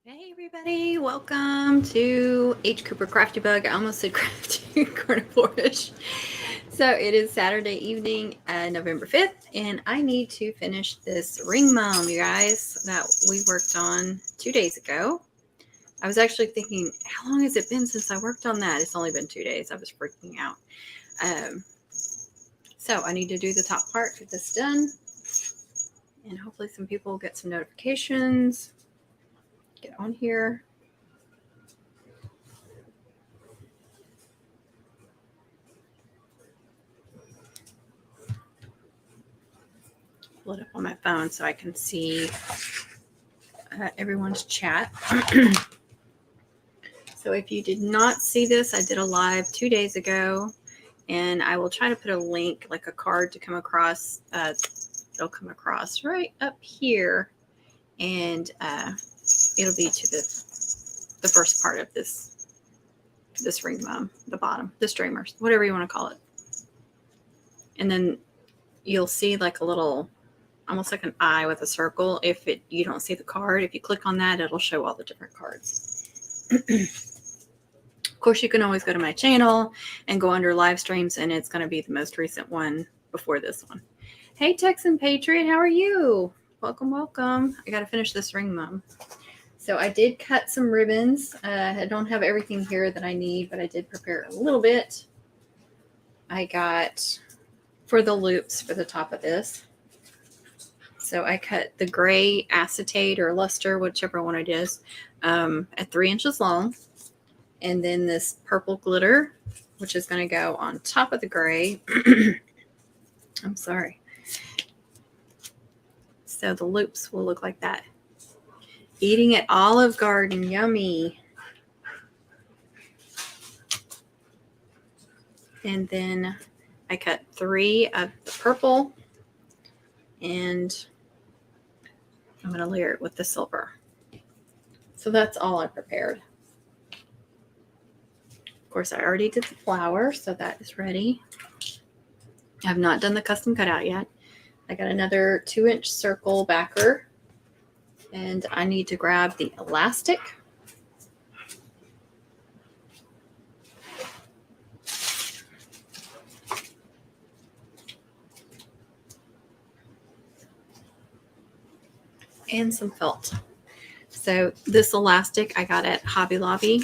Hey everybody, welcome to H. Cooper Crafty Bug. I almost said Crafty Carnivore-ish. So it is Saturday evening, November 5th, and I need to finish this ring mum, you guys, that we worked on 2 days ago. I was actually thinking, how long has it been since I worked on that? It's only been 2 days. I was freaking out. So I need to do the top part, get this done, and hopefully some people will get some notifications. Get on here. Pull it up on my phone so I can see everyone's chat. So if you did not see this, I did a live 2 days ago, and I will try to put a link, like a card, to come across. It'll come across right up here, and it'll be to the first part of this ring mum, the bottom, the streamers, whatever you want to call it. And then you'll see like a little, almost like an eye with a circle. If you don't see the card, if you click on that, it'll show all the different cards. Of course, you can always go to my channel and go under live streams, and it's going to be the most recent one before this one. Hey, Texan Patriot, how are you? Welcome, welcome. I got to finish this ring mum. So I did cut some ribbons. I don't have everything here that I need, but I did prepare a little bit. I got for the loops for the top of this. So I cut the gray acetate or luster, whichever one it is, at 3 inches long. And then this purple glitter, which is going to go on top of the gray. I'm sorry. So the loops will look like that. Eating at Olive Garden, yummy. And then I cut 3 of the purple, and I'm going to layer it with the silver. So that's all I prepared. Of course, I already did the flower, so that is ready. I have not done the custom cutout yet. I got another 2-inch circle backer, and I need to grab the elastic. And some felt. So this elastic I got at Hobby Lobby.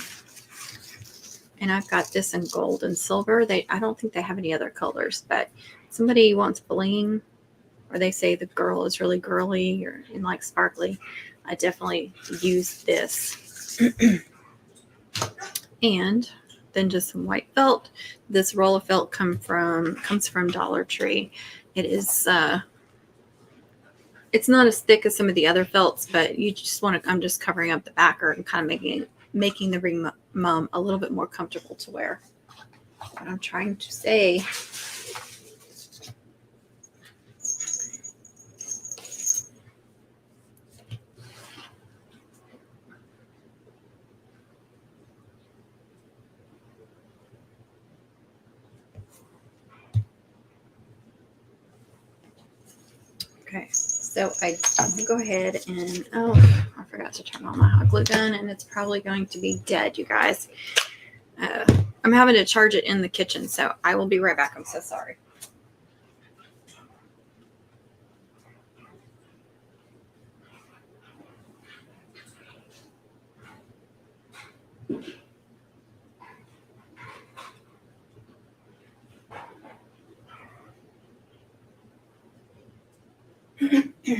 And I've got this in gold and silver. I don't think they have any other colors, but somebody wants bling, or they say the girl is really girly or and like sparkly. I definitely use this. And then just some white felt. This roll of felt comes from Dollar Tree. It is it's not as thick as some of the other felts, but you just want to, I'm just covering up the backer and kind of making the ring mum a little bit more comfortable to wear. What I'm trying to say. Okay, so I go ahead and, I forgot to turn on my hot glue gun, and it's probably going to be dead, you guys. I'm having to charge it in the kitchen, so I will be right back. I'm so sorry. All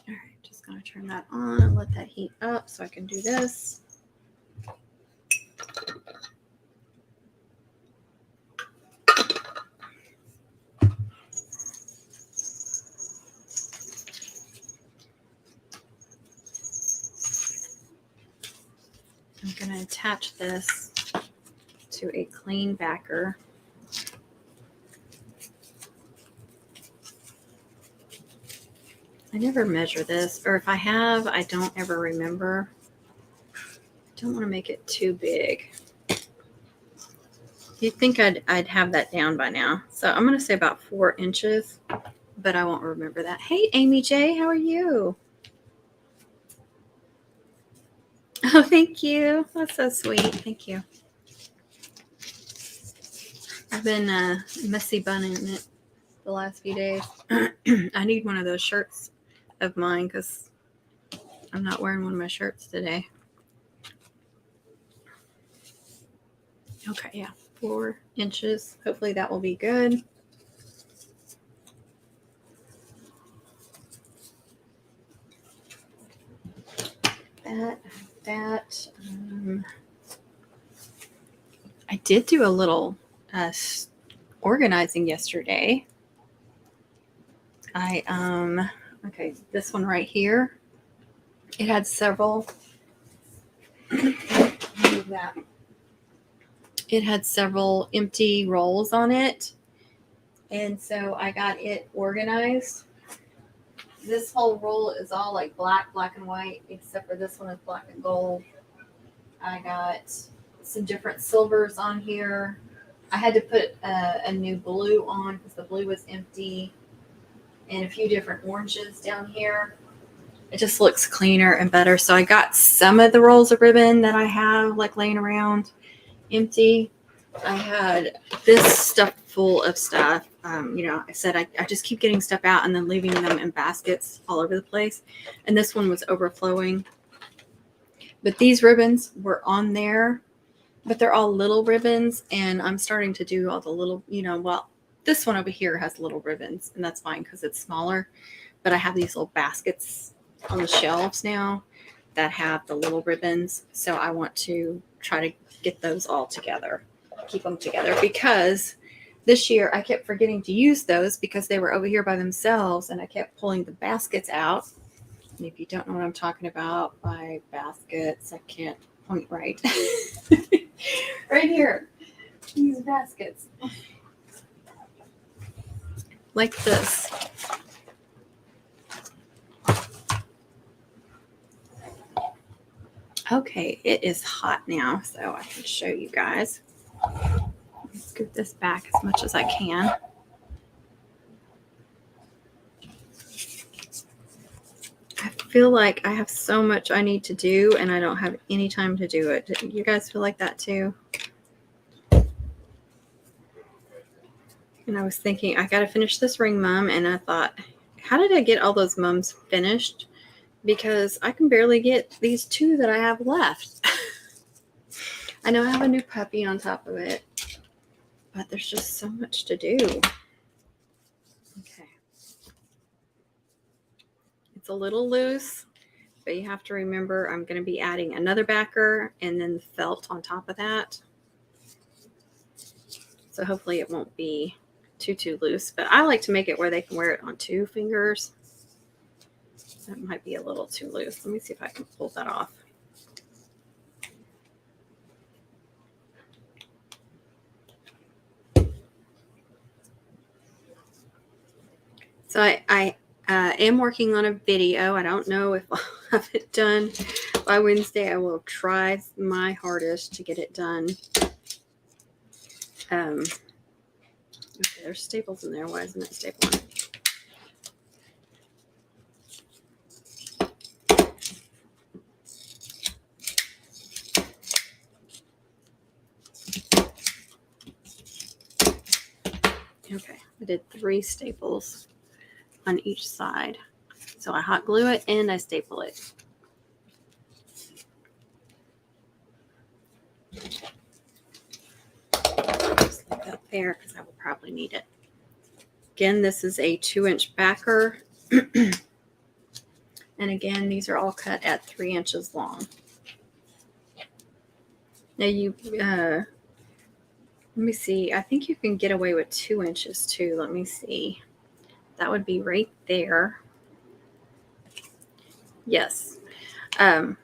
right, just going to turn that on and let that heat up so I can do this. I'm going to attach this to a clean backer. I never measure this, or if I have, I don't ever remember. I don't want to make it too big. You'd think I'd have that down by now. So I'm going to say about 4 inches. but I won't remember that. Hey, Amy J, how are you? Oh, thank you. That's so sweet. Thank you. I've been messy bunning it the last few days. I need one of those shirts of mine because I'm not wearing one of my shirts today. Okay, yeah, 4 inches. Hopefully that will be good. That. I did do a little organizing yesterday. Okay, this one right here. It had several. Move that. It had several empty rolls on it, and so I got it organized. This whole roll is all like black and white, except for this one is black and gold. I got some different silvers on here. I had to put a new blue on because the blue was empty, and a few different oranges down here. It just looks cleaner and better. So I got some of the rolls of ribbon that I have like laying around empty. I had this stuff full of stuff. I said I just keep getting stuff out and then leaving them in baskets all over the place. And this one was overflowing. But these ribbons were on there, but they're all little ribbons. And I'm starting to do all the little, this one over here has little ribbons, and that's fine because it's smaller. But I have these little baskets on the shelves now that have the little ribbons. So I want to try to get those all together, keep them together, because this year I kept forgetting to use those because they were over here by themselves, and I kept pulling the baskets out. And if you don't know what I'm talking about by baskets, I can't point right. Right here, these baskets. Like this. Okay, it is hot now, so I can show you guys. Scoot this back as much as I can. I feel like I have so much I need to do, and I don't have any time to do it. Do you guys feel like that too? And I was thinking, I got to finish this ring mum, and I thought, how did I get all those mums finished? Because I can barely get these 2 that I have left. I know I have a new puppy on top of it, but there's just so much to do. Okay. It's a little loose, but you have to remember I'm going to be adding another backer and then felt on top of that. So hopefully it won't be too loose, but I like to make it where they can wear it on 2 fingers. That might be a little too loose. Let me see if I can pull that off. So I am working on a video. I don't know if I'll have it done by Wednesday. I will try my hardest to get it done. Okay, there's staples in there. Why isn't it stapling? Okay, I did 3 staples on each side. So I hot glue it and I staple it. Just leave that there because I will probably need it. Again, this is a 2-inch backer. And again, these are all cut at 3 inches long. Now let me see. I think you can get away with 2 inches too. Let me see. That would be right there. Yes. And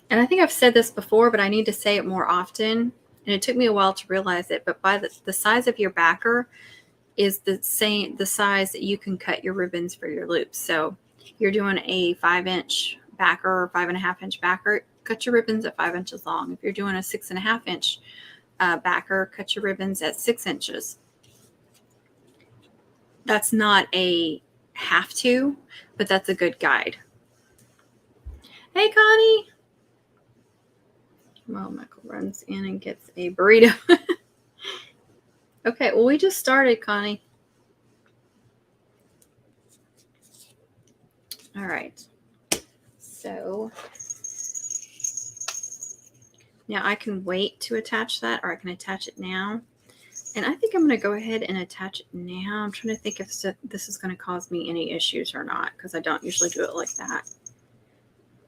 I think I've said this before, but I need to say it more often. And it took me a while to realize it. But by the size of your backer is the size that you can cut your ribbons for your loops. So you're doing a 5-inch backer or 5.5-inch backer, cut your ribbons at 5 inches long. If you're doing a 6.5-inch backer, cut your ribbons at 6 inches. That's not a have to, but that's a good guide. Hey, Connie. Well, Michael runs in and gets a burrito. Okay, well, we just started, Connie. All right. So now I can wait to attach that, or I can attach it now. And I think I'm going to go ahead and attach it now. I'm trying to think if this is going to cause me any issues or not, because I don't usually do it like that.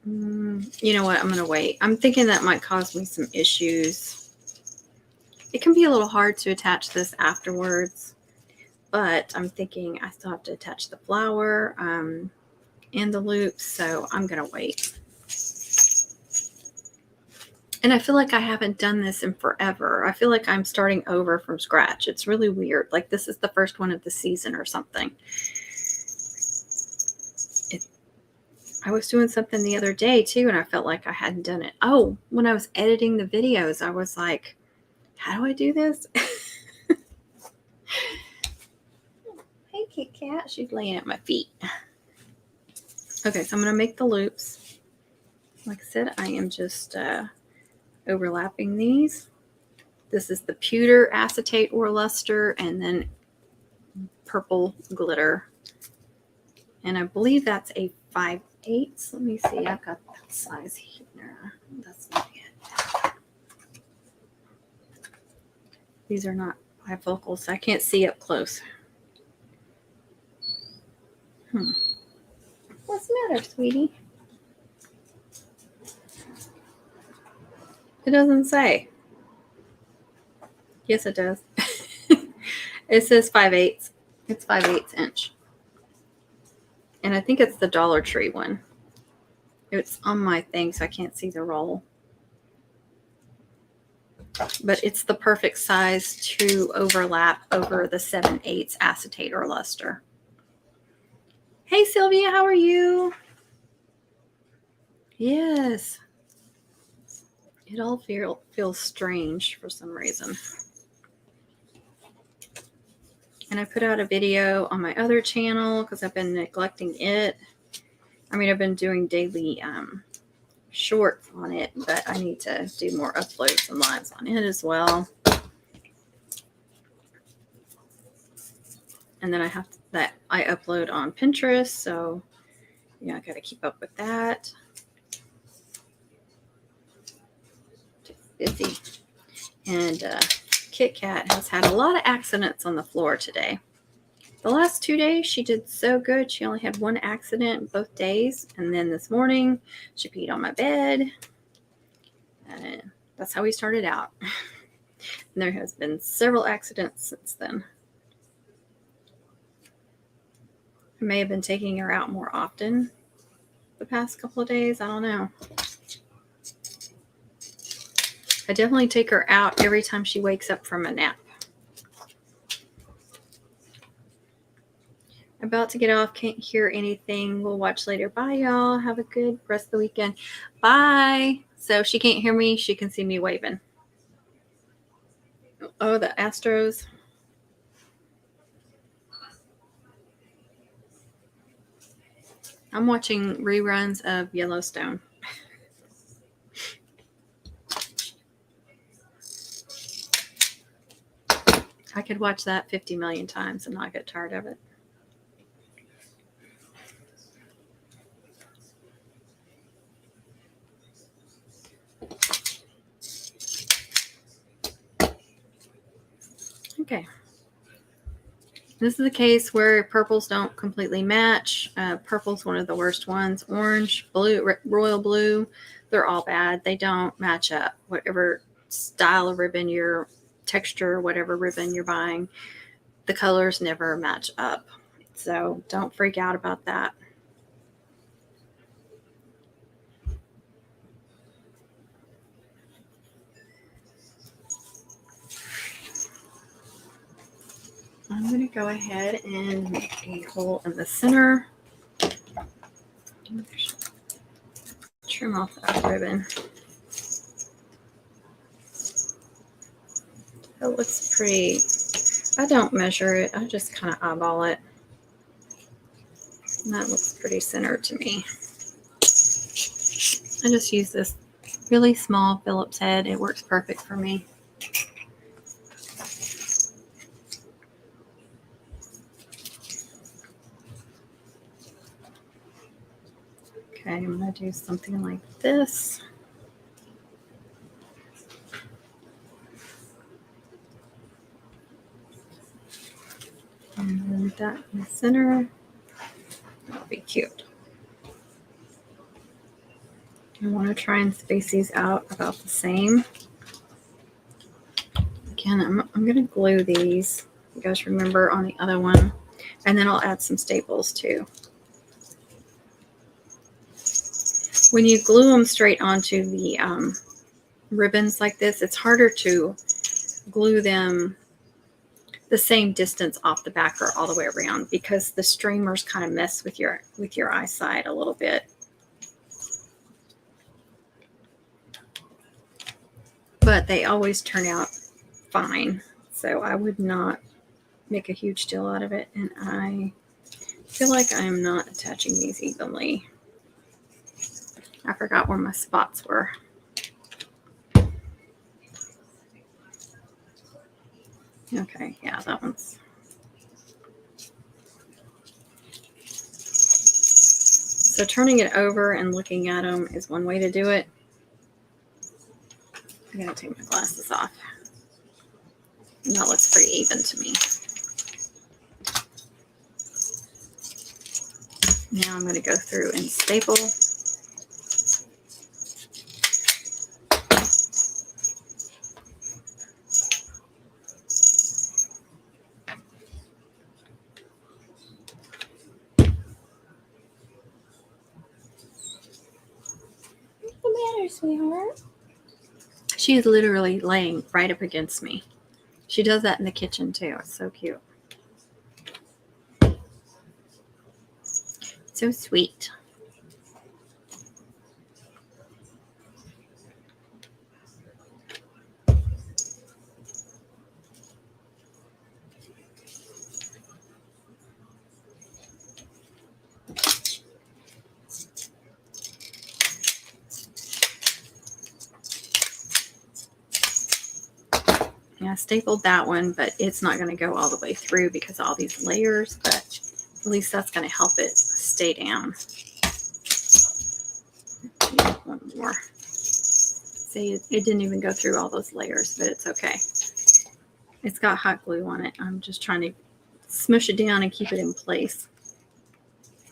You know what? I'm going to wait. I'm thinking that might cause me some issues. It can be a little hard to attach this afterwards, but I'm thinking I still have to attach the flower and the loops, so I'm going to wait. And I feel like I haven't done this in forever. I feel like I'm starting over from scratch. It's really weird. Like this is the first one of the season or something. I was doing something the other day too, and I felt like I hadn't done it. Oh, when I was editing the videos, I was like, how do I do this? Hey, Kit Kat. She's laying at my feet. Okay, so I'm going to make the loops. Like I said, I am just overlapping these. This is the pewter acetate or luster, and then purple glitter. And I believe that's a 5/8. Let me see. I've got that size here. That's not it. These are not bifocals, so I can't see up close. What's the matter, sweetie? It doesn't say. Yes, it does. It says 5/8. It's 5/8 inch. And I think it's the Dollar Tree one. It's on my thing, so I can't see the roll. But it's the perfect size to overlap over the 7/8 acetate or luster. Hey, Sylvia, how are you? Yes. It all feels strange for some reason. And I put out a video on my other channel because I've been neglecting it. I mean, I've been doing daily shorts on it, but I need to do more uploads and lives on it as well. And then I have that I upload on Pinterest, so I got to keep up with that. Just busy. And Kit Kat has had a lot of accidents on the floor today. The last 2 days, she did so good. She only had one accident both days. And then this morning, she peed on my bed. And that's how we started out. And there has been several accidents since then. I may have been taking her out more often the past couple of days. I don't know. I definitely take her out every time she wakes up from a nap. About to get off. Can't hear anything. We'll watch later. Bye, y'all. Have a good rest of the weekend. Bye. So she can't hear me. She can see me waving. Oh, the Astros. I'm watching reruns of Yellowstone. I could watch that 50 million times and not get tired of it. Okay. This is the case where purples don't completely match. Purple's one of the worst ones. Orange, blue, royal blue, they're all bad. They don't match up. Whatever style of ribbon, your texture, whatever ribbon you're buying, the colors never match up. So don't freak out about that. I'm going to go ahead and make a hole in the center. Trim off that ribbon. It looks pretty. I don't measure it. I just kind of eyeball it. And that looks pretty centered to me. I just use this really small Phillips head. It works perfect for me. Okay, I'm going to do something like this. And then that in the center. That'll be cute. I want to try and space these out about the same. Again, I'm going to glue these. You guys remember on the other one. And then I'll add some staples too. When you glue them straight onto the ribbons like this, it's harder to glue them the same distance off the back or all the way around because the streamers kind of mess with your eyesight a little bit. But they always turn out fine. So I would not make a huge deal out of it. And I feel like I am not attaching these evenly. I forgot where my spots were. Okay, yeah, that one's. So turning it over and looking at them is one way to do it. I'm going to take my glasses off. And that looks pretty even to me. Now I'm going to go through and staple. What's the matter, sweetheart? She is literally laying right up against me. She does that in the kitchen too. It's so cute. So sweet. Yeah, I stapled that one, but it's not going to go all the way through because of all these layers, but at least that's going to help it stay down. One more. See, it didn't even go through all those layers, but it's okay. It's got hot glue on it. I'm just trying to smush it down and keep it in place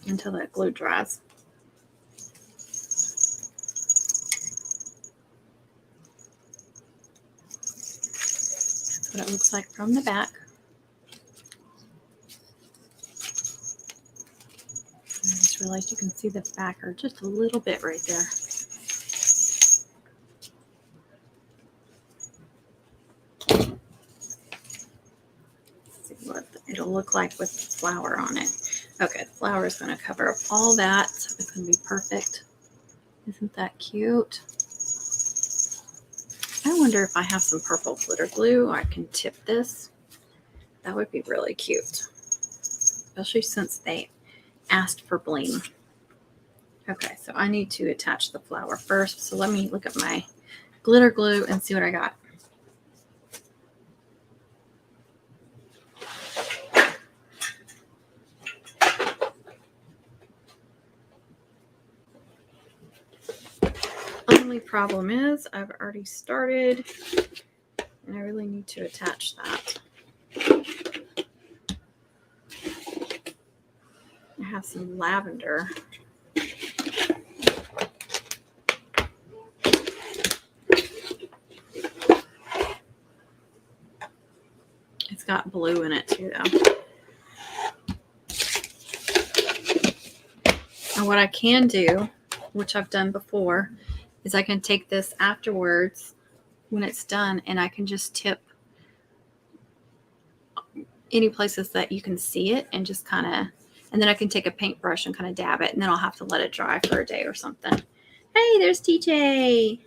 until that glue dries. That's what it looks like from the back. I just realized you can see the backer just a little bit right there. Let's see what it'll look like with the flour on it. Okay, the flour is going to cover up all that. So it's going to be perfect. Isn't that cute? I wonder if I have some purple glitter glue, I can tip this. That would be really cute, especially since they asked for bling. Okay, so I need to attach the flour first. So let me look at my glitter glue and see what I got. Only problem is I've already started and I really need to attach that. I have some lavender. It's got blue in it too, though. And what I can do, which I've done before, is I can take this afterwards when it's done and I can just tip any places that you can see it and just kind of, and then I can take a paintbrush and kind of dab it, and then I'll have to let it dry for a day or something. Hey, there's TJ.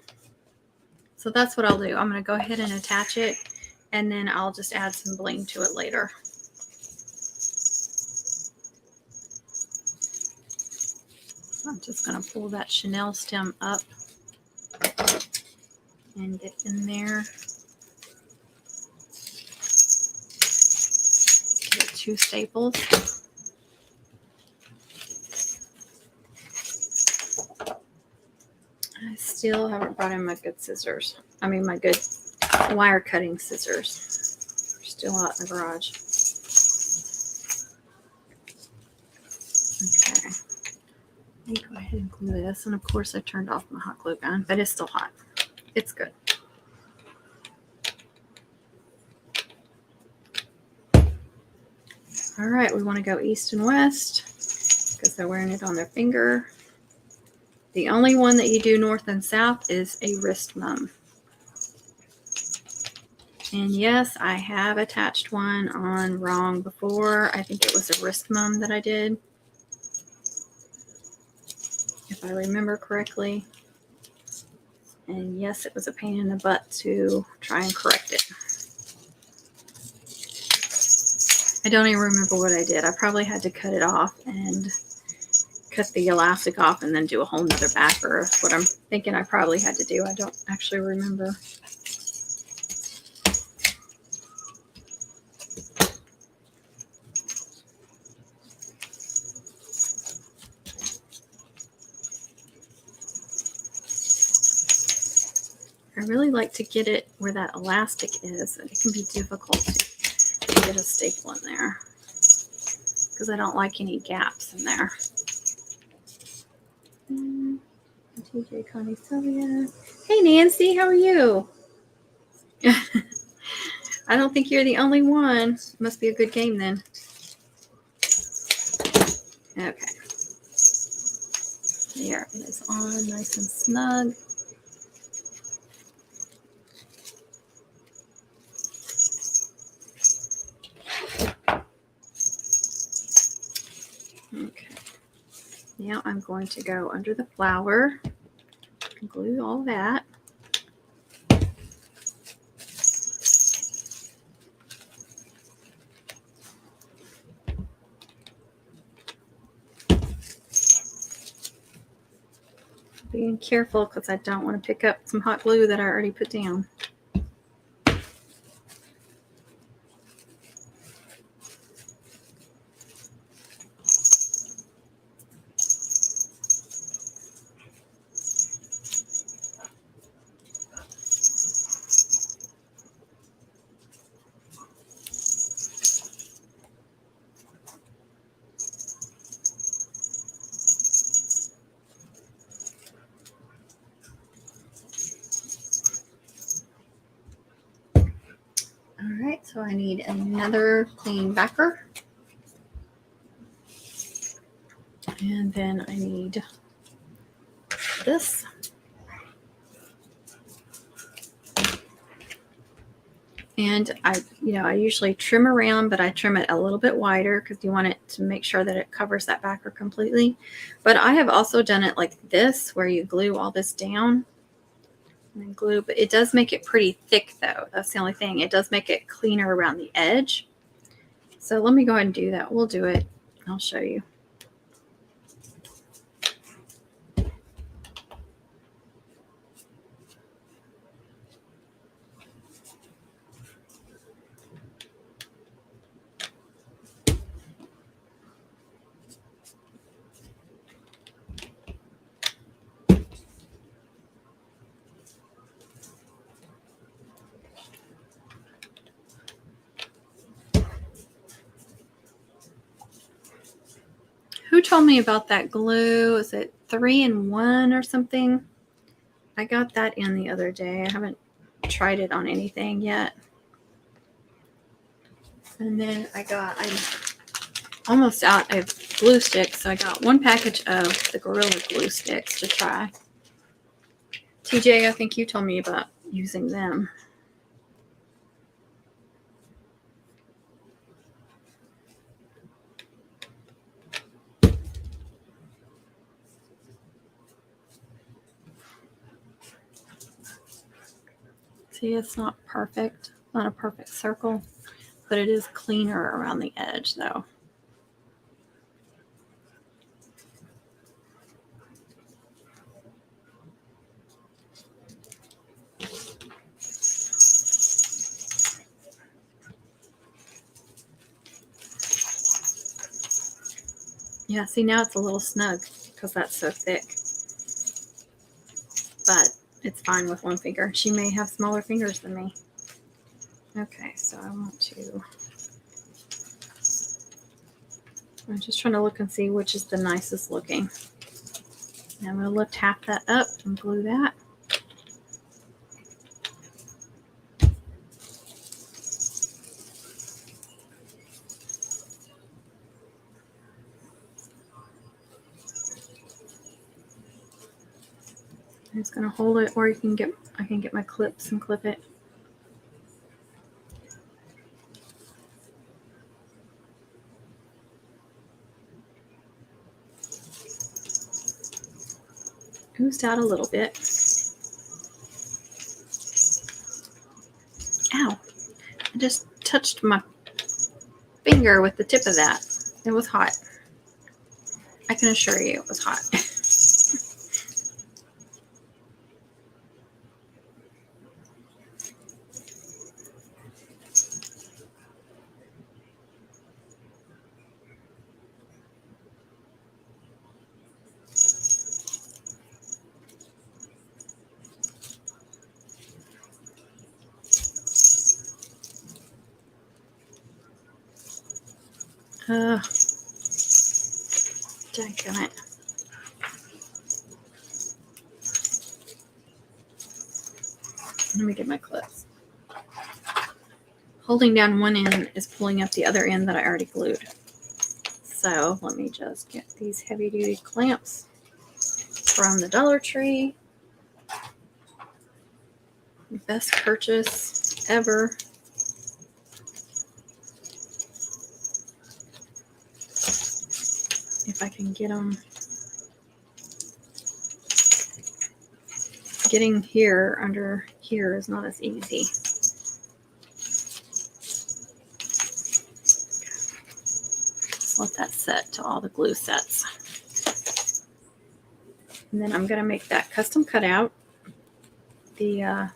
So that's what I'll do. I'm going to go ahead and attach it, and then I'll just add some bling to it later. I'm just going to pull that chenille stem up and get in there. Get 2 staples. I still haven't brought in my good scissors. I mean, my good wire cutting scissors. They're still out in the garage. Okay. Let me go ahead and glue this. And of course, I turned off my hot glue gun, but it's still hot. It's good. All right, we want to go east and west because they're wearing it on their finger. The only one that you do north and south is a wrist mum. And yes, I have attached one on wrong before. I think it was a wrist mum that I did, if I remember correctly. And yes, it was a pain in the butt to try and correct it. I don't even remember what I did. I probably had to cut it off and cut the elastic off and then do a whole nother backer. Is what I'm thinking I probably had to do. I don't actually remember. I really like to get it where that elastic is. It can be difficult to get a staple in there because I don't like any gaps in there. TJ, Connie, Sylvia. Hey, Nancy, how are you? I don't think you're the only one. Must be a good game then. Okay. There it is on, nice and snug. Okay. Now I'm going to go under the flower and glue all that. Being careful because I don't want to pick up some hot glue that I already put down. All right, so I need another clean backer. And then I need this. And I usually trim around, but I trim it a little bit wider because you want it to make sure that it covers that backer completely. But I have also done it like this, where you glue all this down and then glue, but it does make it pretty thick though. That's the only thing. It does make it cleaner around the edge. So let me go ahead and do that. We'll do it. I'll show you. Who told me about that glue? Is it 3-in-1 or something? I got that in the other day. I haven't tried it on anything yet. And then I'm almost out of glue sticks, so I got 1 package of the Gorilla Glue sticks to try. TJ, I think you told me about using them. See, it's not perfect. Not a perfect circle, but it is cleaner around the edge though. Yeah, see, now it's a little snug because that's so thick. But it's fine with one finger. She may have smaller fingers than me. Okay, so I'm just trying to look and see which is the nicest looking. Now I'm going to lift half that up and glue that. I'm just going to hold it, or I can get my clips and clip it. Oozed out a little bit. Ow. I just touched my finger with the tip of that. It was hot. I can assure you it was hot. Dadgummit. Let me get my clips. Holding down one end is pulling up the other end that I already glued. So let me just get these heavy duty clamps from the Dollar Tree. Best purchase ever. If I can get them. Getting here under here is not as easy. Let that set to all the glue sets. And then I'm going to make that custom cutout, the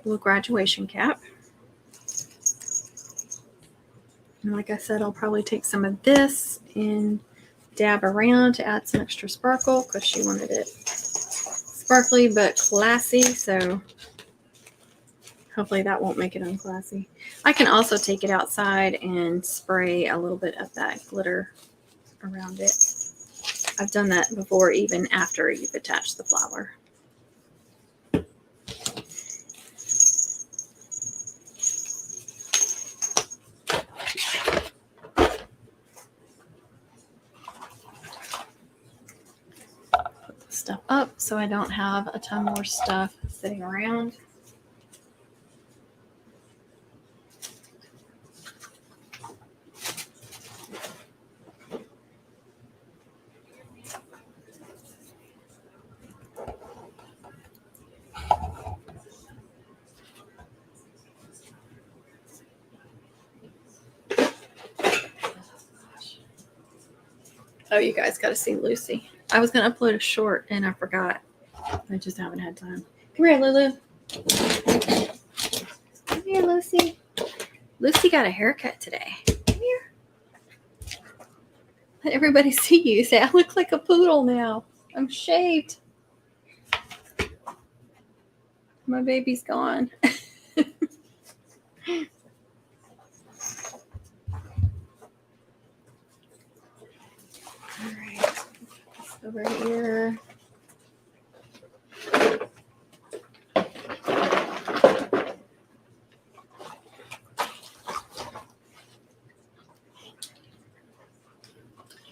little graduation cap. And like I said, I'll probably take some of this and dab around to add some extra sparkle because she wanted it sparkly but classy. So hopefully that won't make it unclassy. I can also take it outside and spray a little bit of that glitter around it. I've done that before, even after you've attached the flower. Put the stuff up so I don't have a ton more stuff sitting around. Oh, you guys got to see Lucy. I was going to upload a short and I forgot. I just haven't had time. Come here, Lulu. Come here, Lucy. Lucy got a haircut today. Come here. Let everybody see you. Say, I look like a poodle now. I'm shaved. My baby's gone. All right. Over here.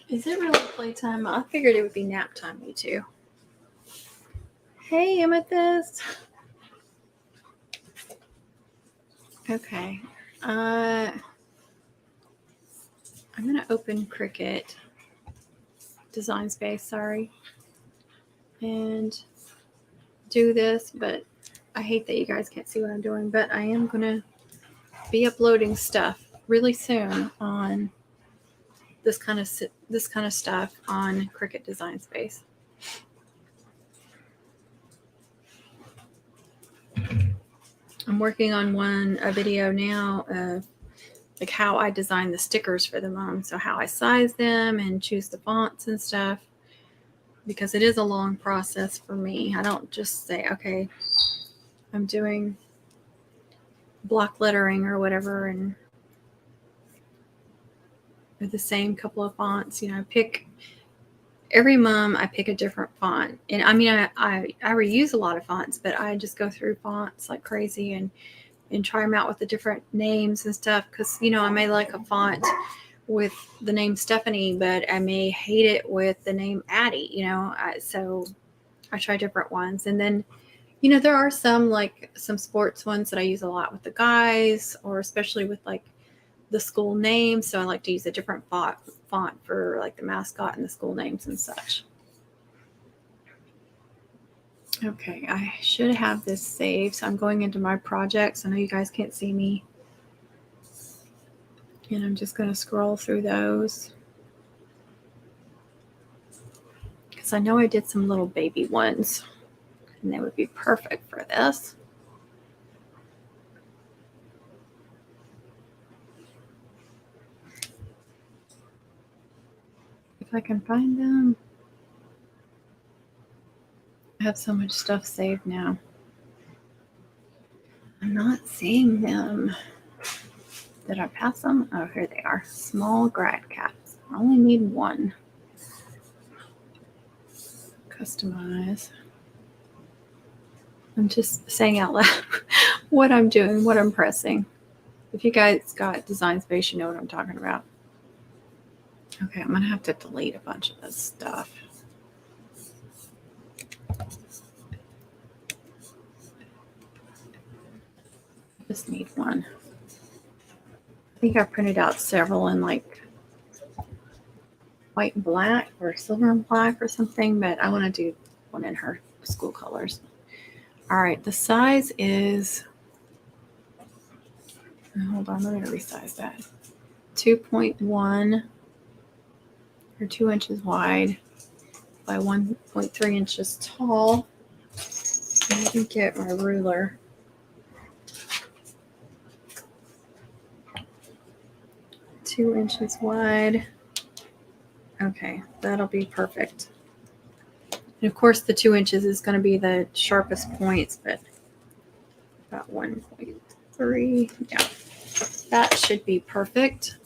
Is it really playtime? I figured it would be nap time, you two. Hey, Amethyst. Okay. I'm going to open Cricut Design Space, sorry, and do this, but I hate that you guys can't see what I'm doing, but I am going to be uploading stuff really soon on this kind of stuff on Cricut Design Space. I'm working on a video now of like how I design the stickers for the mom. So how I size them and choose the fonts and stuff, because it is a long process for me. I don't just say, okay, I'm doing block lettering or whatever, and with the same couple of fonts. You know, every mom, I pick a different font. And I mean, I reuse a lot of fonts, but I just go through fonts like crazy and try them out with the different names and stuff. Because, you know, I may like a font with the name Stephanie, but I may hate it with the name Addie, you know. So I try different ones. And then, you know, there are some sports ones that I use a lot with the guys, or especially with like the school names. So I like to use a different font for like the mascot and the school names and such. Okay, I should have this saved. So I'm going into my projects. I know you guys can't see me. And I'm just going to scroll through those, because I know I did some little baby ones and they would be perfect for this. If I can find them. I have so much stuff saved now. I'm not seeing them. Did I pass them? Oh, here they are. Small grad caps. I only need one. Customize. I'm just saying out loud what I'm doing, what I'm pressing. If you guys got Design Space, you know what I'm talking about. Okay, I'm going to have to delete a bunch of this stuff. I just need one. I think I printed out several in like white and black or silver and black or something, but I want to do one in her school colors. All right, the size is, hold on, let me resize that. 2.1 or 2 inches wide by 1.3 inches tall. Let me get my ruler. Two inches wide. Okay, that'll be perfect. And of course, the 2 inches is going to be the sharpest points, but about 1.3. Yeah, that should be perfect.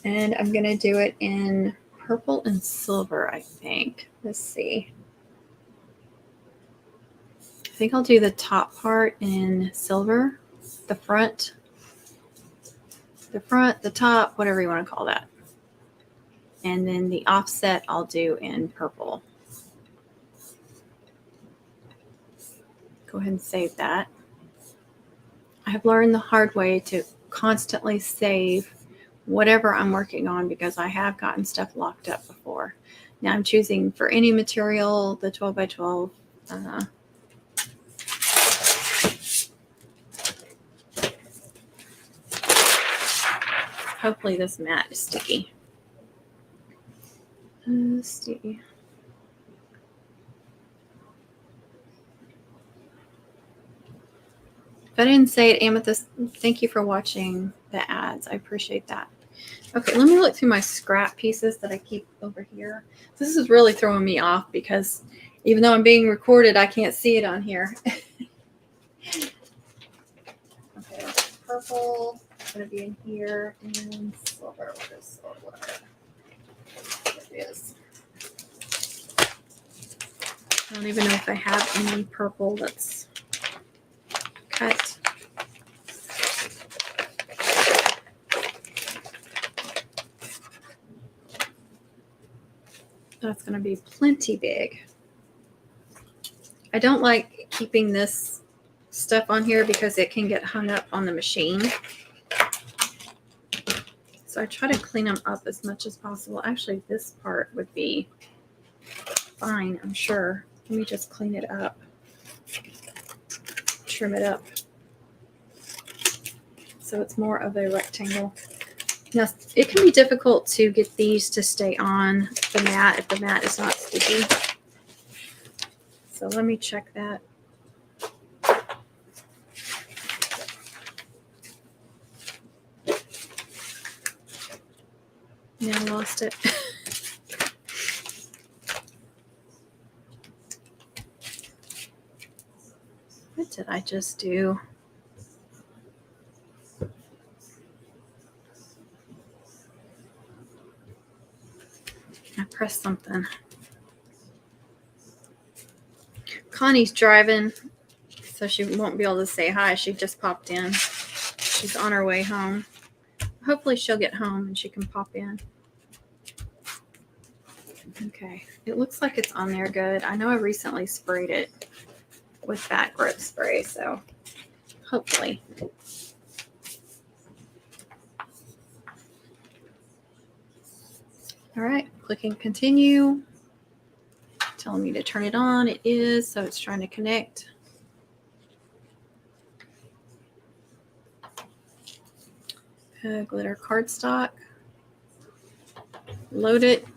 And I'm going to do it in purple and silver, I think. Let's see. I think I'll do the top part in silver, the front, the top, whatever you want to call that. And then the offset I'll do in purple. Go ahead and save that. I have learned the hard way to constantly save whatever I'm working on, because I have gotten stuff locked up before. Now I'm choosing for any material, the 12 by 12. Hopefully this mat is sticky. Let's see. If I didn't say it, Amethyst, thank you for watching the ads. I appreciate that. Okay, let me look through my scrap pieces that I keep over here. This is really throwing me off, because even though I'm being recorded, I can't see it on here. Okay, purple is going to be in here, and silver. What is silver? There it is. I don't even know if I have any purple that's cut. That's going to be plenty big. I don't like keeping this stuff on here because it can get hung up on the machine. So I try to clean them up as much as possible. Actually, this part would be fine, I'm sure. Let me just clean it up. Trim it up. So it's more of a rectangle. Now, it can be difficult to get these to stay on the mat if the mat is not sticky. So let me check that. Yeah, I lost it. What did I just do? I pressed something. Connie's driving, so she won't be able to say hi. She just popped in. She's on her way home. Hopefully she'll get home and she can pop in. Okay, it looks like it's on there good. I know I recently sprayed it with that grip spray, so hopefully. All right, clicking continue. Telling me to turn it on. It is, so it's trying to connect. Glitter cardstock. Load it.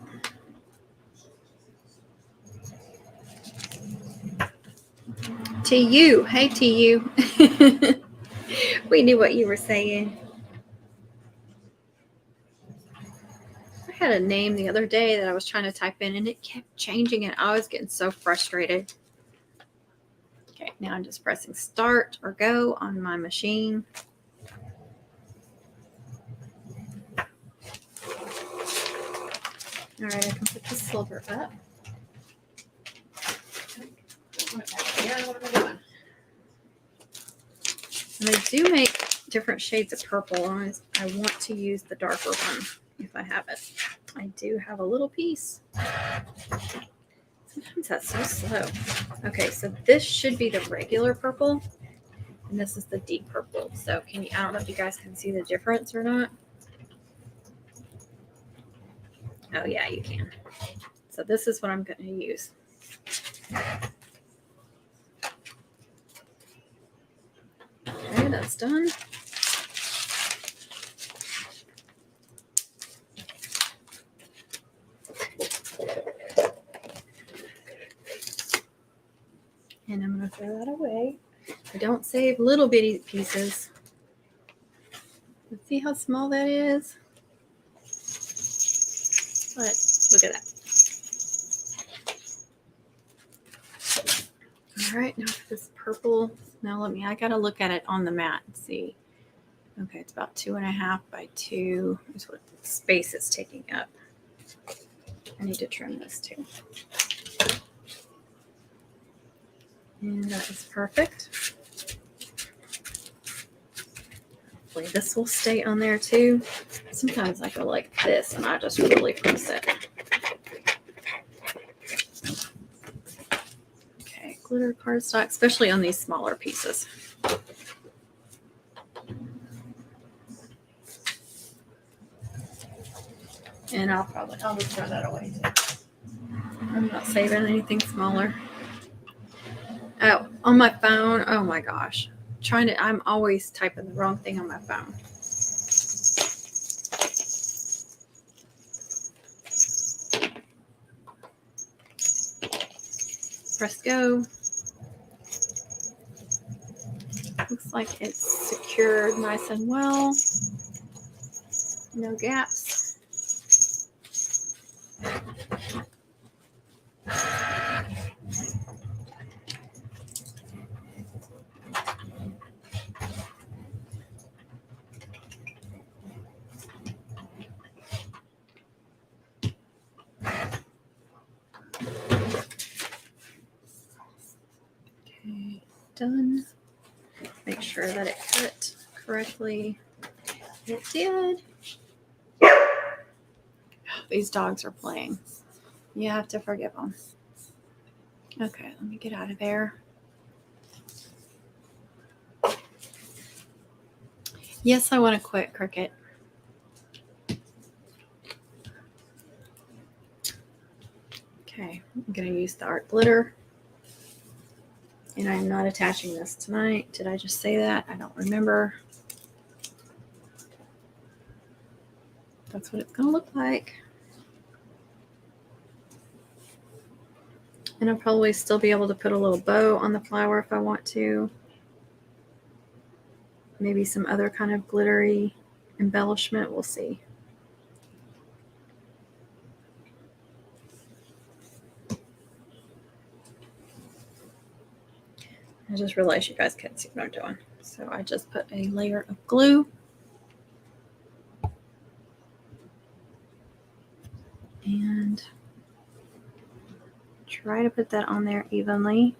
TU. Hey, TU. We knew what you were saying. I had a name the other day that I was trying to type in, and it kept changing, and I was getting so frustrated. Okay, now I'm just pressing start or go on my machine. All right, I can put the silver up. Yeah, what am I doing? And they do make different shades of purple. I want to use the darker one if I have it. I do have a little piece. Sometimes that's so slow. Okay, so this should be the regular purple, and this is the deep purple. So I don't know if you guys can see the difference or not. Oh yeah, you can. So this is what I'm going to use. Okay, that's done. And I'm going to throw that away. I don't save little bitty pieces. Let's see how small that is. But look at that. All right, now for this purple. Now I gotta look at it on the mat and see. Okay, it's about 2.5 by 2 is what space it's taking up. I need to trim this too. And that is perfect. Hopefully this will stay on there too. Sometimes I go like this and I just really press it. Okay, glitter cardstock, especially on these smaller pieces. And I'll just throw that away too. I'm not saving anything smaller. Oh, on my phone. Oh my gosh. I'm always typing the wrong thing on my phone. Press go. Looks like it's secured nice and well. No gaps. Okay, done. Make sure that it cut correctly. It did. These dogs are playing. You have to forgive them. Okay, let me get out of there. Yes, I want to quit, Cricket. Okay, I'm going to use the art glitter. And I'm not attaching this tonight. Did I just say that? I don't remember. That's what it's going to look like. And I'll probably still be able to put a little bow on the flower if I want to. Maybe some other kind of glittery embellishment. We'll see. I just realized you guys can't see what I'm doing. So I just put a layer of glue. And try to put that on there evenly.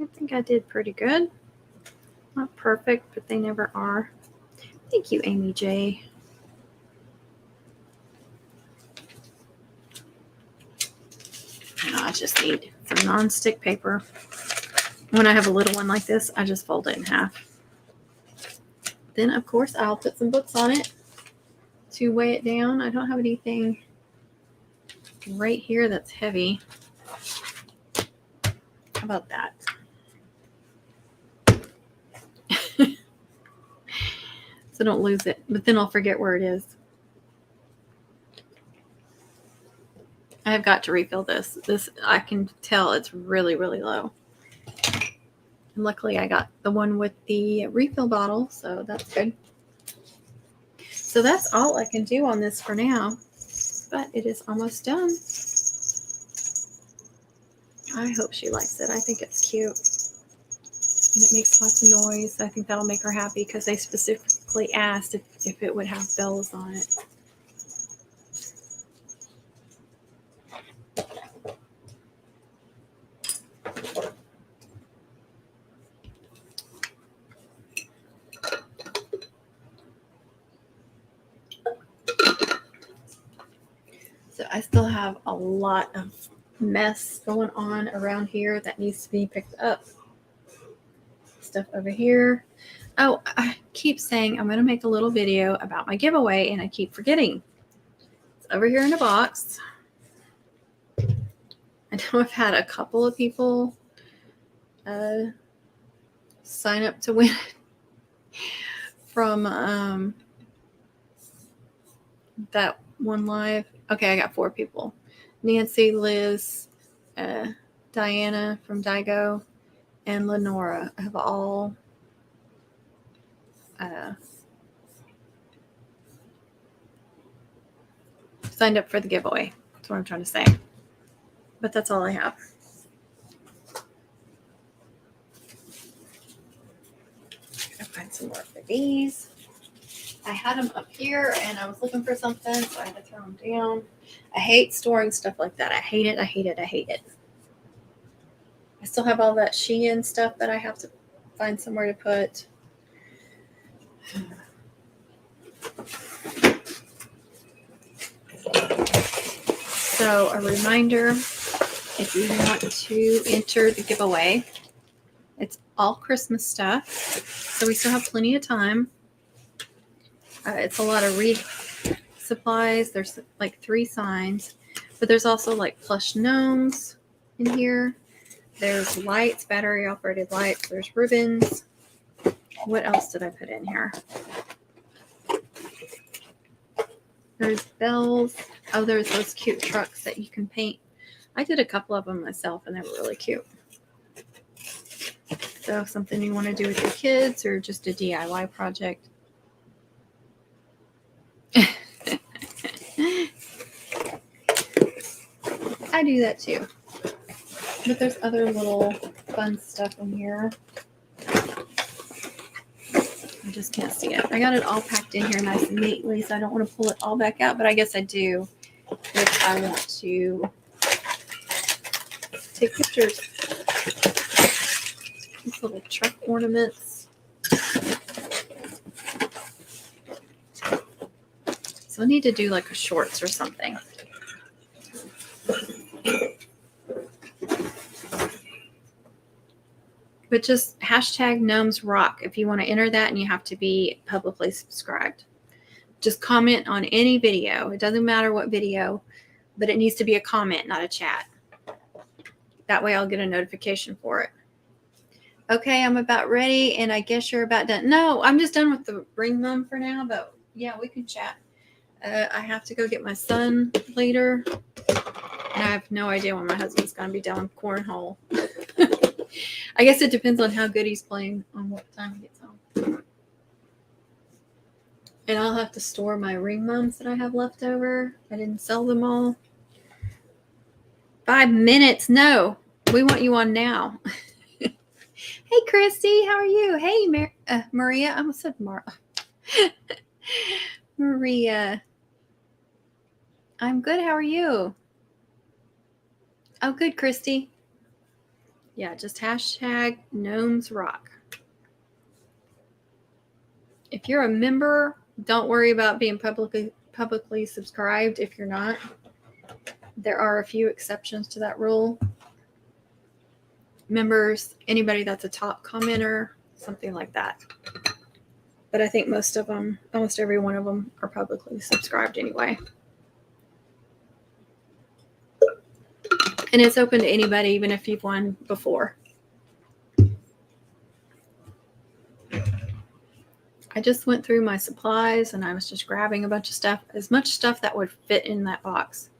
I think I did pretty good. Not perfect, but they never are. Thank you, Amy J. I just need some non-stick paper. When I have a little one like this, I just fold it in half. Then, of course, I'll put some books on it to weigh it down. I don't have anything right here that's heavy. How about that? So don't lose it, but then I'll forget where it is. I have got to refill this. This, I can tell it's really, really low. And luckily I got the one with the refill bottle, so that's good. So that's all I can do on this for now, but it is almost done. I hope she likes it. I think it's cute. And it makes lots of noise. I think that'll make her happy because they specifically asked if it would have bells on it. So I still have a lot of mess going on around here that needs to be picked up. Stuff over here. Oh, I keep saying I'm going to make a little video about my giveaway, and I keep forgetting. It's over here in a box. I know I've had a couple of people sign up to win from that one live. Okay, I got 4 people. Nancy, Liz, Diana from Digo, and Lenora have all signed up for the giveaway. That's what I'm trying to say. But that's all I have. I'll find some more for these. I had them up here and I was looking for something, so I had to throw them down. I hate storing stuff like that. I hate it. I hate it. I hate it. I still have all that Shein stuff that I have to find somewhere to put. So a reminder, if you want to enter the giveaway, it's all Christmas stuff. So we still have plenty of time. It's a lot of reed supplies. There's like 3 signs, but there's also like plush gnomes in here. There's lights, battery operated lights. There's ribbons. What else did I put in here? There's bells. Oh, there's those cute trucks that you can paint. I did a couple of them myself and they were really cute. So something you want to do with your kids or just a DIY project. I do that too. But there's other little fun stuff in here. I just can't see it. I got it all packed in here nice and neatly, so I don't want to pull it all back out, but I guess I do if I want to take pictures. These little truck ornaments. So I need to do like a shorts or something. But just hashtag Gnomes Rock if you want to enter that, and you have to be publicly subscribed. Just comment on any video. It doesn't matter what video, but it needs to be a comment, not a chat. That way I'll get a notification for it. Okay, I'm about ready, and I guess you're about done. No, I'm just done with the ring mum for now, but yeah, we can chat. I have to go get my son later, and I have no idea when my husband's going to be done with cornhole. I guess it depends on how good he's playing on what time he gets home. And I'll have to store my ring mums that I have left over. I didn't sell them all. 5 minutes. No, we want you on now. Hey, Christy, how are you? Hey, Maria. I almost said Mara. Maria. I'm good. How are you? Oh, good, Christy. Yeah, just hashtag Gnomes Rock. If you're a member, don't worry about being publicly subscribed if you're not. There are a few exceptions to that rule. Members, anybody that's a top commenter, something like that. But I think most of them, almost every one of them, are publicly subscribed anyway. And it's open to anybody, even if you've won before. I just went through my supplies and I was just grabbing a bunch of stuff, as much stuff that would fit in that box.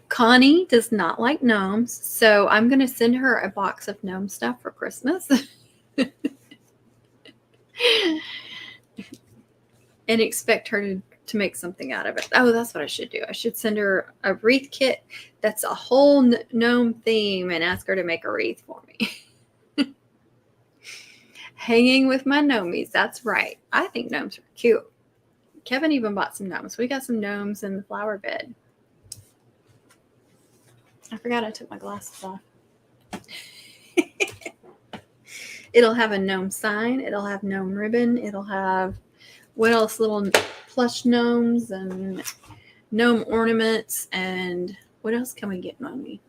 Connie does not like gnomes, so I'm going to send her a box of gnome stuff for Christmas. And expect her to make something out of it. Oh, that's what I should do. I should send her a wreath kit that's a whole gnome theme and ask her to make a wreath for me. Hanging with my gnomies. That's right. I think gnomes are cute. Kevin even bought some gnomes. We got some gnomes in the flower bed. I forgot I took my glasses off. It'll have a gnome sign. It'll have gnome ribbon. It'll have, what else? Little plush gnomes and gnome ornaments. And what else can we get, Mommy?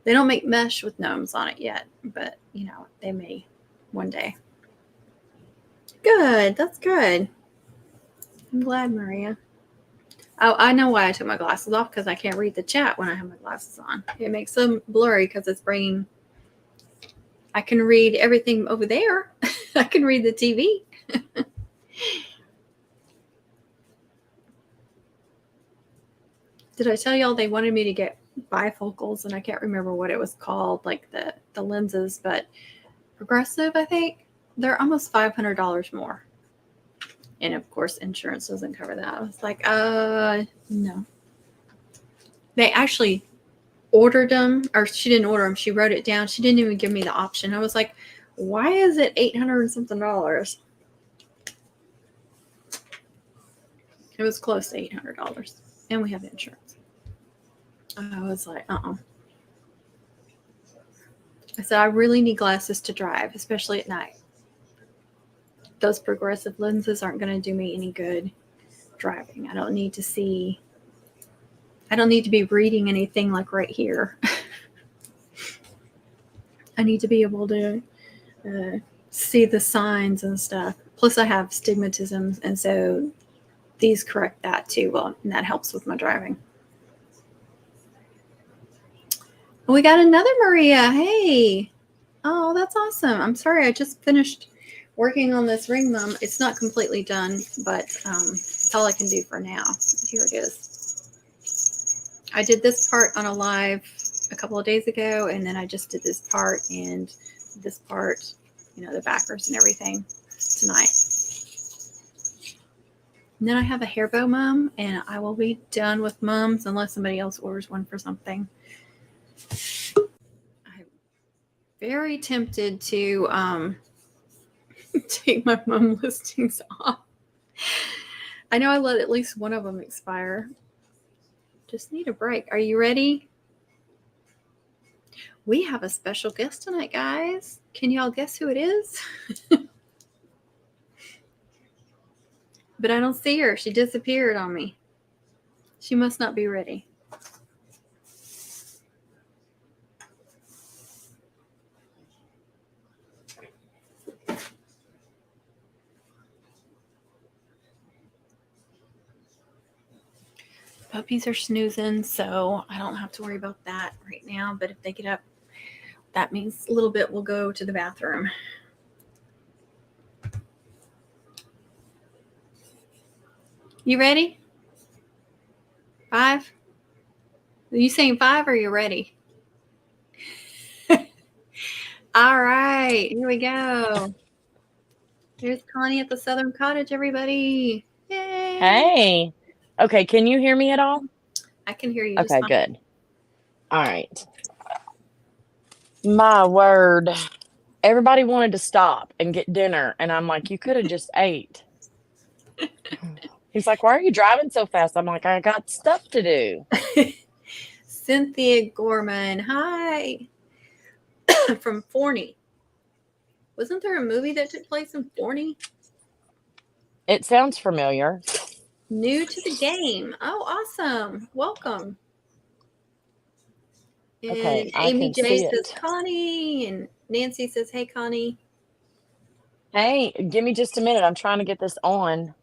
They don't make mesh with gnomes on it yet, but, you know, they may one day. Good. That's good. I'm glad, Maria. Oh, I know why I took my glasses off, because I can't read the chat when I have my glasses on. It makes them blurry because it's bringing. I can read everything over there. I can read the TV. Did I tell y'all they wanted me to get bifocals, and I can't remember what it was called, like the lenses, but Progressive, I think. They're almost $500 more. And of course, insurance doesn't cover that. I was like, no. They actually ordered them, or she didn't order them. She wrote it down. She didn't even give me the option. I was like, why is it $800 and something? It was close to $800, and we have insurance. I was like, I said, I really need glasses to drive, especially at night. Those progressive lenses aren't going to do me any good driving. I don't need to be reading anything like right here. I need to be able to see the signs and stuff. Plus I have stigmatism, and so these correct that too. Well, and that helps with my driving. We got another Maria. Hey. Oh, that's awesome. I'm sorry. I just finished working on this ring mum. It's not completely done, but it's all I can do for now. Here it is. I did this part on a live a couple of days ago, and then I just did this part and this part, you know, the backers and everything tonight. And then I have a hair bow mum, and I will be done with mums unless somebody else orders one for something. I'm very tempted to take my mum listings off. I know I let at least one of them expire. Just need a break. Are you ready? We have a special guest tonight, guys. Can y'all guess who it is? But I don't see her. She disappeared on me. She must not be ready. Puppies are snoozing, so I don't have to worry about that right now. But if they get up, that means a little bit will go to the bathroom. You ready? 5? Are you saying 5 or are you ready? All right, here we go. There's Connie at the Southern Cottage, everybody. Yay. Hey. Okay, can you hear me at all? I can hear you just Okay, fine. good. All right. My word. Everybody wanted to stop and get dinner, and I'm like, you could have just ate. He's like, why are you driving so fast? I'm like, I got stuff to do. Cynthia Gorman, hi. From Forney. Wasn't there a movie that took place in Forney? It sounds familiar. New to the game. Oh, awesome. Welcome. And Okay, I Amy can J see says it. Connie, and Nancy says, hey, Connie. Hey, give me just a minute. I'm trying to get this on.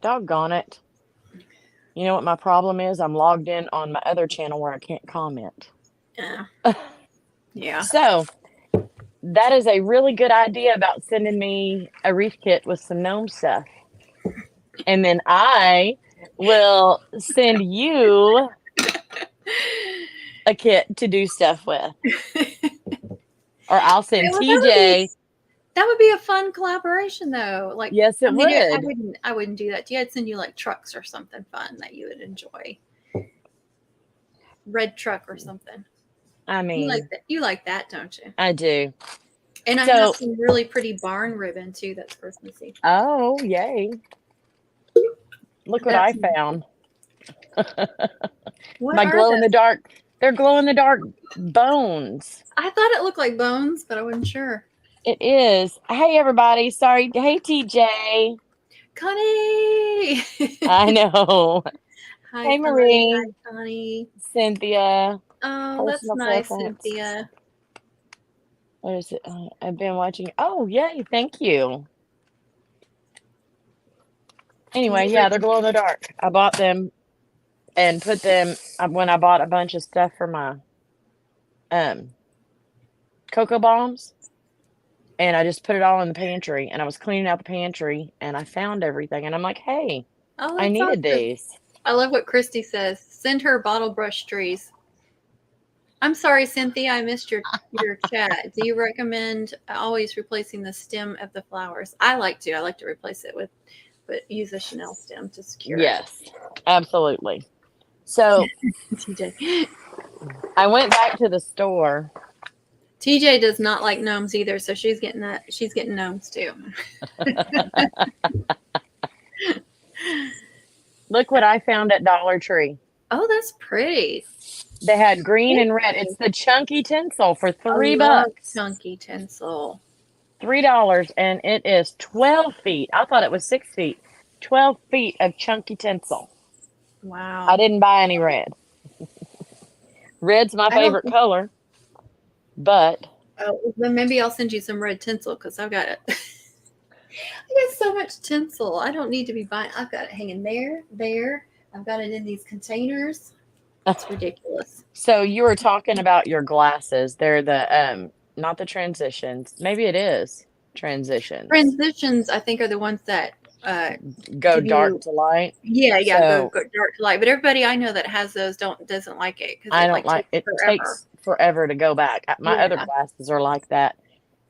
Doggone it. You know what my problem is? I'm logged in on my other channel where I can't comment. Yeah. So, that is a really good idea about sending me a wreath kit with some gnome stuff. And then I will send you a kit to do stuff with. Or I'll send TJ. That would be a fun collaboration, though. Like, Yes, it would. I wouldn't do that. I'd send you like trucks or something fun that you would enjoy. Red truck or something. I mean, you like that, don't you? I do. And I have some really pretty barn ribbon too. That's Christmassy. Oh, yay! Look what I found. My glow in the dark. They're glow in the dark bones. I thought it looked like bones, but I wasn't sure. It is. Hey, everybody. Sorry. Hey, TJ. Connie. I know. Hi, Hey, Marie. Hi, Connie. Cynthia. Oh, that's nice, Cynthia. What is it? I've been watching. Oh, yay. Thank you. Anyway, yeah, they're glow in the dark. I bought them and put them when I bought a bunch of stuff for my cocoa bombs. And I just put it all in the pantry, and I was cleaning out the pantry, and I found everything, and I'm like, hey, I needed these. I love what Christy says. Send her bottle brush trees. I'm sorry, Cynthia, I missed your chat. Do you recommend always replacing the stem of the flowers? I like to. I like to replace it but use a Chanel stem to secure it. Yes, absolutely. So TJ. I went back to the store. TJ does not like gnomes either, so she's getting that. She's getting gnomes too. Look what I found at Dollar Tree. Oh, that's pretty. They had green and red. It's the chunky tinsel for $3. Chunky tinsel. $3, and it is 12 feet. I thought it was 6 feet. 12 feet of chunky tinsel. Wow. I didn't buy any red. Red's my favorite color, but then maybe I'll send you some red tinsel because I've got it. I got so much tinsel. I don't need to be buying. I've got it hanging there. I've got it in these containers. That's ridiculous. So you were talking about your glasses. They're the not the transitions. Maybe it is transitions. Transitions, I think, are the ones that go dark to light. Yeah, go dark to light. But everybody I know that has those doesn't like it because I don't like it. Takes forever to go back. My other glasses are like that.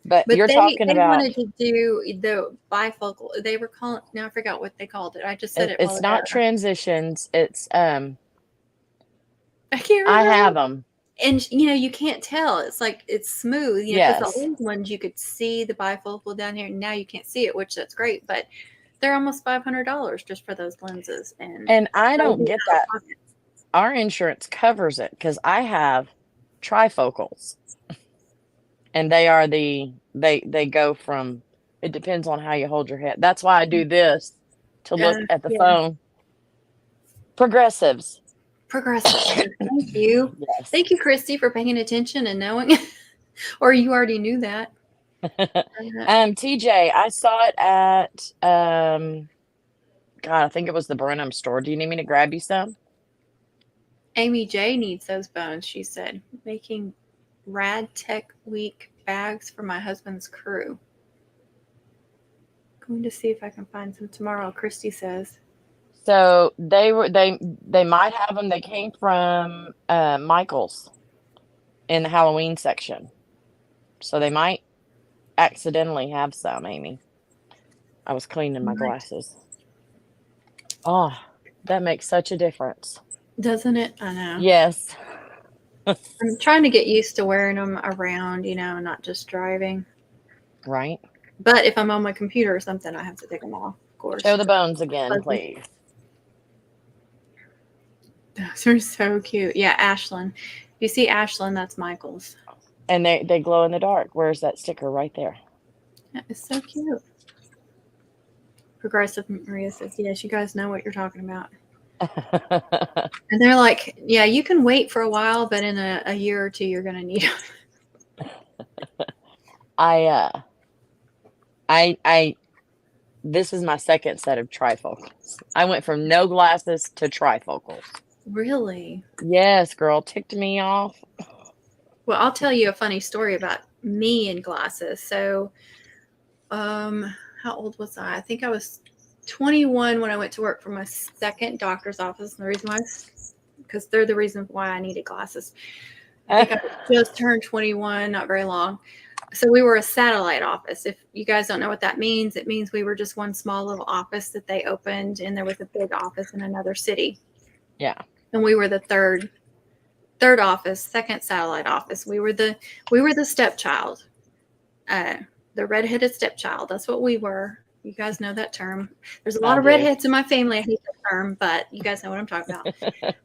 But you're talking about. They wanted to do the bifocal. They were calling. Now I forgot what they called it. I just said it. It's not transitions. It's I can't remember. I have them. And you can't tell. It's like it's smooth. Because the old ones you could see the bifocal down here. Now you can't see it, which that's great. But they're almost $500 just for those lenses. And I don't get that. Our insurance covers it because I have trifocals, and they are they go from. It depends on how you hold your head. That's why I do this to look at the phone. Progressives. Thank you. Yes. Thank you, Christy, for paying attention and knowing. Or you already knew that. TJ, I saw it at God, I think it was the Brenham store. Do you need me to grab you some? Amy J needs those bones, she said. Making Rad Tech Week bags for my husband's crew. Going to see if I can find some tomorrow, Christy says. So they might have them. They came from Michael's in the Halloween section. So they might accidentally have some, Amy. I was cleaning my glasses. Oh, that makes such a difference. Doesn't it? I know. Yes. I'm trying to get used to wearing them around, not just driving. Right. But if I'm on my computer or something, I have to take them off, of course. Show the bones again, please. Those are so cute. Yeah, Ashlyn. If you see Ashlyn, that's Michael's. And they glow in the dark. Where's that sticker? Right there. Yeah, it's so cute. Progressive Maria says, yes, you guys know what you're talking about. And they're like, yeah, you can wait for a while, but in a year or two, you're going to need them. This is my second set of trifocals. I went from no glasses to trifocals. Really? Yes, girl, ticked me off. Well, I'll tell you a funny story about me and glasses. So, how old was I? I think I was 21 when I went to work for my second doctor's office. And the reason why because they're the reason why I needed glasses. I think I just turned 21, not very long. So we were a satellite office. If you guys don't know what that means, it means we were just one small little office that they opened, and there was a big office in another city. Yeah. And we were the third office, second satellite office. We were the stepchild, the redheaded stepchild. That's what we were. You guys know that term. There's a lot of redheads in my family. I hate that term, but you guys know what I'm talking about.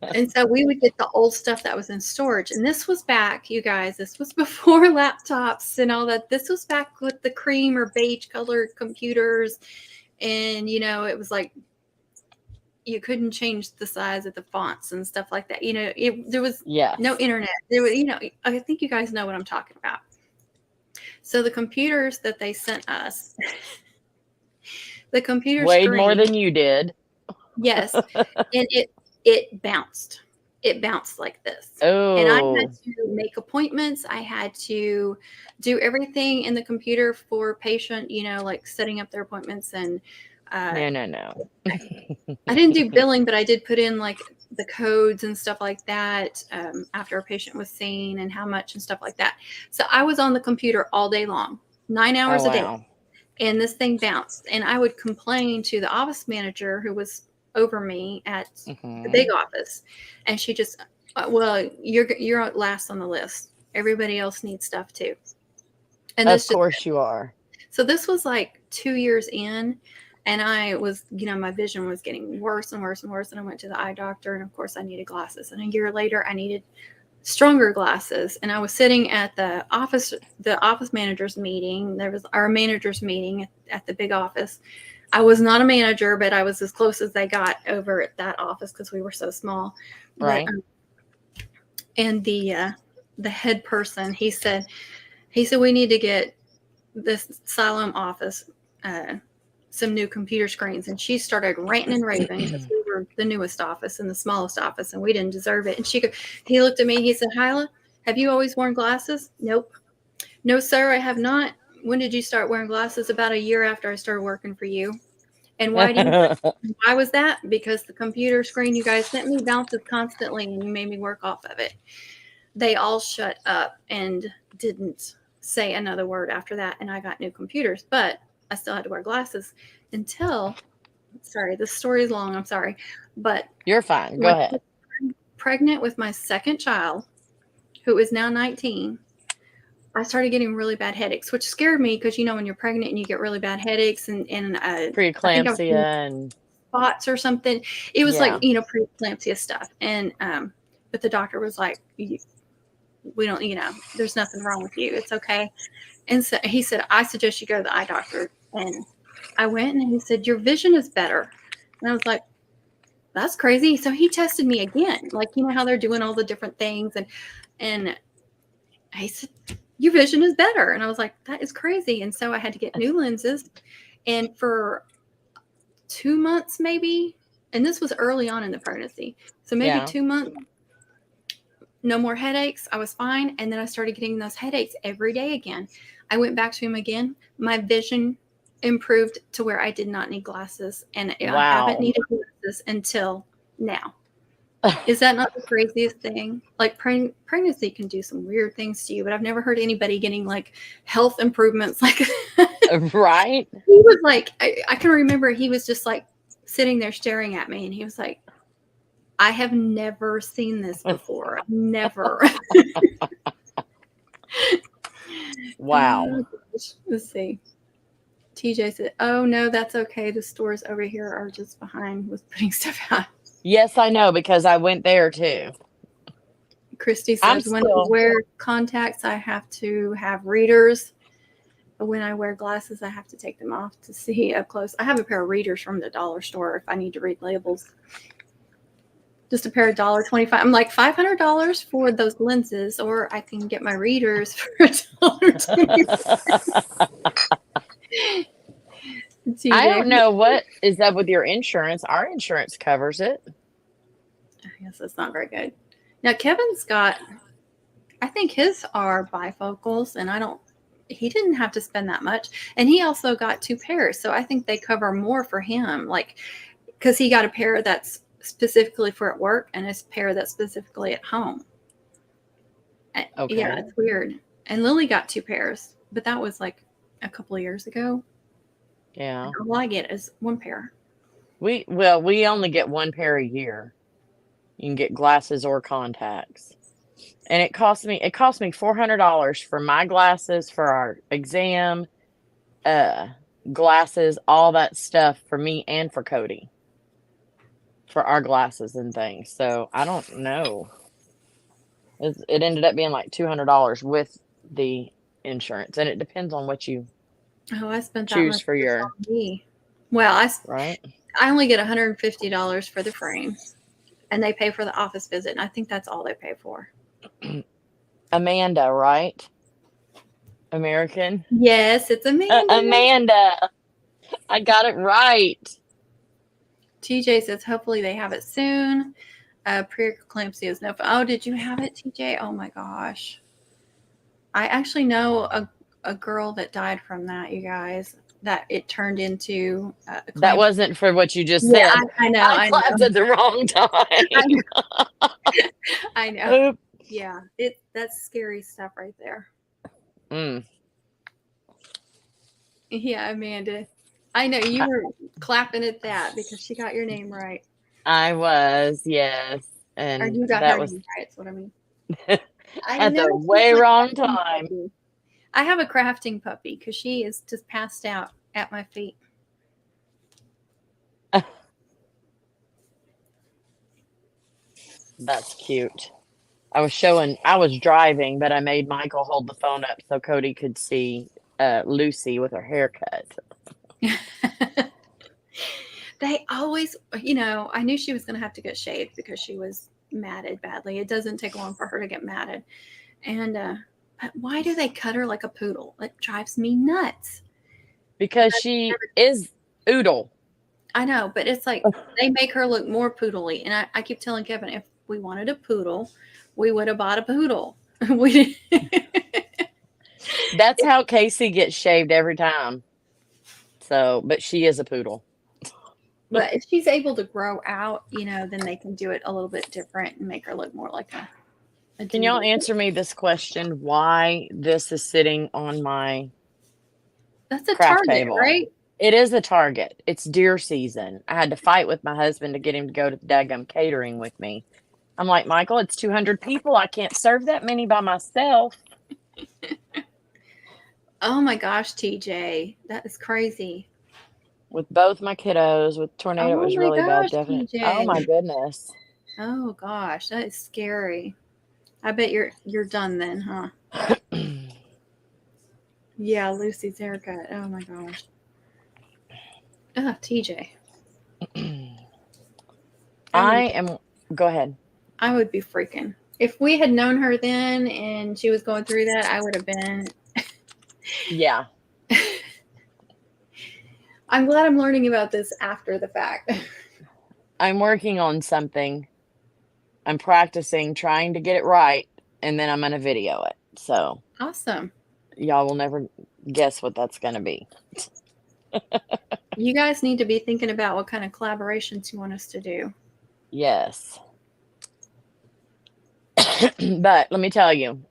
And so we would get the old stuff that was in storage. And this was back, you guys, this was before laptops and all that. This was back with the cream or beige colored computers. And, it was like, you couldn't change the size of the fonts and stuff like that. There was no internet. There was, I think you guys know what I'm talking about. So the computers that they sent us, the computer weighed screen, more than you did. Yes. And it bounced. It bounced like this. Oh. And I had to make appointments. I had to do everything in the computer for patient, like setting up their appointments. And no. I didn't do billing, but I did put in like the codes and stuff like that after a patient was seen and how much and stuff like that. So I was on the computer all day long, 9 hours a day. And this thing bounced. And I would complain to the office manager who was over me at the big office. And she just, well, you're last on the list. Everybody else needs stuff too. And of course you are. So this was like 2 years in. And I was, my vision was getting worse and worse and worse. And I went to the eye doctor. And of course I needed glasses. And a year later I needed stronger glasses. And I was sitting at the office manager's meeting. There was our manager's meeting at the big office. I was not a manager, but I was as close as they got over at that office because we were so small. Right. But, and the head person, he said, we need to get this Asylum office some new computer screens. And she started ranting and raving because we were the newest office and the smallest office and we didn't deserve it. And he looked at me, he said, Hyla, have you always worn glasses? Nope. No, sir, I have not. When did you start wearing glasses? About a year after I started working for you. And why was that? Because the computer screen you guys sent me bounces constantly and you made me work off of it. They all shut up and didn't say another word after that. And I got new computers, but I still had to wear glasses until, sorry, this story is long. I'm sorry, but you're fine. Go ahead. Pregnant with my second child, who is now 19, I started getting really bad headaches, which scared me because, when you're pregnant and you get really bad headaches and preeclampsia and spots or something, it was like, preeclampsia stuff. And, but the doctor was like, we don't, there's nothing wrong with you. It's okay. And so he said, I suggest you go to the eye doctor. And I went and he said, your vision is better. And I was like, that's crazy. So he tested me again. Like, how they're doing all the different things. And he said, your vision is better. And I was like, that is crazy. And so I had to get new lenses. And for 2 months, maybe, and this was early on in the pregnancy. So maybe 2 months, no more headaches. I was fine. And then I started getting those headaches every day again. I went back to him again. My vision improved to where I did not need glasses. And I haven't Wow. needed glasses until now. Is that not the craziest thing? Like pregnancy can do some weird things to you, but I've never heard anybody getting like health improvements. Like Right? he was like, I can remember he was just like sitting there staring at me and he was like, I have never seen this before. Never. Wow. Let's see. TJ said, oh no, that's okay. The stores over here are just behind with putting stuff out. Yes, I know, because I went there too. Christy I'm says, when I still wear contacts, I have to have readers. But when I wear glasses, I have to take them off to see up close. I have a pair of readers from the dollar store if I need to read labels. Just a pair of $1.25. I'm like $500 for those lenses, or I can get my readers for $1.25. I don't know what is up with your insurance. Our insurance covers it. I guess that's not very good. Now Kevin's got, I think his are bifocals, and he didn't have to spend that much. And he also got 2 pairs. So I think they cover more for him. Like, because he got a pair that's specifically for at work and a pair that's specifically at home. Okay. Yeah, it's weird. And Lily got 2 pairs, but that was like a couple of years ago. Yeah. All I get is 1 pair. We only get 1 pair a year. You can get glasses or contacts. And it cost me $400 for my glasses, for our exam, glasses, all that stuff for me and for Cody. For our glasses and things. So I don't know. It ended up being like $200 with the insurance, and it depends on what you I spent that choose much for your. on me. Well, Right. I only get $150 for the frame, and they pay for the office visit, and I think that's all they pay for. Amanda, right? American. Yes, it's Amanda. Amanda. I got it right. TJ says hopefully they have it soon. Preeclampsia is no fun. Oh, did you have it, TJ? Oh my gosh. I actually know a girl that died from that, you guys, that it turned into That wasn't for what you just Yeah, said. I know. I clapped at the wrong time. I know. Oop. Yeah, that's scary stuff right there. Mm. Yeah, Amanda. I know you were clapping at that because she got your name right. I was, yes. Or And you got that her was name right, that's what I mean. at the way wrong time. Puppy. I have a crafting puppy because she is just passed out at my feet. That's cute. I was driving, but I made Michael hold the phone up so Cody could see Lucy with her haircut. They always, I knew she was going to have to get shaved because she was matted badly. It doesn't take long for her to get matted. And, but why do they cut her like a poodle? It drives me nuts. Because she is oodle. I know, but it's like they make her look more poodly. And I keep telling Kevin, if we wanted a poodle, we would have bought a poodle. That's how Casey gets shaved every time. So, but she is a poodle. But if she's able to grow out, then they can do it a little bit different and make her look more like a Can y'all answer me this question? Why this is sitting on my That's a craft Target, table? right? It is a Target. It's deer season. I had to fight with my husband to get him to go to the daggum catering with me. I'm like, Michael, it's 200 people. I can't serve that many by myself. Oh my gosh, TJ, that is crazy. With both my kiddos, with tornado, it was really bad. Definitely. TJ. Oh my goodness. Oh gosh, that is scary. I bet you're done then, huh? Yeah, Lucy's haircut. Oh my gosh. Oh, TJ. Go ahead. I would be freaking. If we had known her then and she was going through that, I would have been. Yeah. I'm glad I'm learning about this after the fact. I'm working on something I'm practicing trying to get it right, and then I'm going to video it. So Awesome. y'all will never guess what that's going to be. You guys need to be thinking about what kind of collaborations you want us to do. Yes. But let me tell you,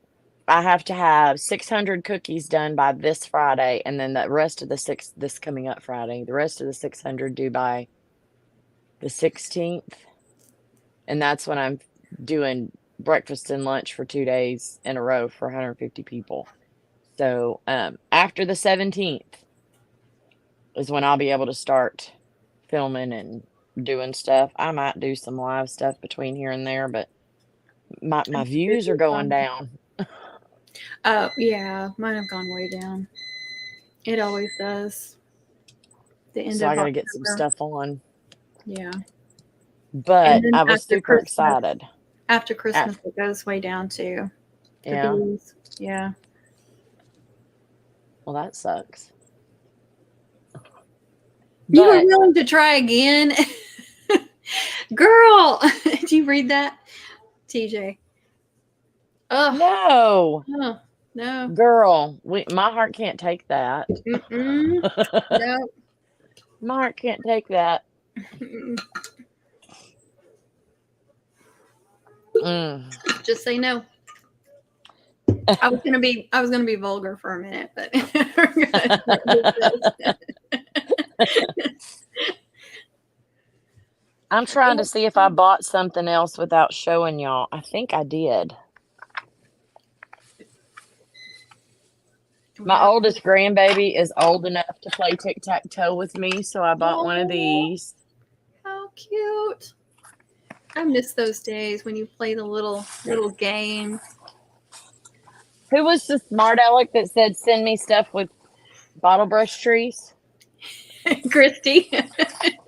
I have to have 600 cookies done by this Friday, and then the rest of this coming up Friday, the rest of the 600 due by the 16th. And that's when I'm doing breakfast and lunch for 2 days in a row for 150 people. So, after the 17th is when I'll be able to start filming and doing stuff. I might do some live stuff between here and there, but my views are going down. Oh, yeah. Mine have gone way down. It always does. The end So of I got to October. get some stuff on. Yeah. But then I was after super Christmas- excited. After Christmas, it goes way down too. The Yeah. views. Yeah. Well, that sucks. You were But willing to try again? Girl, did you read that? TJ. Oh, no, no. girl, my heart can't take that. Mm-mm. No. My heart can't take that. Just say no. I was gonna be vulgar for a minute, but I'm trying to see if I bought something else without showing y'all. I think I did. My oldest grandbaby is old enough to play tic-tac-toe with me, so I bought one of these. How cute. I miss those days when you play the little games. Who was the smart aleck that said send me stuff with bottle brush trees? Christy. She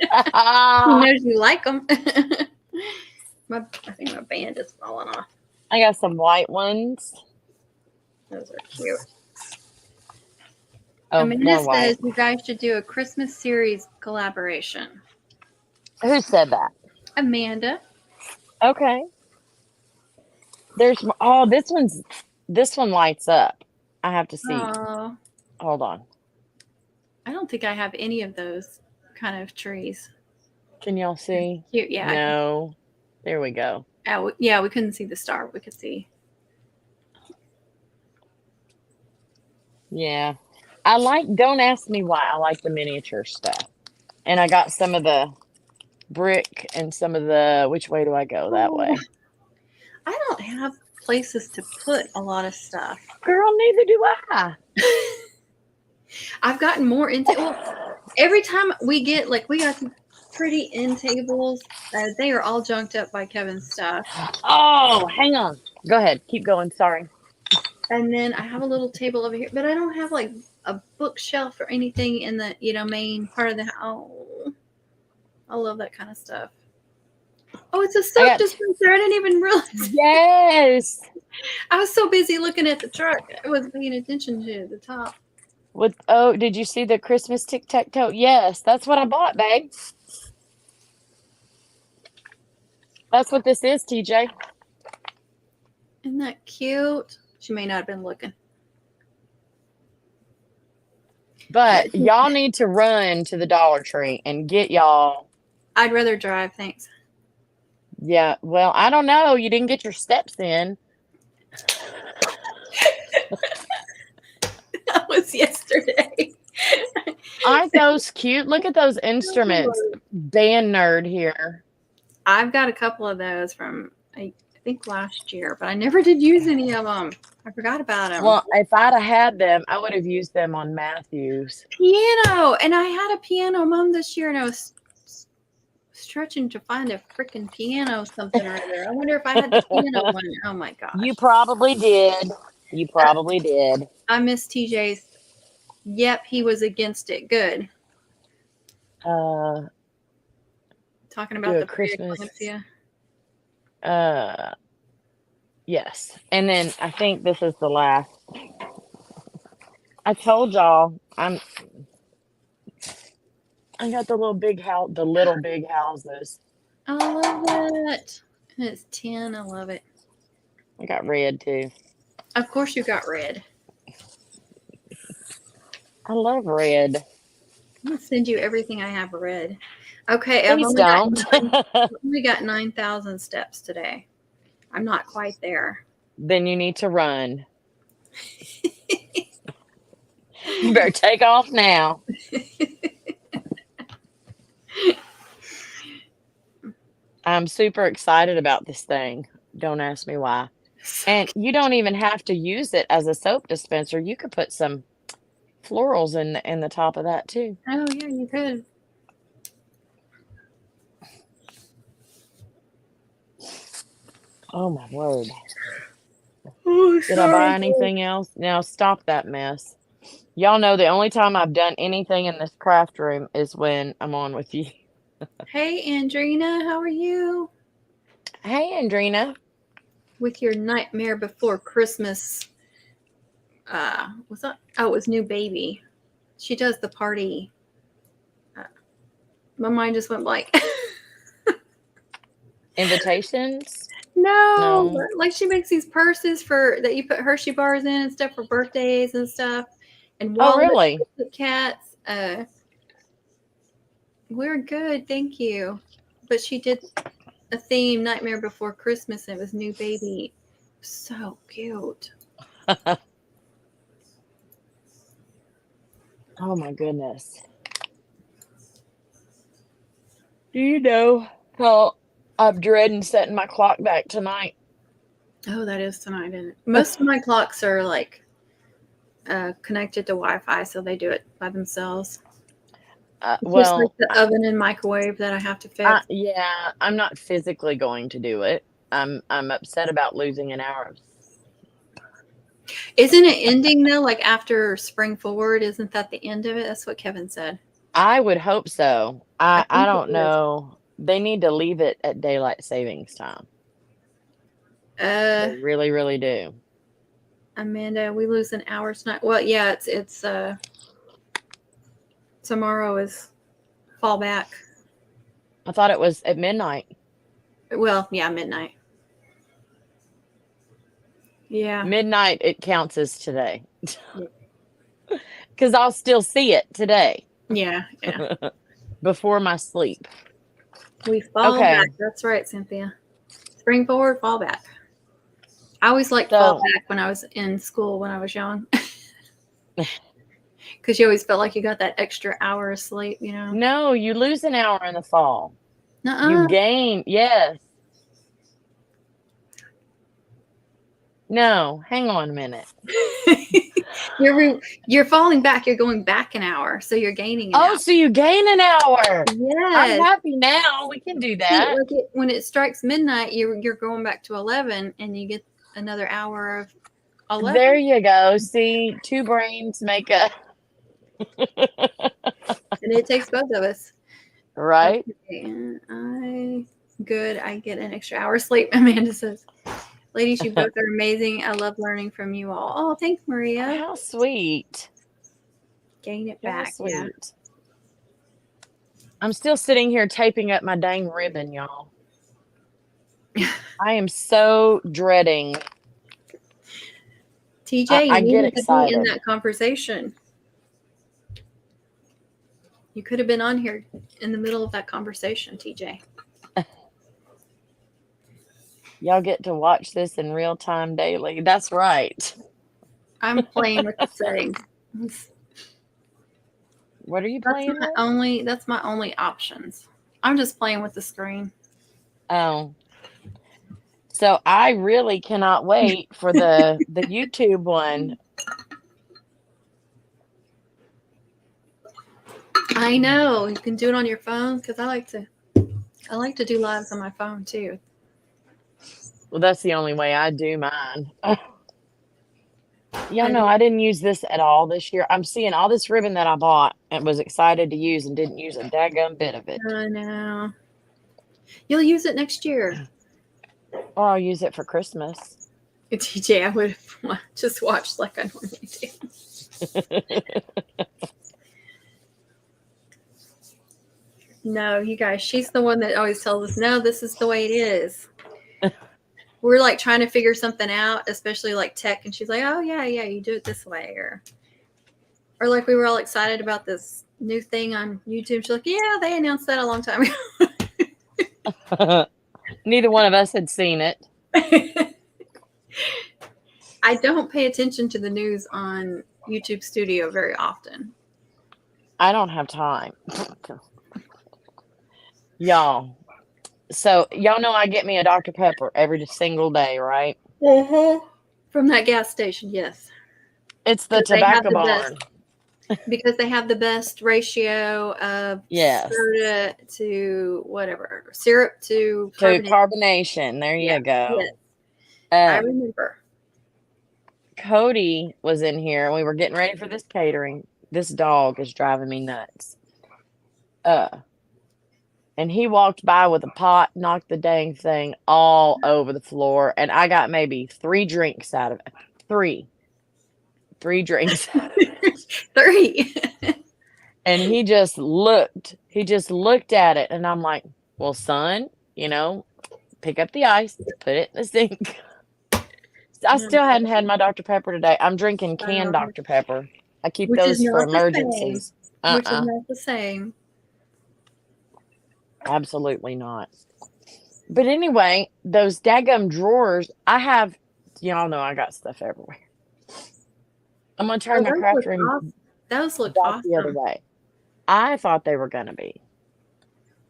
knows you like them. I think my band is falling off. I got some white ones. Those are cute. Oh, Amanda more white. says you guys should do a Christmas series collaboration. Who said that? Amanda. Okay. There's this one lights up. I have to see. Oh, Hold on. I don't think I have any of those kind of trees. Can y'all see? Cute, yeah. No. There we go. Oh, yeah, we couldn't see the star. We could see. Yeah. Don't ask me why I like the miniature stuff. And I got some of the brick and some of the, which way do I go? That way. I don't have places to put a lot of stuff. Girl, neither do I. I've gotten more into, well, every time we got some pretty end tables. They are all junked up by Kevin's stuff. Oh, hang on. Go ahead. Keep going. Sorry. And then I have a little table over here, but I don't have like a bookshelf or anything in the main part of the house. Oh, I love that kind of stuff. Oh, it's a soap dispenser. I didn't even realize. Yes. I was so busy looking at the truck. I wasn't paying attention to the top. Did you see the Christmas tic-tac-toe? Yes, that's what I bought, babe. That's what this is, TJ. Isn't that cute? She may not have been looking. But y'all need to run to the Dollar Tree and get y'all. I'd rather drive, thanks. Yeah, well, I don't know. You didn't get your steps in. That was yesterday. Aren't those cute? Look at those instruments. Band nerd here. I've got a couple of those from, I think, last year, but I never did use any of them. I forgot about them. Well, if I'd have had them, I would have used them on Matthews. Piano. And I had a piano mom this year, and I was stretching to find a freaking piano something or other. I wonder if I had the piano one. Oh, my gosh. You probably did. You probably did. I miss TJ's. Yep, he was against it. Good. Talking about the Christmas. preeclampsia. Yes. And then I think this is the last. I told y'all I got the little big houses. I love it. And it's 10. I love it. I got red too. Of course you got red. I love red. I'm going to send you everything I have red. Okay, Please don't. I've only got 9,000 steps today. I'm not quite there. Then you need to run. You better take off now. I'm super excited about this thing. Don't ask me why. And you don't even have to use it as a soap dispenser. You could put some florals in the top of that too. Oh, yeah, you could. Oh my word. Oh, Did I buy anything else? Now stop that mess. Y'all know the only time I've done anything in this craft room is when I'm on with you. Hey, Andrina, how are you? Hey, Andrina. With your Nightmare Before Christmas. What's that? Oh, it was New Baby. She does the party. My mind just went blank. Invitations? No, No. like she makes these purses for that you put Hershey bars in and stuff for birthdays and stuff, and Oh, wallets really? for cats. We're good, thank you. But she did a theme Nightmare Before Christmas, and it was New Baby. So cute. Oh my goodness. Do you know how I'm dreading setting my clock back tonight? Oh, that is tonight, isn't it? Most of my clocks are like connected to Wi-Fi, so they do it by themselves. It's just like Well, the oven and microwave that I have to fix. yeah, I'm not physically going to do it. I'm upset about losing an hour. Isn't it ending though? Like after spring forward, isn't that the end of it? That's what Kevin said. I would hope so. I I think it don't is. know. They need to leave it at daylight savings time. They really, really do. Amanda, we lose an hour tonight. Well, yeah, it's tomorrow is fall back. I thought it was at midnight. Well, yeah, midnight. Yeah. Midnight, it counts as today. Because I'll still see it today. Yeah, yeah. Before my sleep. We fall Okay. back. That's right, Cynthia. Spring forward, fall back. I always liked So- fall back when I was in school when I was young. Because you always felt like you got that extra hour of sleep, you know? No, you lose an hour in the fall. Nuh-uh. You gain, yes. No, hang on a minute. You're falling back. You're going back an hour, so you're gaining an hour. So you gain an hour. Yes. I'm happy now. We can do that. See, when it strikes midnight, you're going back to 11, and you get another hour of 11. There you go. See, two brains make a... And it takes both of us. Right? Okay. Good. I get an extra hour of sleep, Amanda says. Ladies, you both are amazing. I love learning from you all. Oh, thanks, Maria. How sweet. Gain it back. How sweet. Yeah. I'm still sitting here taping up my dang ribbon, y'all. I am so dreading. TJ, you I get needed to be in excited. that conversation. You could have been on here in the middle of that conversation, TJ. Y'all get to watch this in real time daily. That's right. I'm playing with the settings. What are you playing with? That's my only options. I'm just playing with the screen. Oh. So I really cannot wait for the YouTube one. I know. You can do it on your phone because I like to do lives on my phone too. Well, that's the only way I do mine. Y'all know I didn't use this at all this year. I'm seeing all this ribbon that I bought and was excited to use and didn't use a daggum bit of it. I know. You'll use it next year. Or I'll use it for Christmas. TJ, I would have just watched like I normally do. No, you guys, she's the one that always tells us, no, this is the way it is. we're like trying to figure something out, especially like tech, and she's like, "Oh yeah, you do it this way," or like we were all excited about this new thing on YouTube. She's like, "Yeah, they announced that a long time ago." Neither one of us had seen it. I don't pay attention to the news on YouTube Studio very often. I don't have time. Y'all. So, y'all know I get me a Dr. Pepper every single day, right? From that gas station, yes. It's the 'Cause they have Tobacco the Barn. because they have the best ratio of Yes. soda to whatever, syrup to To carbonate. carbonation. There Yeah, you go. yes. I Um, remember. Cody was in here and we were getting ready for this catering. This dog is driving me nuts. And he walked by with a pot, knocked the dang thing all over the floor, and I got maybe 3 drinks out of it. 3 drinks out of it. 3. And he just looked at it, and I'm like, well, son, pick up the ice, put it in the sink. I still hadn't had my Dr. Pepper today. I'm drinking canned Dr. Pepper. I keep Which is those for not the same. emergencies. Which is not the same. Absolutely not. But anyway, those daggum drawers, y'all know I got stuff everywhere. I'm going to turn my craft room Those look back the other awesome. way. I thought they were going to be.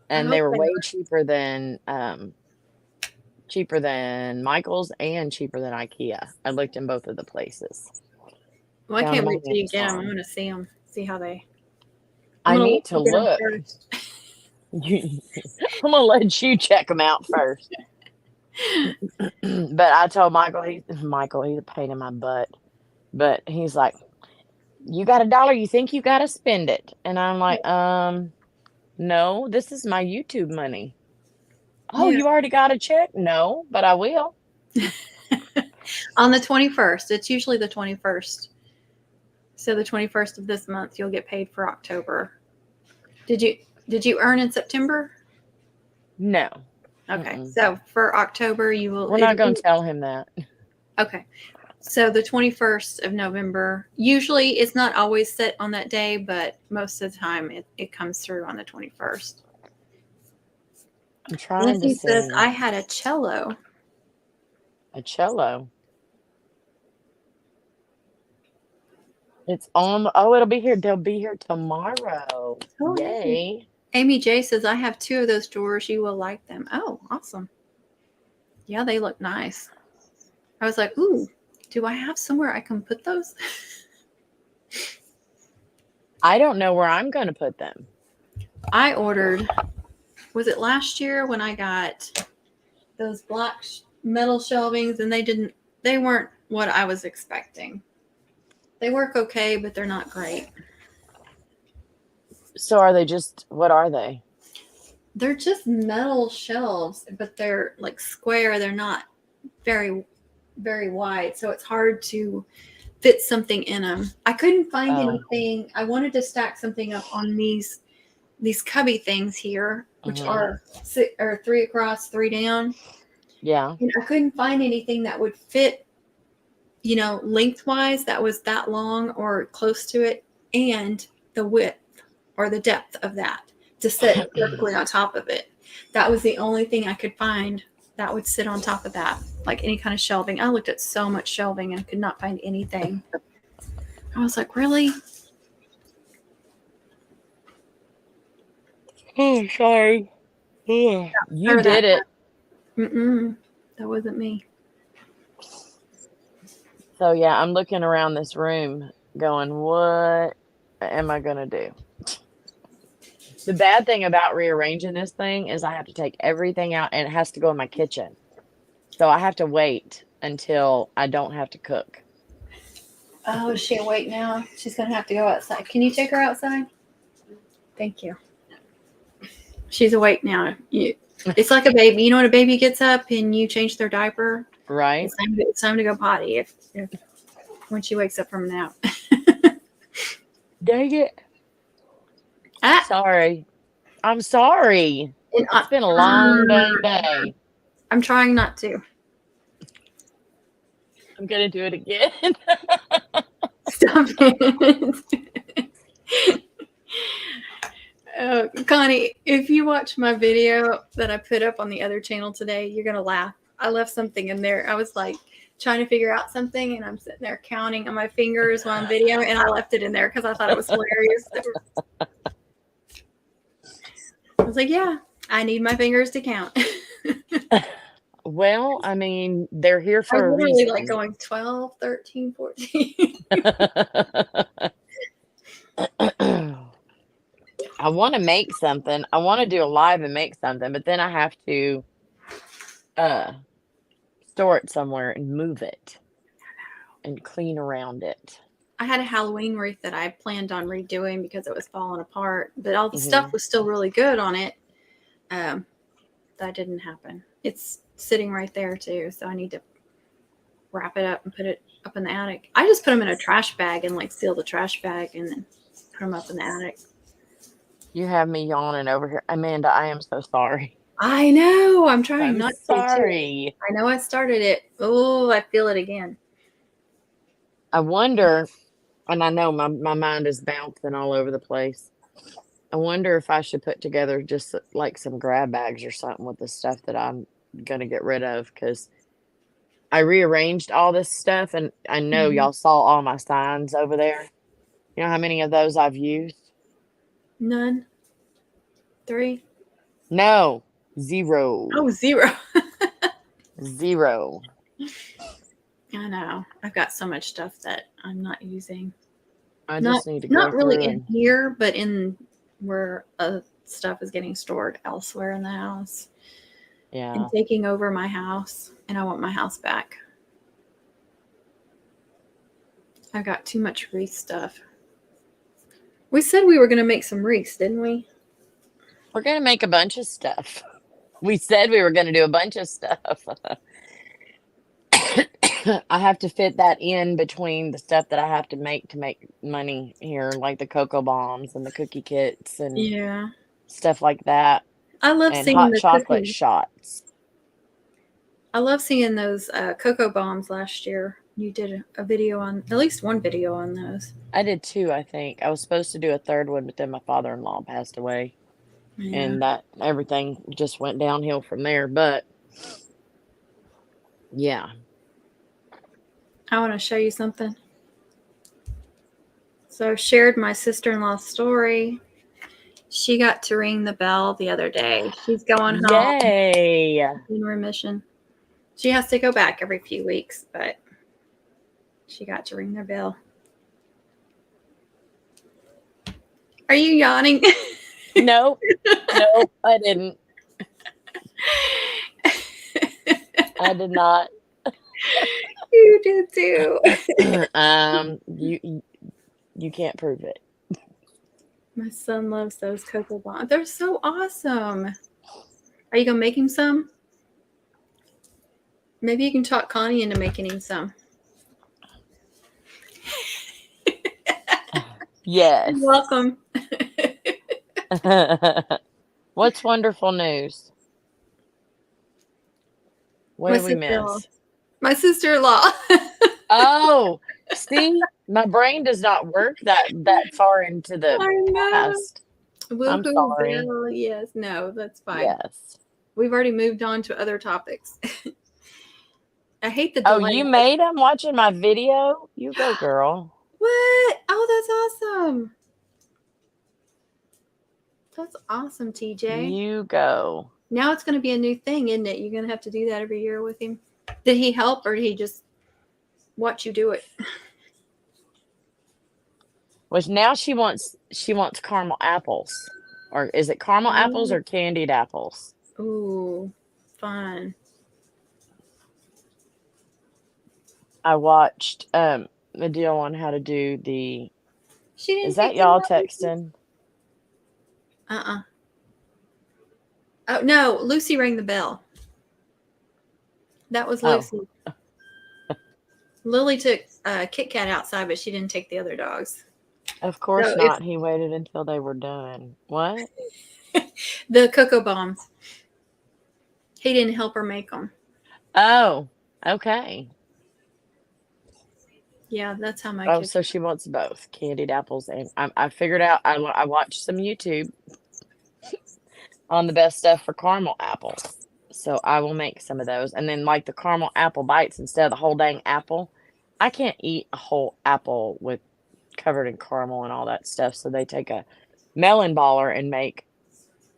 And they were way cheaper than Michael's and cheaper than IKEA. I looked in both of the places. Well, I can't wait till you get them. I'm going to see them. See how they. I need to look. I'm going to let you check them out first. But I told Michael, he's a pain in my butt. But he's like, you got $1, you think you got to spend it. And I'm like, no, this is my YouTube money. Oh, you already got a check? No, but I will. On the 21st. It's usually the 21st. So the 21st of this month, you'll get paid for October. Did you earn in September? No. Okay. Mm-mm. So for October, you will. We're not going to tell him that. Okay. So the 21st of November, usually it's not always set on that day, but most of the time it comes through on the 21st. I'm trying to see. Says, I had a cello. A cello? It's on. It'll be here. They'll be here tomorrow. Oh, yay. Amy J says, I have 2 of those drawers. You will like them. Oh, awesome. Yeah, they look nice. I was like, ooh, do I have somewhere I can put those? I don't know where I'm going to put them. I ordered, was it last year when I got those black metal shelvings, and they weren't what I was expecting. They work okay, but they're not great. So what are they? They're just metal shelves, but they're like square. They're not very, very wide. So it's hard to fit something in them. I couldn't find anything. I wanted to stack something up on these cubby things here, which are 3 across, 3 down. Yeah. And I couldn't find anything that would fit, lengthwise that was that long or close to it, and the width or the depth of that to sit perfectly on top of it. That was the only thing I could find that would sit on top of that, like any kind of shelving. I looked at so much shelving and could not find anything. I was like, really? Oh, sorry. Yeah, you did it. That wasn't me. So, yeah, I'm looking around this room going, what am I going to do? The bad thing about rearranging this thing is I have to take everything out, and it has to go in my kitchen. So I have to wait until I don't have to cook. Oh, is she awake now? She's going to have to go outside. Can you take her outside? Thank you. She's awake now. It's like a baby. You know when a baby gets up and you change their diaper? Right. It's time to go potty if when she wakes up from a nap. Dang it. Sorry. I'm sorry. It's been a long day. I'm trying not to. I'm gonna do it again. Stop it. Connie, if you watch my video that I put up on the other channel today, you're going to laugh. I left something in there. I was like trying to figure out something, and I'm sitting there counting on my fingers while I'm videoing, and I left it in there because I thought it was hilarious. I was like, yeah, I need my fingers to count. Well, I mean, they're here I for a literally reason. like going 12, 13, 14. I want to make something. I want to do a live and make something, but then I have to store it somewhere and move it and clean around it. I had a Halloween wreath that I planned on redoing because it was falling apart, but all the stuff was still really good on it. That didn't happen. It's sitting right there too, so I need to wrap it up and put it up in the attic. I just put them in a trash bag and like seal the trash bag and then put them up in the attic. You have me yawning over here. Amanda, I am so sorry. I know. I'm trying I'm not sorry. to. I know I started it. Oh, I feel it again. I wonder, and I know my mind is bouncing all over the place. I wonder if I should put together just like some grab bags or something with the stuff that I'm going to get rid of, because I rearranged all this stuff, and I know y'all saw all my signs over there. You know how many of those I've used? None. 3? No. 0. Oh, 0. 0. I know. I've got so much stuff that I'm not using. I just need to go not really through in here, but in where stuff is getting stored elsewhere in the house. Yeah. And taking over my house, and I want my house back. I've got too much wreath stuff. We said we were going to make some wreaths, didn't we? We're going to make a bunch of stuff. We said we were going to do a bunch of stuff. I have to fit that in between the stuff that I have to make money here, like the cocoa bombs and the cookie kits and stuff like that. I love and seeing hot the chocolate cookies. shots. I love seeing those cocoa bombs last year. You did a video on, at least one video on those. I did 2, I think. I was supposed to do a 3rd one, but then my father-in-law passed away. Yeah. And that everything just went downhill from there. But yeah. I want to show you something. So I shared my sister-in-law's story. She got to ring the bell the other day. She's going home. Yay! In remission. She has to go back every few weeks, but she got to ring their bell. Are you yawning? Nope, I didn't. I did not. You did too. You can't prove it. My son loves those cocoa bombs. They're so awesome. Are you gonna make him some? Maybe you can talk Connie into making him some. Yes. You're welcome. What's wonderful news? What did we miss? My sister-in-law. Oh, see, my brain does not work that far into the past. I'm sorry. Bill. Yes, no, that's fine. Yes. We've already moved on to other topics. I hate the delay. Oh, you made him watching my video? You go, girl. What? Oh, that's awesome. That's awesome, TJ. You go. Now it's going to be a new thing, isn't it? You're going to have to do that every year with him. Did he help, or did he just watch you do it? Well, now she wants caramel apples. Or is it caramel apples or candied apples? Ooh, fun. I watched a deal on how to do the. She didn't. Is that y'all texting? Oh no, Lucy rang the bell. That was Lucy. Oh. Lily took Kit Kat outside, but she didn't take the other dogs. Of course not. He waited until they were done. What? The cocoa bombs. He didn't help her make them. Oh, okay. Yeah, that's how my Oh, kids. so she wants both candied apples and I figured out. I watched some YouTube on the best stuff for caramel apples, so I will make some of those. And then like the caramel apple bites instead of the whole dang apple. I can't eat a whole apple with covered in caramel and all that stuff. So they take a melon baller and make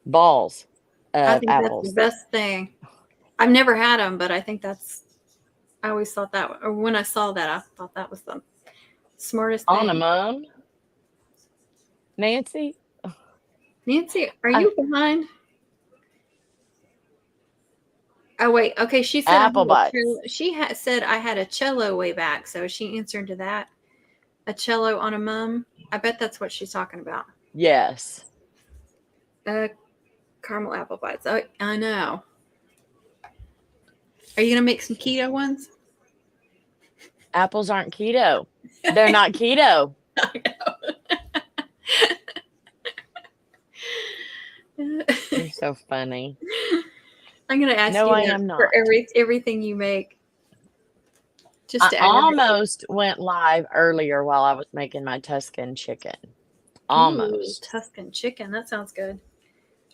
balls I of think that's the apples best thing. I've never had them, but I think that's. I always thought that, or when I saw that, I thought that was the smartest on a thing. mum. Nancy, Nancy, are I, you behind? Oh wait, okay. She said I had apple a cello. bites. Said I had a cello way back, so she answered to that. A cello on a mum. I bet that's what she's talking about. Yes, Uh, caramel apple bites. I know. Are you gonna make some keto ones? apples aren't keto. They're not keto. You're so funny. I'm gonna ask No, you I that am for not. everything you make, just I to aggravate almost went live earlier while I was making my Tuscan chicken. you. Ooh, Almost. Tuscan chicken. That sounds good.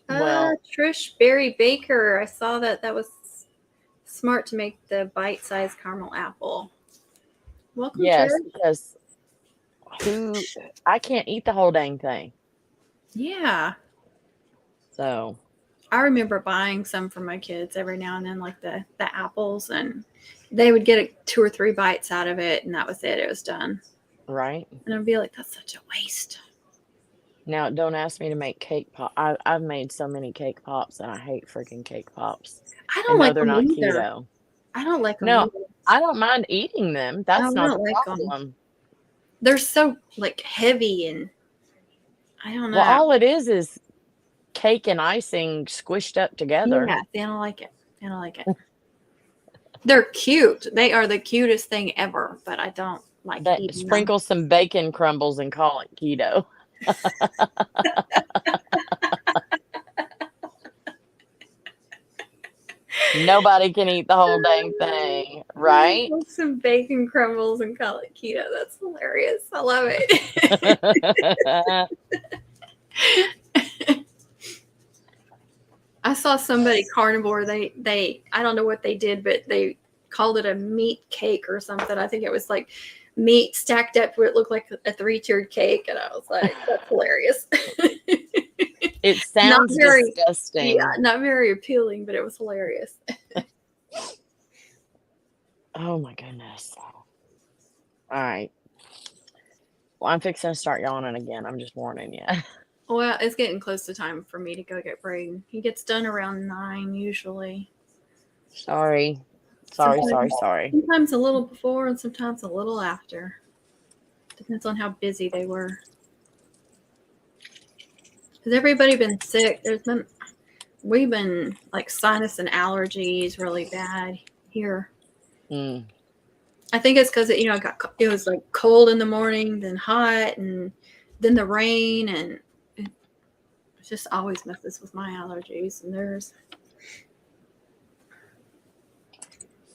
Well, Trish Berry Baker. I saw that. That was smart to make the bite-sized caramel apple. Welcome, yes, Trish. because who I can't eat the whole dang thing. Yeah, So, I remember buying some for my kids every now and then, like the apples, and they would get 2 or 3 bites out of it, and that was it. It was done. right? And I'd be like, that's such a waste. Now, don't ask me to make cake pop. I've made so many cake pops and I hate freaking cake pops. I And don't no, like they're them not either. keto. I don't like them No, either. I don't mind eating them. That's I not the don't like them. problem. They're so like heavy, and I don't Well, know. all it is cake and icing squished up together. Yeah, they don't like it. They don't like it. They're cute. They are the cutest thing ever, but I don't like That eating them. sprinkle some bacon crumbles and call it keto. Nobody can eat the whole dang thing, right? Some bacon crumbles and call it keto. That's hilarious. I love it. I saw somebody carnivore. They I don't know what they did, but they called it a meat cake or something. I think it was like meat stacked up where it looked like a 3-tiered cake, and I was like, that's hilarious. It Not sounds very, yeah, disgusting. not very appealing, but it was hilarious. Oh my goodness. All right. Well, I'm fixing to start yawning again. I'm just warning you. Well, it's getting close to time for me to go get Braden. He gets done around 9 usually. Sorry. Sometimes, Sorry. sometimes a little before and sometimes a little after. Depends on how busy they were. Has everybody been sick? We've been like sinus and allergies really bad here. Mm. I think it's because it was like cold in the morning, then hot, and then the rain, and it just always messes with my allergies and theirs.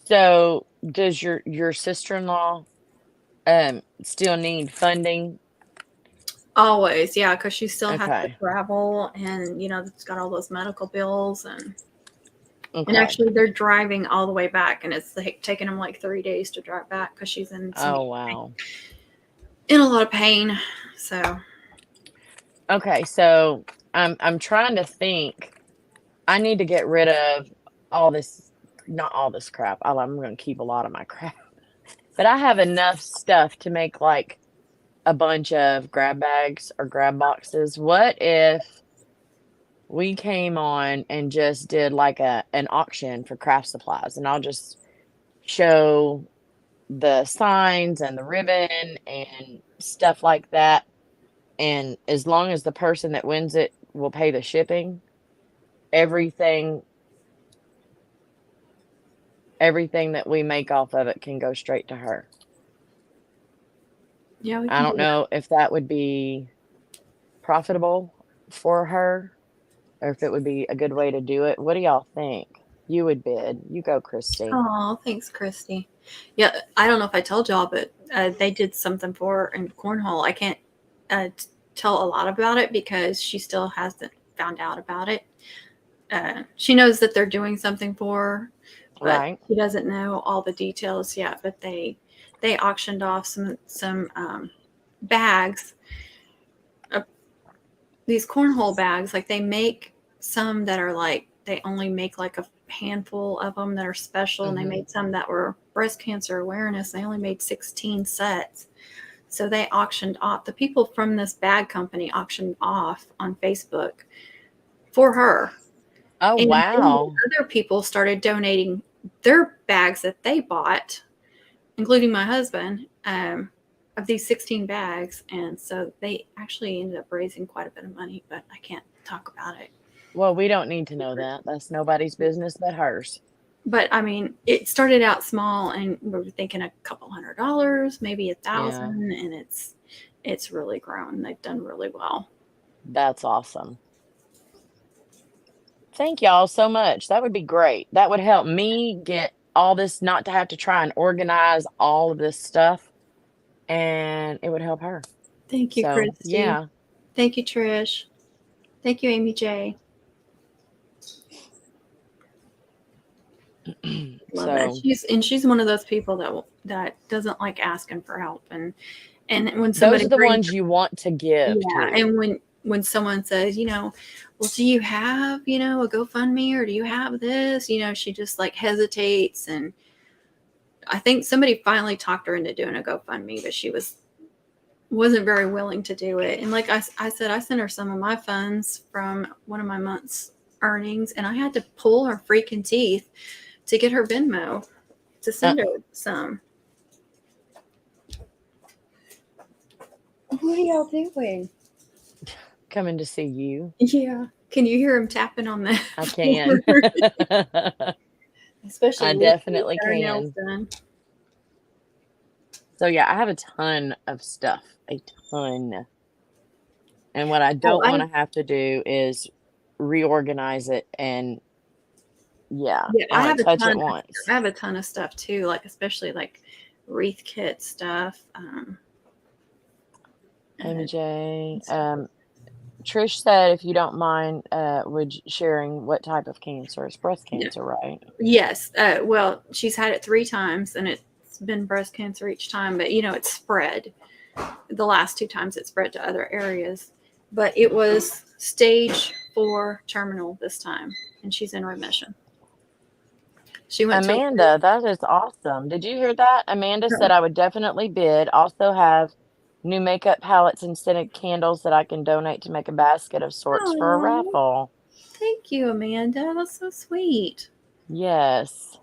So, does your sister-in-law still need funding? Always, yeah, because she still has to Okay. travel, and it's got all those medical bills, and Okay. actually they're driving all the way back, and it's like taking them like 3 days to drive back because she's Oh, wow. in a lot of pain. So Okay, so I'm trying to think. I need to get rid of all this, not all this crap. I'm going to keep a lot of my crap. But I have enough stuff to make like a bunch of grab bags or grab boxes. What if we came on and just did like an auction for craft supplies, and I'll just show the signs and the ribbon and stuff like that, and as long as the person that wins it will pay the shipping, everything that we make off of it can go straight to her. yeah, we I can do don't that. know if that would be profitable for her or if it would be a good way to do it. What do y'all think? You would bid. You go, Christy. Oh, thanks, Christy. Yeah, I don't know if I told y'all, but they did something for her in cornhole. I can't tell a lot about it because she still hasn't found out about it. She knows that they're doing something for her, but Right. she doesn't know all the details yet. But they auctioned off some bags, these cornhole bags. Like they make some that are like they only make like a handful of them that are special, and they made some that were breast cancer awareness. They only made 16 sets. So they auctioned off, the people from this bag company auctioned off on Facebook for her. Oh, And then wow. other people started donating their bags that they bought, including my husband, of these 16 bags. And so they actually ended up raising quite a bit of money, but I can't talk about it. Well, we don't need to know that. That's nobody's business but hers. But I mean, it started out small, and we were thinking a couple $100, maybe Yeah, 1,000, and it's really grown. They've done really well. that's awesome. Thank y'all so much. That would be great. That would help me get all this, not to have to try and organize all of this stuff, and it would help her. Thank you, So, Christy. yeah. Thank you, Trish. Thank you, Amy J. Love that. So, She's one of those people that doesn't like asking for help, and when those somebody are the brings ones you want to give yeah, to. and when someone says, well, do you have, a GoFundMe, or do you have this? She just like hesitates, and I think somebody finally talked her into doing a GoFundMe, but she wasn't very willing to do it. And like I said, I sent her some of my funds from one of my month's earnings, and I had to pull her freaking teeth to get her Venmo to Uh, send her some. What are y'all doing? coming to see you. Yeah. Can you hear him tapping on the I can. floor? Especially I Lucy with definitely her nails can. done. So, yeah, I have a ton of stuff. A ton. And what I Oh, don't want to have to do is reorganize it. And yeah, yeah, I want to touch it once. I have a ton of stuff too, like especially like wreath kit stuff. Amy J. And stuff. Trish said, if you don't mind, sharing what type of cancer? It's breast Yeah. cancer, right? Yes. Well, she's had it 3 times, and it's been breast cancer each time, but it's spread. The last 2 times it spread to other areas, but it was stage 4 terminal this time, and she's in remission. She went to Amanda, that is awesome. Did you hear that? Amanda said I would definitely bid. Also have new makeup palettes and scented candles that I can donate to make a basket of sorts for a Oh, raffle. thank you, Amanda. That's so sweet. Yes.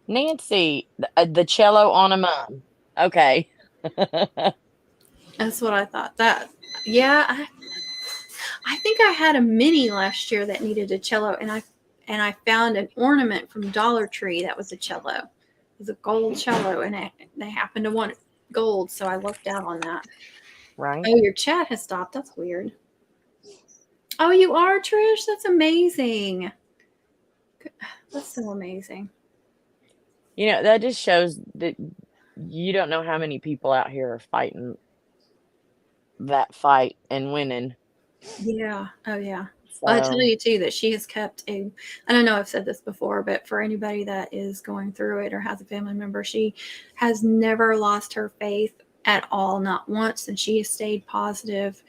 Nancy, the cello on a mum. Okay. That's what I thought. Yeah, I think I had a mini last year that needed a cello, and I found an ornament from Dollar Tree that was a cello. It was a gold cello, and they happened to want gold, so I looked out on that. Right? Oh, your chat has stopped. That's weird. Oh, you are, Trish? That's amazing. That's so amazing. That just shows that you don't know how many people out here are fighting that fight and winning. Yeah. Oh, yeah. Well, I tell So, you too that she has kept I don't know I've said this before, but for anybody that is going through it or has a family member, she has never lost her faith at all, not once, and she has stayed positive.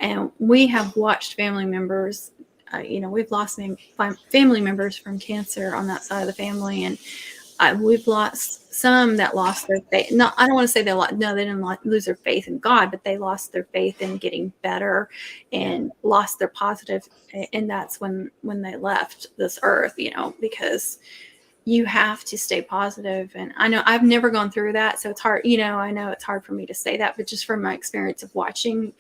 And we have watched family members, we've lost family members from cancer on that side of the family, and we've lost some that lost their faith. No, I don't want to say no, they didn't lose their faith in God, but they lost their faith in getting better and lost their positive. And that's when they left this earth, because you have to stay positive. And I know I've never gone through that, so it's hard. I know it's hard for me to say that, but just from my experience of watching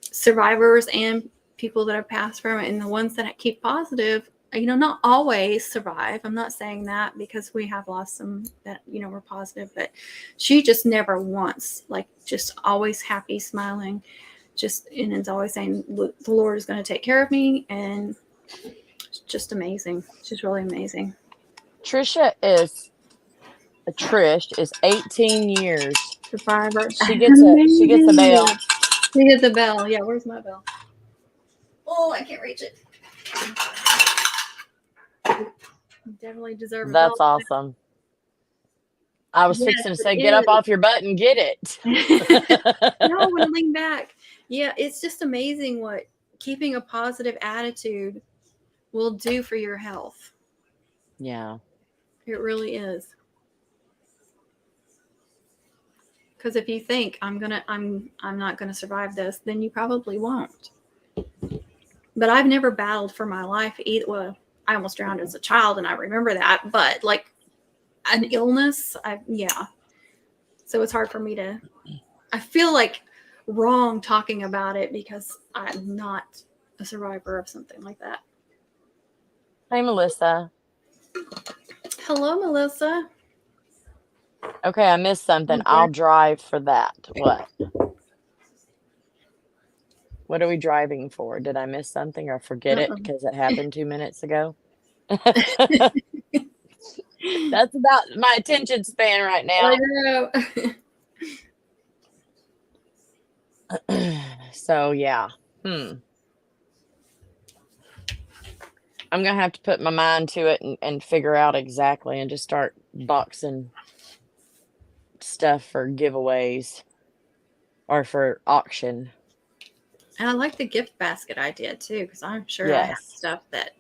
survivors and people that have passed from it, and the ones that keep positive, not always survive. I'm not saying that, because we have lost some that, were positive, but she just never once, like, just always happy, smiling, and it's always saying, the Lord is going to take care of me. And it's just amazing. She's really amazing. Trish is 18 years. Survivor. She gets a bell. She gets a bell. Yeah, where's my bell? Oh, I can't reach it. You definitely deserve a bell. That's awesome. I was Yes, fixing to say, it get up is. off your butt and get it. No, I want to lean back. Yeah, it's just amazing what keeping a positive attitude will do for your health. Yeah. It really is. Because if you think I'm not gonna survive this, then you probably won't. But I've never battled for my life either. Well, I almost drowned as a child, and I remember that. But like an illness, yeah. So it's hard for me to. I feel like wrong talking about it because I'm not a survivor of something like that. Hey, Melissa. Hello, Melissa. Okay, I missed something. Okay. I'll drive for that. What? What are we driving for? Did I miss something or forget it because it happened 2 minutes ago? That's about my attention span right now. I know. So, yeah. I'm going to have to put my mind to it and figure out exactly and just start boxing stuff for giveaways or for auction. And I like the gift basket idea too, because I'm sure I have stuff that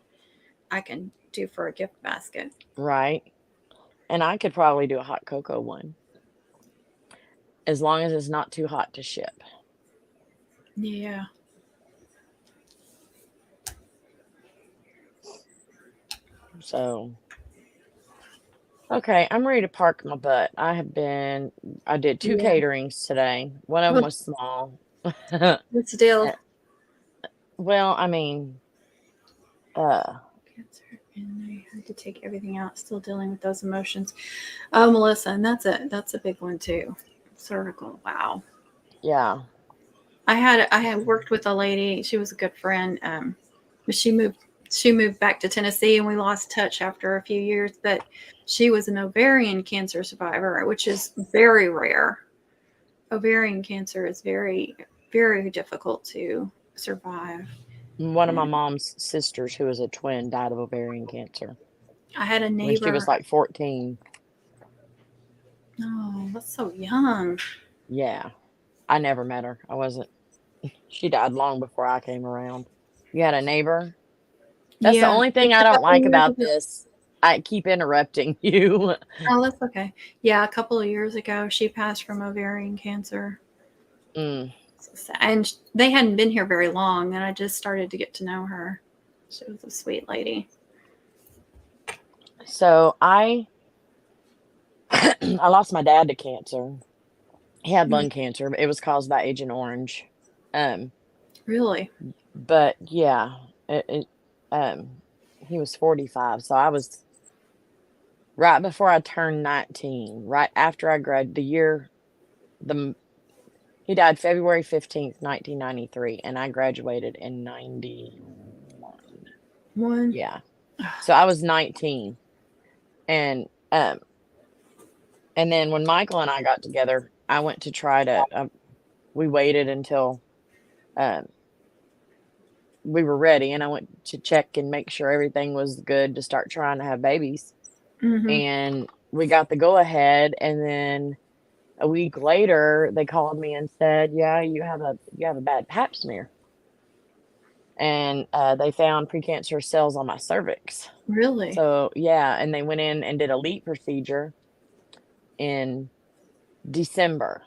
I can do for a gift basket. Right. And I could probably do a hot cocoa one. As long as it's not too hot to ship. Yeah. So, okay, I'm ready to park my butt. I did 2 caterings today. One of them was small. What's the deal? Well, I mean, cancer, and I had to take everything out. Still dealing with those emotions. Oh, Melissa, and that's a big one too. Cervical. Wow. Yeah. I had worked with a lady. She was a good friend. But she moved back to Tennessee, and we lost touch after a few years. But she was an ovarian cancer survivor, which is very rare. Ovarian cancer is very, very difficult to survive. One of my mom's sisters, who was a twin, died of ovarian cancer. I had a neighbor. When she was like 14. Oh, that's so young. Yeah. I never met her. She died long before I came around. You had a neighbor? That's the only thing I don't like about this. I keep interrupting you. Oh, that's okay. Yeah, a couple of years ago, she passed from ovarian cancer. And they hadn't been here very long, and I just started to get to know her. She was a sweet lady. So I lost my dad to cancer. He had lung cancer, but it was caused by Agent Orange. Really? But yeah, he was 45, so I was right before I turned 19, right after I graduated. He died February 15th, 1993, and I graduated in 91. Yeah. So I was 19. And then when Michael and I got together, I went to try to we waited until we were ready, and I went to check and make sure everything was good to start trying to have babies. And we got the go ahead, and then a week later they called me and said, yeah, you have a bad pap smear, and they found precancerous cells on my cervix. Really? So yeah, and they went in and did a LEEP procedure in December.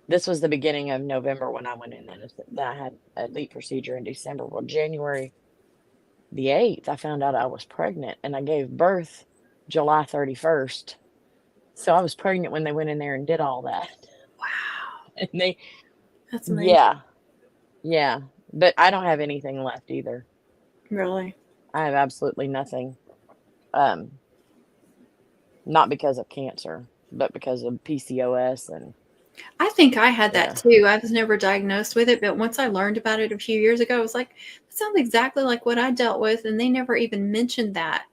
This was the beginning of November when I went in, and I had a LEEP procedure in December. Well, January the 8th, I found out I was pregnant, and I gave birth July 31st. So I was pregnant when they went in there and did all that. Wow. And that's amazing. Yeah. But I don't have anything left either. Really? I have absolutely nothing. Not because of cancer, but because of PCOS. And I think I had that too. I was never diagnosed with it, but once I learned about it a few years ago, I was like, that sounds exactly like what I dealt with, and they never even mentioned that.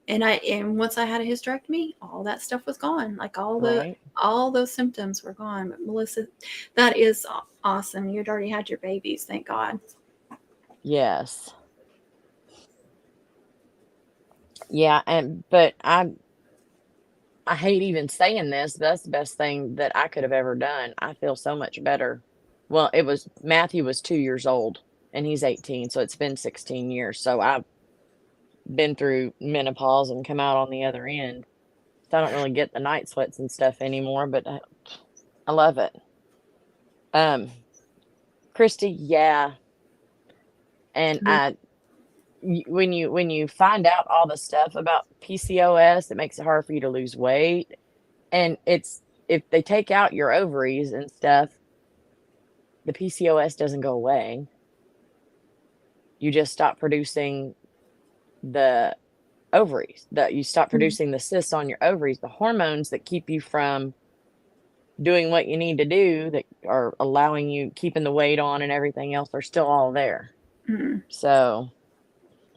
And once I had a hysterectomy, all that stuff was gone. Like Right. all those symptoms were gone. But Melissa, that is awesome. You'd already had your babies, thank God. Yes. Yeah, but I hate even saying this, but that's the best thing that I could have ever done. I feel so much better. Well, Matthew was 2 years old and he's 18, so it's been 16 years. So I've been through menopause and come out on the other end. So I don't really get the night sweats and stuff anymore, but I love it. Christy, yeah. And when you find out all the stuff about PCOS, it makes it hard for you to lose weight. And if they take out your ovaries and stuff, the PCOS doesn't go away. You just stop producing the ovaries. You stop producing the cysts on your ovaries, the hormones that keep you from doing what you need to do, that are allowing you, keeping the weight on and everything else, are still all there. Mm-hmm. So,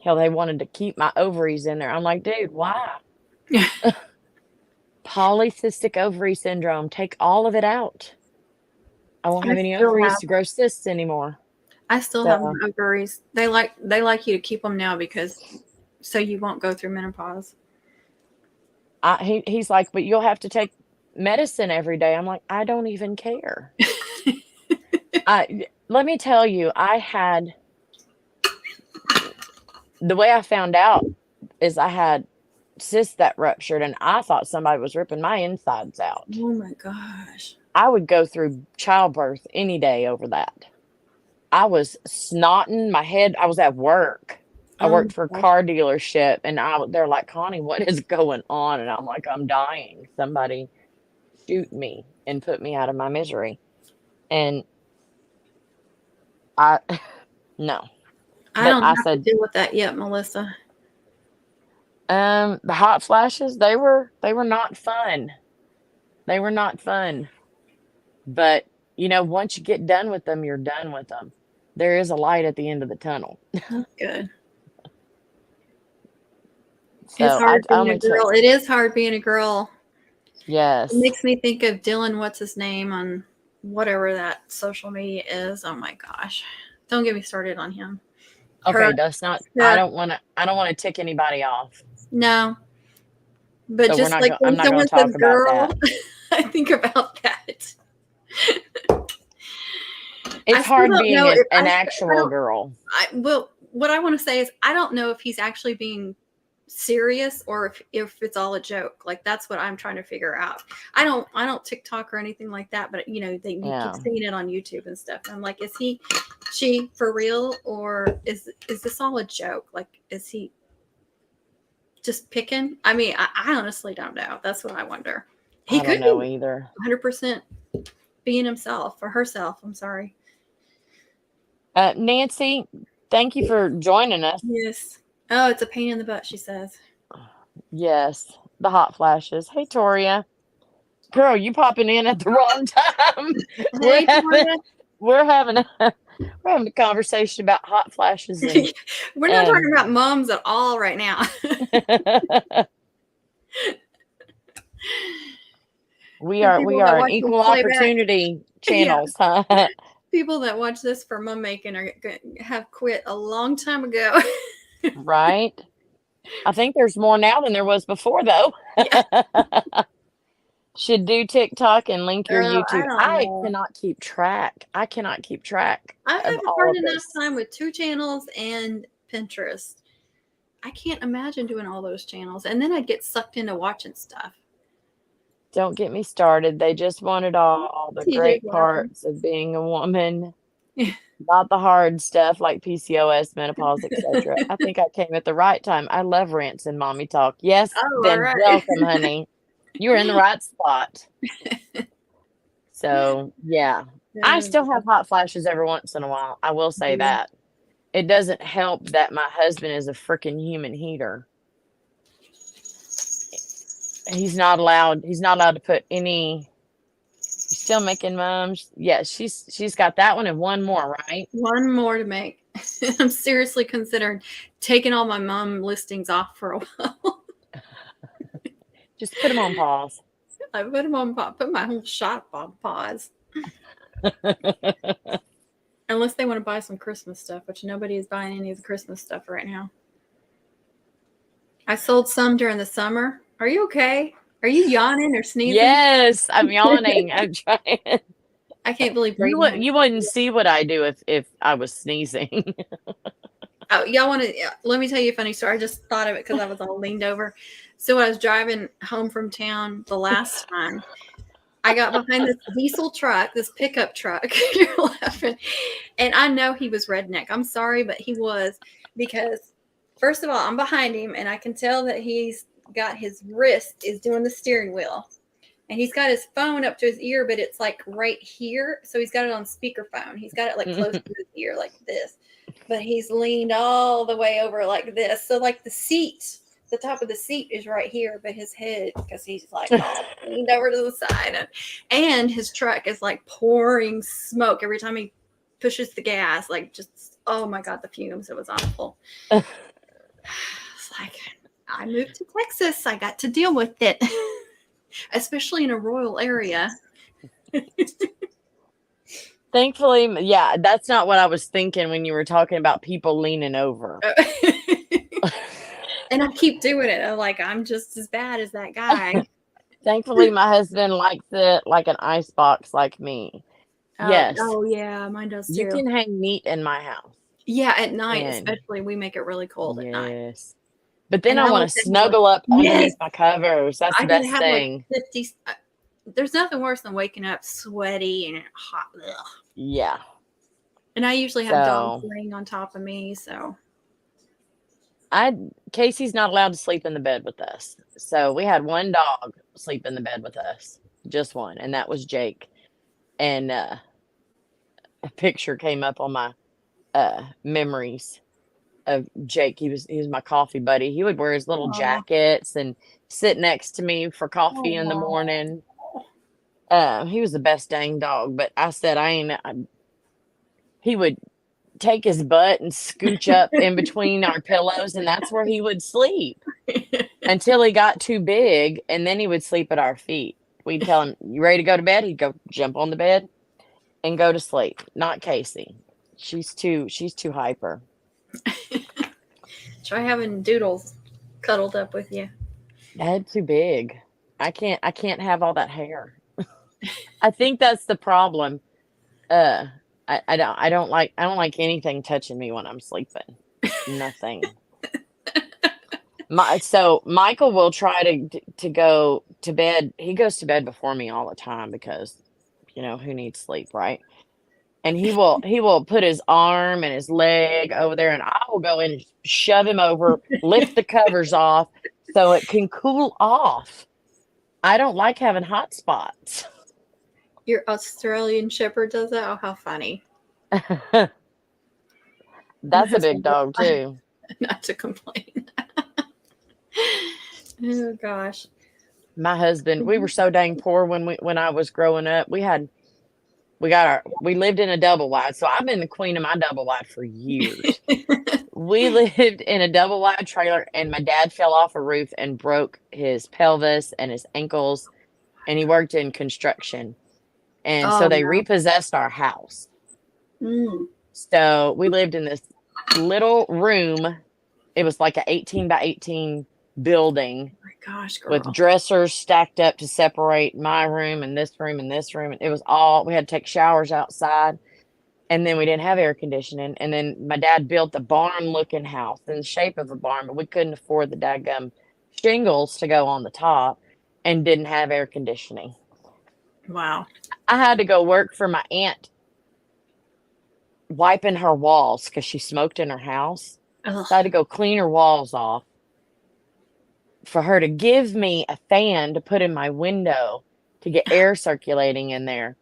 hell, they wanted to keep my ovaries in there. I'm like, dude, why? Polycystic ovary syndrome. Take all of it out. I won't have any ovaries to grow cysts anymore. I still have my ovaries. They like you to keep them now because so you won't go through menopause. He's like, but you'll have to take medicine every day. I'm like, I don't even care. Let me tell you, the way I found out is I had cysts that ruptured, and I thought somebody was ripping my insides out. Oh my gosh. I would go through childbirth any day over that. I was snotting my head. I was at work. I worked for a car dealership, and they're like, Connie, what is going on? And I'm like, I'm dying. Somebody shoot me and put me out of my misery. And no. I don't have to deal with that yet, Melissa. The hot flashes, they were not fun. They were not fun. But, once you get done with them, you're done with them. There is a light at the end of the tunnel. Good. So it's hard being a girl. It is hard being a girl. Yes. It makes me think of Dylan, what's his name, on whatever that social media is. Oh my gosh. Don't get me started on him. Okay, that's not. I don't want to tick anybody off. No, but so just like I'm when not someone talk says "girl," about I think about that. It's hard being an actual girl. Well, what I want to say is I don't know if he's actually being serious or if it's all a joke. Like that's what I'm trying to figure out. I don't TikTok or anything like that, but you keep seeing it on YouTube and stuff. I'm like, is she for real, or is this all a joke? Like, is he just picking? I mean, I honestly don't know. That's what I wonder. I don't know either. 100% being himself or herself. I'm sorry. Nancy, thank you for joining us. Yes. Oh, it's a pain in the butt, she says. Yes, the hot flashes. Hey, Toria. Girl, you popping in at the wrong time. Hey, we're having a conversation about hot flashes. We're not talking about moms at all right now. we are an equal opportunity channels, huh? People that watch this for mom making are have quit a long time ago. Right. I think there's more now than there was before, though. Yeah. Should do TikTok and link your YouTube. I cannot keep track. I have a hard enough time with 2 channels and Pinterest. I can't imagine doing all those channels. And then I'd get sucked into watching stuff. Don't get me started. They just wanted all the great parts of being a woman. Not the hard stuff like PCOS, menopause, etc. I think I came at the right time. I love rants and mommy talk. Yes, then welcome, honey. You were in the right spot. So, yeah. I still have hot flashes every once in a while. I will say that. It doesn't help that my husband is a freaking human heater. He's not allowed to put any. You still making mums? Yes, she's got that one and one more, right? One more to make. I'm seriously considering taking all my mom listings off for a while. Just put them on pause. I put them on put my whole shop on pause. Unless they want to buy some Christmas stuff, which nobody is buying any of the Christmas stuff right now. I sold some during the summer. Are you okay? Are you yawning or sneezing? Yes, I'm yawning. I'm trying. I can't believe You wouldn't see what I do if I was sneezing. Oh, y'all want to? Let me tell you a funny story. I just thought of it because I was all leaned over. So when I was driving home from town the last time, I got behind this diesel truck, this pickup truck. You're laughing, and I know he was redneck. I'm sorry, but he was, because first of all, I'm behind him, and I can tell that he's got his wrist is doing the steering wheel. And he's got his phone up to his ear, but it's like right here. So he's got it on speakerphone. He's got it like close to his ear like this. But he's leaned all the way over like this. So like the seat, the top of the seat is right here, but his head, because he's like all leaned over to the side. And his truck is like pouring smoke every time he pushes the gas. Like just, oh my God, the fumes. It was awful. It's like, I moved to Texas. I got to deal with it. Especially in a rural area. Thankfully, yeah, that's not what I was thinking when you were talking about people leaning over. And I keep doing it. I'm like, I'm just as bad as that guy. Thankfully, my husband likes it like an ice box like me. Yes. Oh, yeah, mine does too. You can hang meat in my house. Yeah, at night, especially, we make it really cold at night. Yes. But then I want to snuggle up underneath my covers. That's the best thing. Like 50, there's nothing worse than waking up sweaty and hot. Ugh. Yeah. And I usually have dogs laying on top of me, so. Casey's not allowed to sleep in the bed with us. So we had one dog sleep in the bed with us. Just one. And that was Jake. And a picture came up on my memories of Jake. He was my coffee buddy. He would wear his little jackets and sit next to me for coffee in the morning. He was the best dang dog, but I said he would take his butt and scooch up in between our pillows, and that's where he would sleep until he got too big, and then he would sleep at our feet. We'd tell him, "You ready to go to bed?" He'd go jump on the bed and go to sleep. Not Casey. She's too hyper. Try having Doodles cuddled up with you. That's too big. I can't have all that hair. I think that's the problem. I don't like anything touching me when I'm sleeping. Nothing. So Michael will try to go to bed. He goes to bed before me all the time because, who needs sleep, right? And he will put his arm and his leg over there, and I will go in and shove him over, lift the covers off so it can cool off. I don't like having hot spots. Your Australian Shepherd does that? Oh, how funny. That's a big dog too. Not to complain. Oh gosh. My husband, we were so dang poor when I was growing up. We lived in a double wide. So I've been the queen of my double wide for years. We lived in a double wide trailer, and my dad fell off a roof and broke his pelvis and his ankles, and he worked in construction. And so they repossessed our house. So we lived in this little room. It was like an 18 by 18 building. Oh my gosh, girl. With dressers stacked up to separate my room and this room and this room. And it was we had to take showers outside. And then we didn't have air conditioning. And then my dad built a barn looking house in the shape of a barn, but we couldn't afford the daggum shingles to go on the top and didn't have air conditioning. Wow. I had to go work for my aunt wiping her walls because she smoked in her house. So I had to go clean her walls off for her to give me a fan to put in my window to get air circulating in there.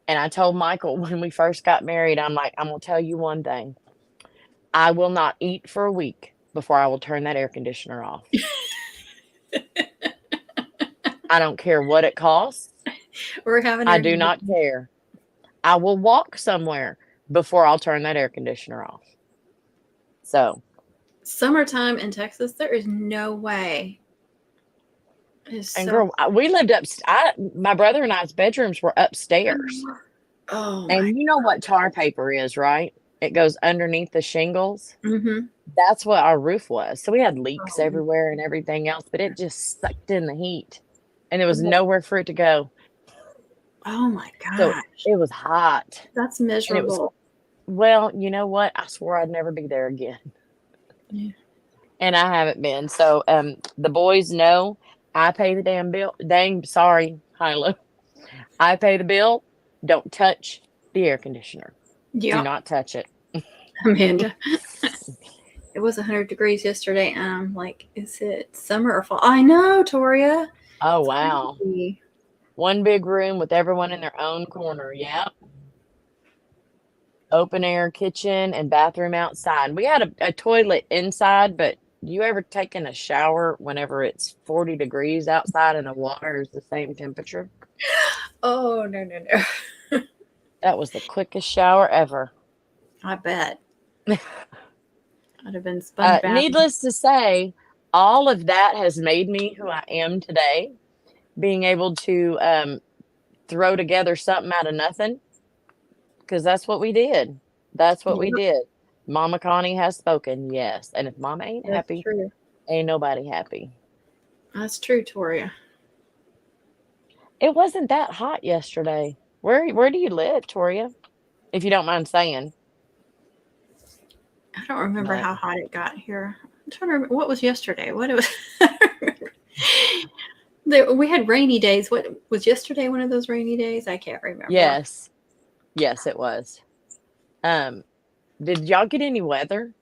And I told Michael when we first got married, I'm like, I'm going to tell you one thing. I will not eat for a week before I will turn that air conditioner off. I don't care what it costs. I do not care. I will walk somewhere before I'll turn that air conditioner off. So. Summertime in Texas, there is no way It's And so. girl, we lived my brother and I's bedrooms were upstairs. Oh my. And you know what tar paper is, right? It goes underneath the shingles. Mm-hmm. That's what our roof was. So we had leaks Oh, everywhere and everything else, but it just sucked in the heat. And there was nowhere for it to go. oh my So gosh. it was hot. That's And it was, miserable. well, you know what? I swore I'd never be there again. Yeah. And I haven't been. So the boys know I pay the damn bill. Dang, sorry, Hyla. I pay the bill. Don't touch the air conditioner. Do Yep. not touch it. Amanda. It was 100 degrees yesterday, and I'm like, is it summer or fall? I know, Toria. Oh, It's wow. crazy. One big room with everyone in their own corner. Yep. Open air kitchen and bathroom outside. We had a toilet inside, but you ever taken a shower whenever it's 40 degrees outside and the water is the same temperature? Oh, no, no, no. That was the quickest shower ever. I bet. I'd have been sponge bathing. Needless to say, all of that has made me who I am today. Being able to throw together something out of nothing, because that's what we did. That's what we Yep, did. Mama Connie has spoken, yes. And if Mama ain't that's happy, true. ain't nobody happy. That's true, Toria. It wasn't that hot yesterday. Where do you live, Toria? If you don't mind saying. I don't remember But how hot it got here. I'm trying to remember what was yesterday. What it was. We had rainy days. What was yesterday? One of those rainy days? I can't remember. yes. Yes, it was. Um, did y'all get any weather?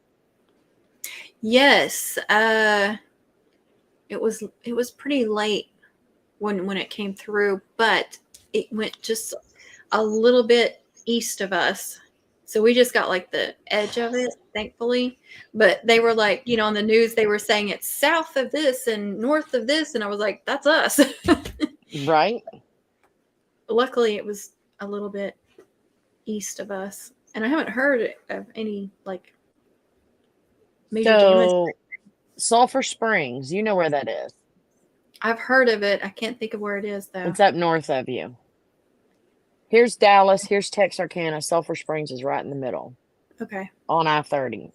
Yes. It was pretty late when it came through, but it went just a little bit east of us. So we just got like the edge of it, thankfully. But they were like, on the news, they were saying it's south of this and north of this. And I was like, that's us. Right? Luckily, it was a little bit east of us. And I haven't heard of any like major damage. So Sulphur Springs, you know where that is. I've heard of it. I can't think of where it is, though. It's up north of you. Here's Dallas, here's Texarkana. Sulphur Springs is right in the middle Okay. on I-30.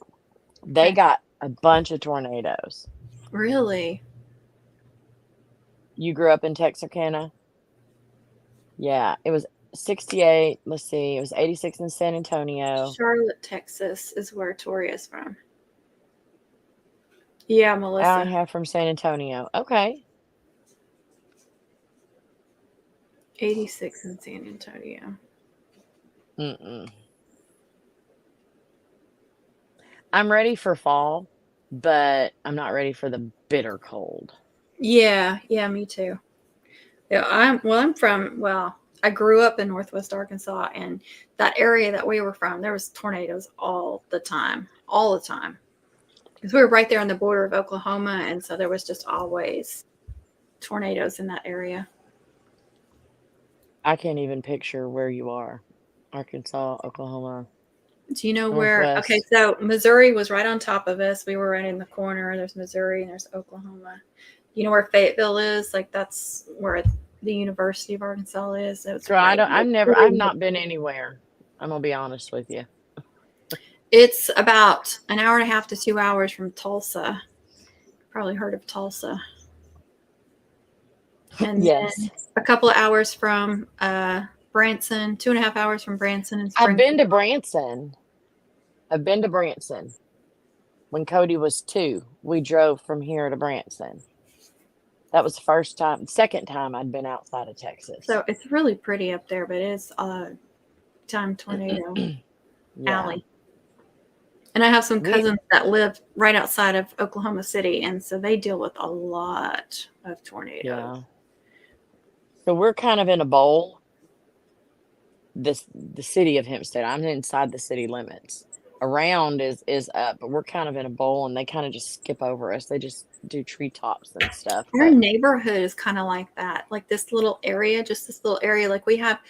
They Okay. got a bunch of tornadoes. Really? You grew up in Texarkana? Yeah, it was 68. Let's see, it was 86 in San Antonio. Charlotte, Texas is where Tori is from. Yeah, Hour and Melissa. a half from San Antonio. Okay. 86 in San Antonio. Mm-mm. I'm ready for fall, but I'm not ready for the bitter cold. Yeah, me too. Yeah, I grew up in Northwest Arkansas, and that area that we were from, there was tornadoes all the time. All the time. Because we were right there on the border of Oklahoma, and so there was just always tornadoes in that area. I can't even picture where you are. Arkansas, Oklahoma, Do you know where? Okay, Northwest. so Missouri was right on top of us. We were right in the corner. There's Missouri and there's Oklahoma. You know where Fayetteville is? Like that's where the University of Arkansas is. So it's Girl, right. I've not been anywhere. I'm gonna be honest with you. It's about an hour and a half to 2 hours from Tulsa. Probably heard of Tulsa. And Yes. then a couple of hours from Branson, 2.5 hours from Branson and I've been to Springfield. Branson. I've been to Branson. When Cody was 2, we drove from here to Branson. That was the second time I'd been outside of Texas. So it's really pretty up there, but it's a time tornado Yeah. alley. And I have some We cousins that live right outside of Oklahoma City, and so they deal with a lot of tornadoes. yeah. So we're kind of in a bowl. The city of Hempstead. I'm inside the city limits. Around is up, but we're kind of in a bowl, and they kind of just skip over us. They just do treetops and stuff. Our But neighborhood is kind of like that, like this little area, just this little area. Like we have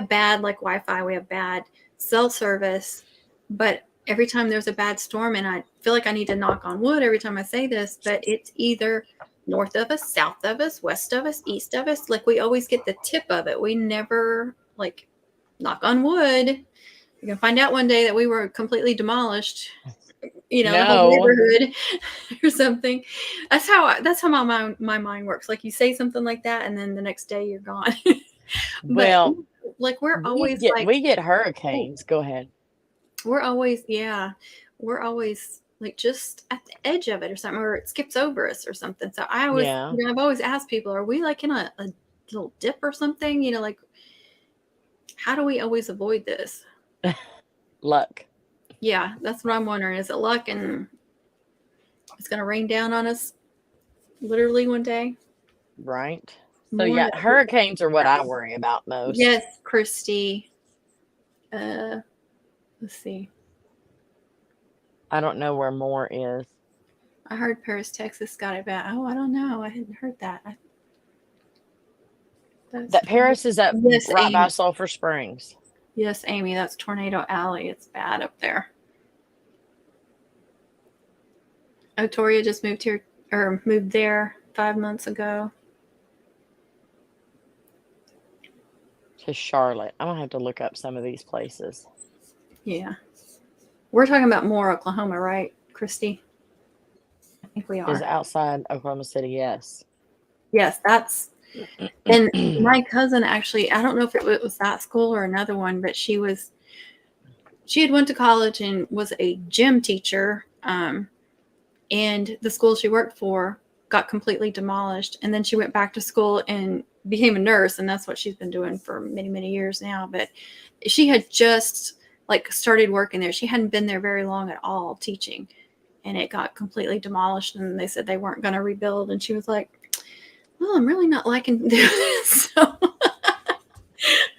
bad like Wi-Fi, we have bad cell service, but every time there's a bad storm, and I feel like I need to knock on wood every time I say this, but it's either north of us, south of us, west of us, east of us. Like we always get the tip of it. We never, like, knock on wood, you can find out one day that we were completely demolished, the whole No, neighborhood or something. That's how my mind works. Like you say something like that, and then the next day you're gone. But well, like we're we always get like, we get oh, hurricanes. Go ahead. we're always, yeah, we're always like just at the edge of it or something, or it skips over us or something. So I always, Yeah, I've always asked people, are we like in a little dip or something? Like how do we always avoid this? luck. Yeah, that's what I'm wondering. Is it luck and it's going to rain down on us literally one day? Right. So More yeah, that hurricanes are what I worry about most. Yes, Christy. Uh, let's see. I don't know where more is. I heard Paris, Texas got it bad. Oh, I don't know. I hadn't heard that. That's That Paris is up yes, right by Amy. Sulphur Springs. Yes, Amy. That's Tornado Alley. It's bad up there. Oh, Toria just moved here or moved there 5 months ago. To Charlotte. I'm gonna have to look up some of these places. Yeah, we're talking about Moore, Oklahoma, right, Christy? I think we Is are. outside Oklahoma City, yes. Yes, that's. And my cousin actually, I don't know if it was that school or another one, but she had went to college and was a gym teacher. And the school she worked for got completely demolished. And then she went back to school and became a nurse. And that's what she's been doing for many, many years now. But she had just like started working there. She hadn't been there very long at all teaching. And it got completely demolished. And they said they weren't going to rebuild. And she was like, well, I'm really not liking doing this. So I'm going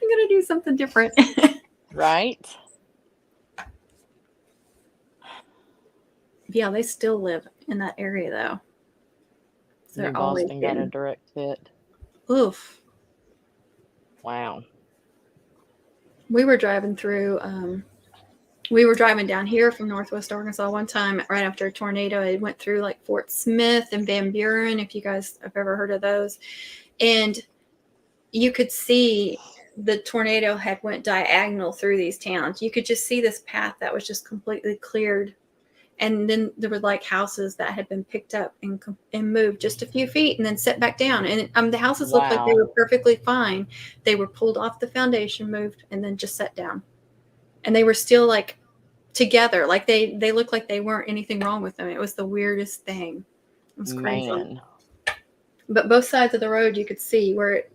to do something different. Right? Yeah, they still live in that area though. So New they're always Boston got a getting, direct hit. oof. Wow. We were driving through, we were driving down here from Northwest Arkansas one time right after a tornado. It went through like Fort Smith and Van Buren, if you guys have ever heard of those. And you could see the tornado had went diagonal through these towns. You could just see this path that was just completely cleared. And then there were like houses that had been picked up and moved just a few feet and then set back down. And the houses looked like they Wow. were perfectly fine. They were pulled off the foundation, moved, and then just set down. And they were still like together. Like they looked like they weren't anything wrong with them. It was the weirdest thing. It was crazy. Man. But both sides of the road you could see where it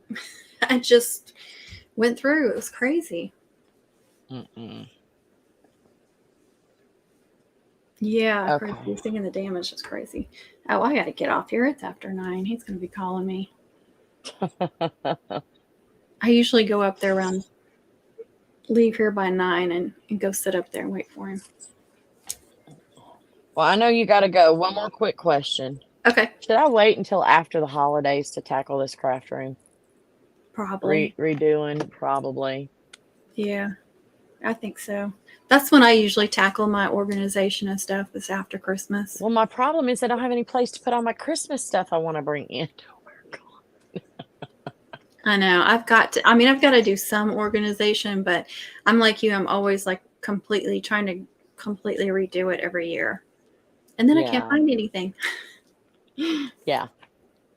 I just went through. It was crazy. Mm-mm. Yeah, Okay. crazy. Seeing the damage is crazy. Oh, I got to get off here. It's after 9. He's going to be calling me. I usually go up there around, leave here by 9 and go sit up there and wait for him. Well, I know you got to go. One more quick question. Okay. Should I wait until after the holidays to tackle this craft room? Probably. Redoing, probably. Yeah, I think so. That's when I usually tackle my organization and stuff, is after Christmas. Well, my problem is I don't have any place to put all my Christmas stuff I want to bring in. I know. I've got to do some organization, but I'm like you. I'm always like completely trying to completely redo it every year. And then I can't Yeah. find anything. Yeah.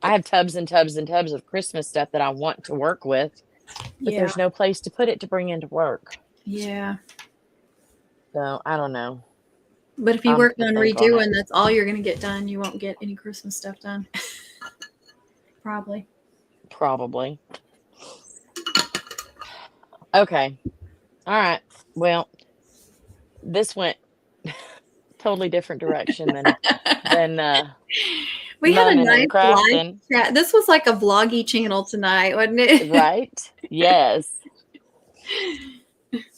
I have tubs and tubs and tubs of Christmas stuff that I want to work with, but Yeah. there's no place to put it to bring into work. Yeah. So I don't know. But if you I'll work have on to think on redoing, it. that's all you're going to get done. You won't get any Christmas stuff done. Probably. Probably. Okay. All right. Well, this went totally different direction than We had a learning and nice live crafting. chat. This was like a vloggy channel tonight, wasn't it? Right? Yes.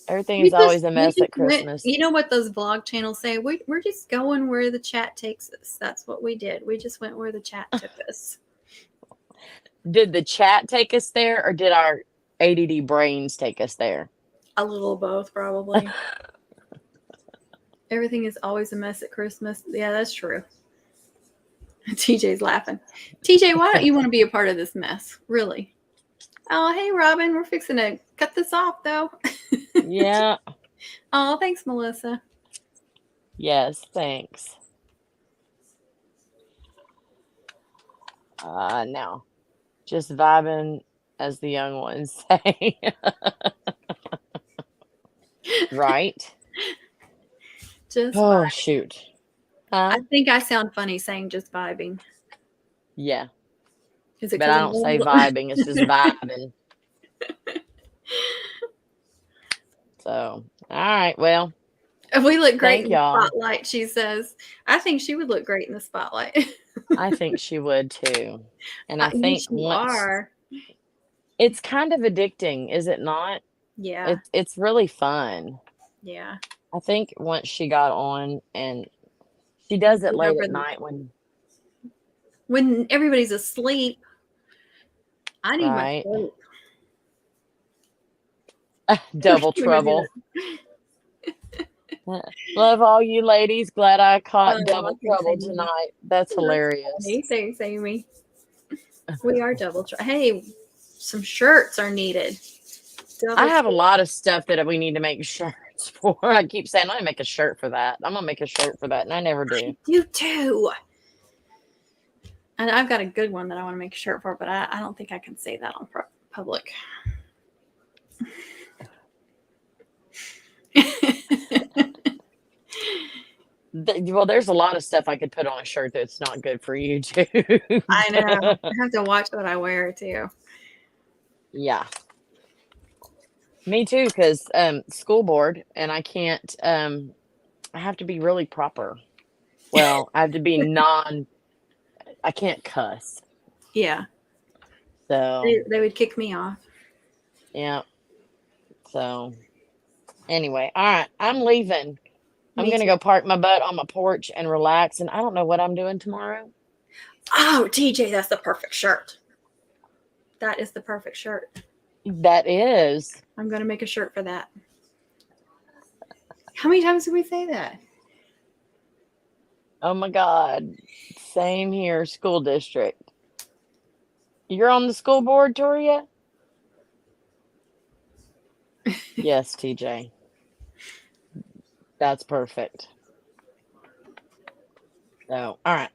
Everything is always a mess at Christmas. You know what those vlog channels say? We're just going where the chat takes us. That's what we did. We just went where the chat took us. Did the chat take us there, or did our ADD brains take us there? A little of both, probably. Everything is always a mess at Christmas. Yeah, that's true. TJ's laughing. TJ, why don't you want to be a part of this mess? Really? Oh, hey, Robin. We're fixing to cut this off, though. Yeah. Oh, thanks, Melissa. Yes, thanks. No. Just vibing, as the young ones say. Right? Just Oh, vibing. shoot. I Huh? think I sound funny saying just vibing. Yeah. Is it But because I I'm don't say old? vibing. It's just vibing. So, all right. Well, We look great thank in the y'all. spotlight, she says. I think she would look great in the spotlight. I think she would too. And I Yes, think you once are. it's kind of addicting, is it not? Yeah. It's really fun. Yeah. I think once she got on, and she You does it get late over at night when everybody's asleep. I need my right? sleep. Double Look at trouble. that. Love all you ladies. Glad I caught Oh, double thanks, trouble Amy. tonight. That's That's hilarious. funny. Thanks, Amy. We are double. Hey, some shirts are needed. I Double. have a lot of stuff that we need to make shirts for. I keep saying I'm gonna make a shirt for that. I'm gonna make a shirt for that, and I never do. You too. And I've got a good one that I want to make a shirt for, but I don't think I can say that on public. Well, there's a lot of stuff I could put on a shirt that's not good for YouTube. I know. I have to watch what I wear too. Yeah. Me too, because school board, and I can't. I have to be really proper. Well, I have to be I can't cuss. Yeah. So They would kick me off. yeah. So anyway, all right, I'm leaving. I'm Me gonna too. go park my butt on my porch and relax. And I don't know what I'm doing tomorrow. Oh, TJ, that's the perfect shirt. That is the perfect shirt. That is. I'm going to make a shirt for that. How many times did we say that? Oh my God. Same here, school district. You're on the school board, Toria? Yes, TJ. That's perfect. So, all right.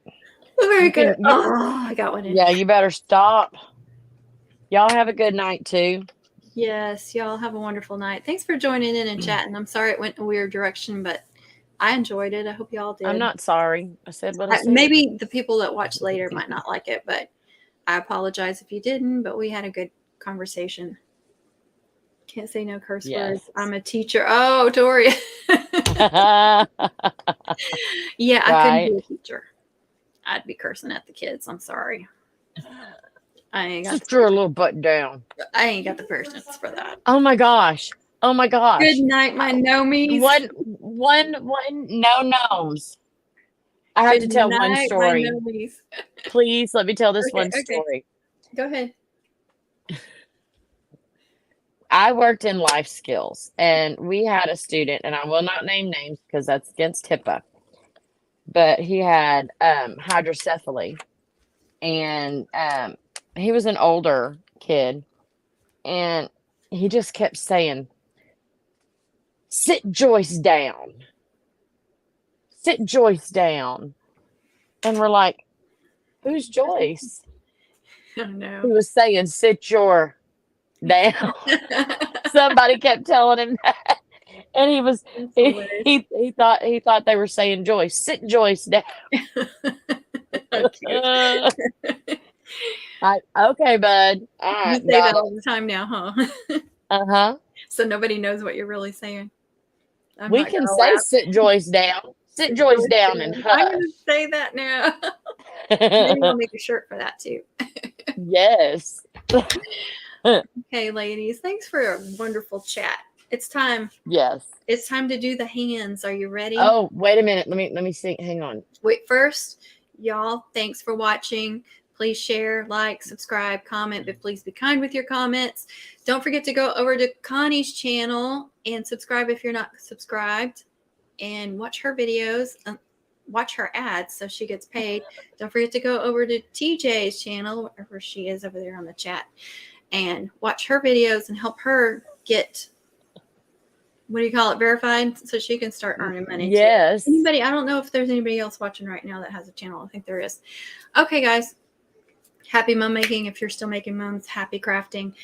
Very good. You, Oh, I got one in. yeah, you better stop. Y'all have a good night too. Yes, y'all have a wonderful night. Thanks for joining in and chatting. I'm sorry it went in a weird direction, but I enjoyed it. I hope y'all did. I'm not sorry. I said what I said. Maybe the people that watch later might not like it, but I apologize if you didn't, but we had a good conversation. Can't say no curse Yes. words. I'm a teacher. Oh, Tori. Yeah, I couldn't be a teacher. I'd be cursing at the kids. I'm sorry. I ain't got Sit your little butt down. I ain't got the patience for that. Oh my gosh. Oh my gosh. Good night, my nomies. One no gnomes. I have to tell one Night, story. my nomies. Please let me tell this one Okay. story. Go ahead. I worked in life skills, and we had a student, and I will not name names because that's against HIPAA, but he had hydrocephaly, and he was an older kid, and he just kept saying, "Sit Joyce down. Sit Joyce down." And we're like, "Who's Joyce?" Oh no. He was saying, "Sit your down." Somebody kept telling him that. And he thought they were saying Joyce. Sit Joyce down. Okay. Okay, bud. All You right, say got that it. all the time now, huh? Uh-huh. So nobody knows what you're really saying. I'm We not can gonna say laugh. sit Joyce down. Sit Joyce down and I'm gonna hush. say that now. Maybe I'll make a shirt for that too. Yes. Okay, ladies, thanks for a wonderful chat. It's time. Yes. It's time to do the hands. Are you ready? Oh, wait a minute. Let me see. Hang on. Wait, first, y'all, thanks for watching. Please share, like, subscribe, comment, but please be kind with your comments. Don't forget to go over to Connie's channel and subscribe if you're not subscribed and watch her videos. watch her ads so she gets paid. Don't forget to go over to TJ's channel, wherever she is over there on the chat, and watch her videos and help her get, what do you call it, verified, so she can start earning money too. Yes. Anybody, I don't know if there's anybody else watching right now that has a channel. I think there is. Okay, guys. Happy mum making. If you're still making mums, happy crafting.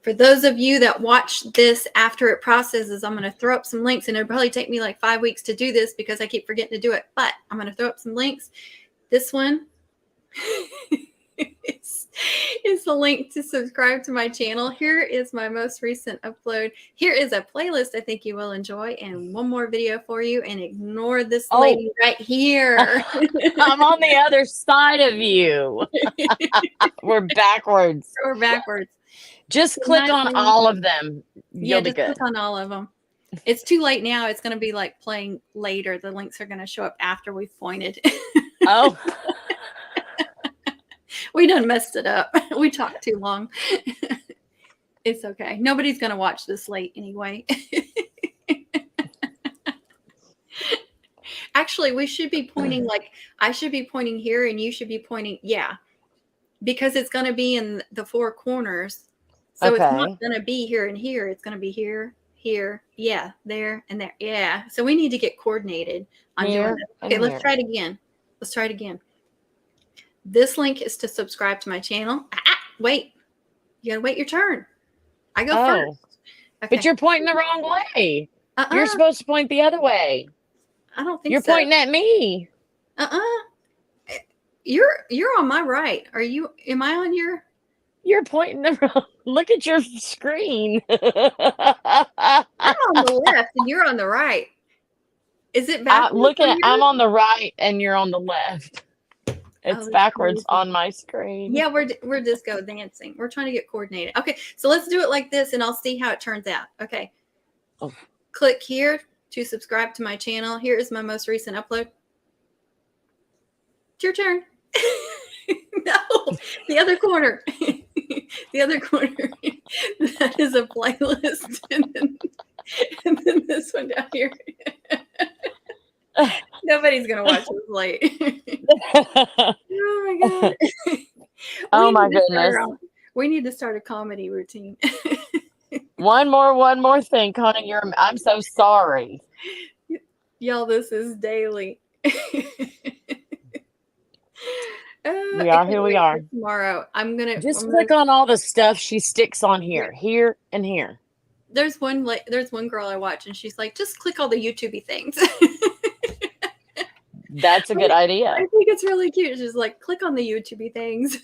For those of you that watch this after it processes, I'm going to throw up some links, and it'll probably take me like 5 weeks to do this because I keep forgetting to do it, but I'm going to throw up some links. This one is the link to subscribe to my channel. Here is my most recent upload. Here is a playlist I think you will enjoy, and one more video for you, and ignore this lady right here. I'm on the other side of you. We're backwards. We're backwards. Just click on all of them. You'll be good. Click on all of them. It's too late now. It's going to be like playing later. The links are going to show up after we've pointed. Oh. We done messed it up. We talked too long. It's okay. Nobody's going to watch this late anyway. Actually, we should be pointing, like, I should be pointing here and you should be pointing. Yeah. Because it's going to be in the four corners. So It's not going to be here and here. It's going to be here, here, yeah, there, and there. Yeah. So we need to get coordinated on doing this. Okay, let's try it again. Let's try it again. This link is to subscribe to my channel. Wait. You got to wait your turn. I go first. Okay. But you're pointing the wrong way. You're supposed to point the other way. I don't think you're so. Pointing at me. You're on my right. Are you? Am I on your? You're pointing the wrong. Look at your screen. I'm on the left and you're on the right. Is it backwards? I'm on the right and you're on the left. It's backwards on my screen. Yeah, we're disco dancing. We're trying to get coordinated. Okay, so let's do it like this and I'll see how it turns out. Okay. Oh. Click here to subscribe to my channel. Here is my most recent upload. It's your turn. No, the other corner. The other corner. That is a playlist. And then this one down here. Nobody's gonna watch this late. Oh my god. Oh my goodness. We need to start a comedy routine. One more thing, Connie. I'm so sorry. Y'all, this is daily. We are who we are. Tomorrow, I'm gonna click on all the stuff she sticks on here, here and here. There's one girl I watch, and she's like, just click all the YouTubey things. That's a good idea. I think it's really cute. She's like, click on the YouTubey things.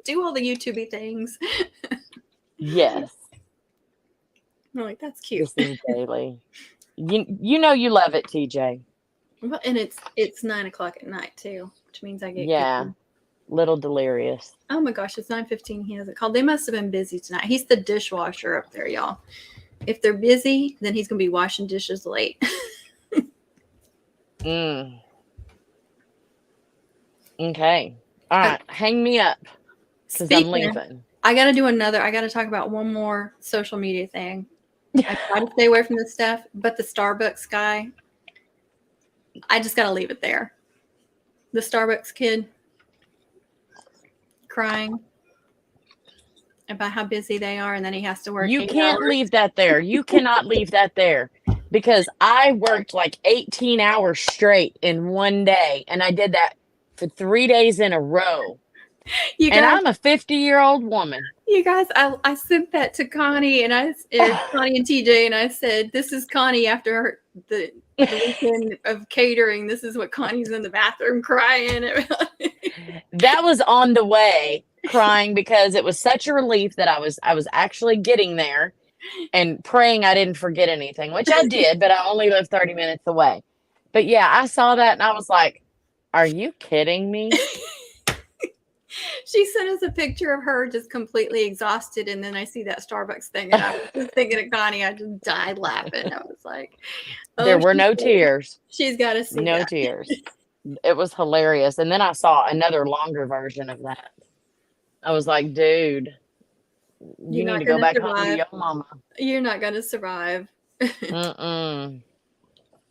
Do all the YouTubey things. Yes. I'm like, that's cute. This is daily. You know you love it, TJ. Well, and it's 9:00 at night too, which means I get little delirious. Oh my gosh, it's 9:15. He hasn't called. They must have been busy tonight. He's the dishwasher up there, y'all. If they're busy, then he's gonna be washing dishes late. Okay. All right. Hang me up because I'm leaving. I got to talk about one more social media thing. I try to stay away from this stuff, but the Starbucks guy, I just got to leave it there. The Starbucks kid crying about how busy they are, and then he has to work. You can't leave that there. You cannot leave that there. Because I worked like 18 hours straight in one day. And I did that for 3 days in a row. And I'm a 50-year-old woman. You guys, I sent that to Connie and Connie and TJ, and I said, this is Connie after the weekend of catering. This is what Connie's in the bathroom crying about. That was on the way, crying because it was such a relief that I was actually getting there. And praying I didn't forget anything, which I did, but I only live 30 minutes away. But yeah, I saw that and I was like, are you kidding me? She sent us a picture of her just completely exhausted. And then I see that Starbucks thing and I was just thinking of Connie. I just died laughing. I was like, there were no tears. She's got to see no that. tears. It was hilarious. And then I saw another longer version of that. I was like, dude. You need to go back home to your mama. You're not going to survive.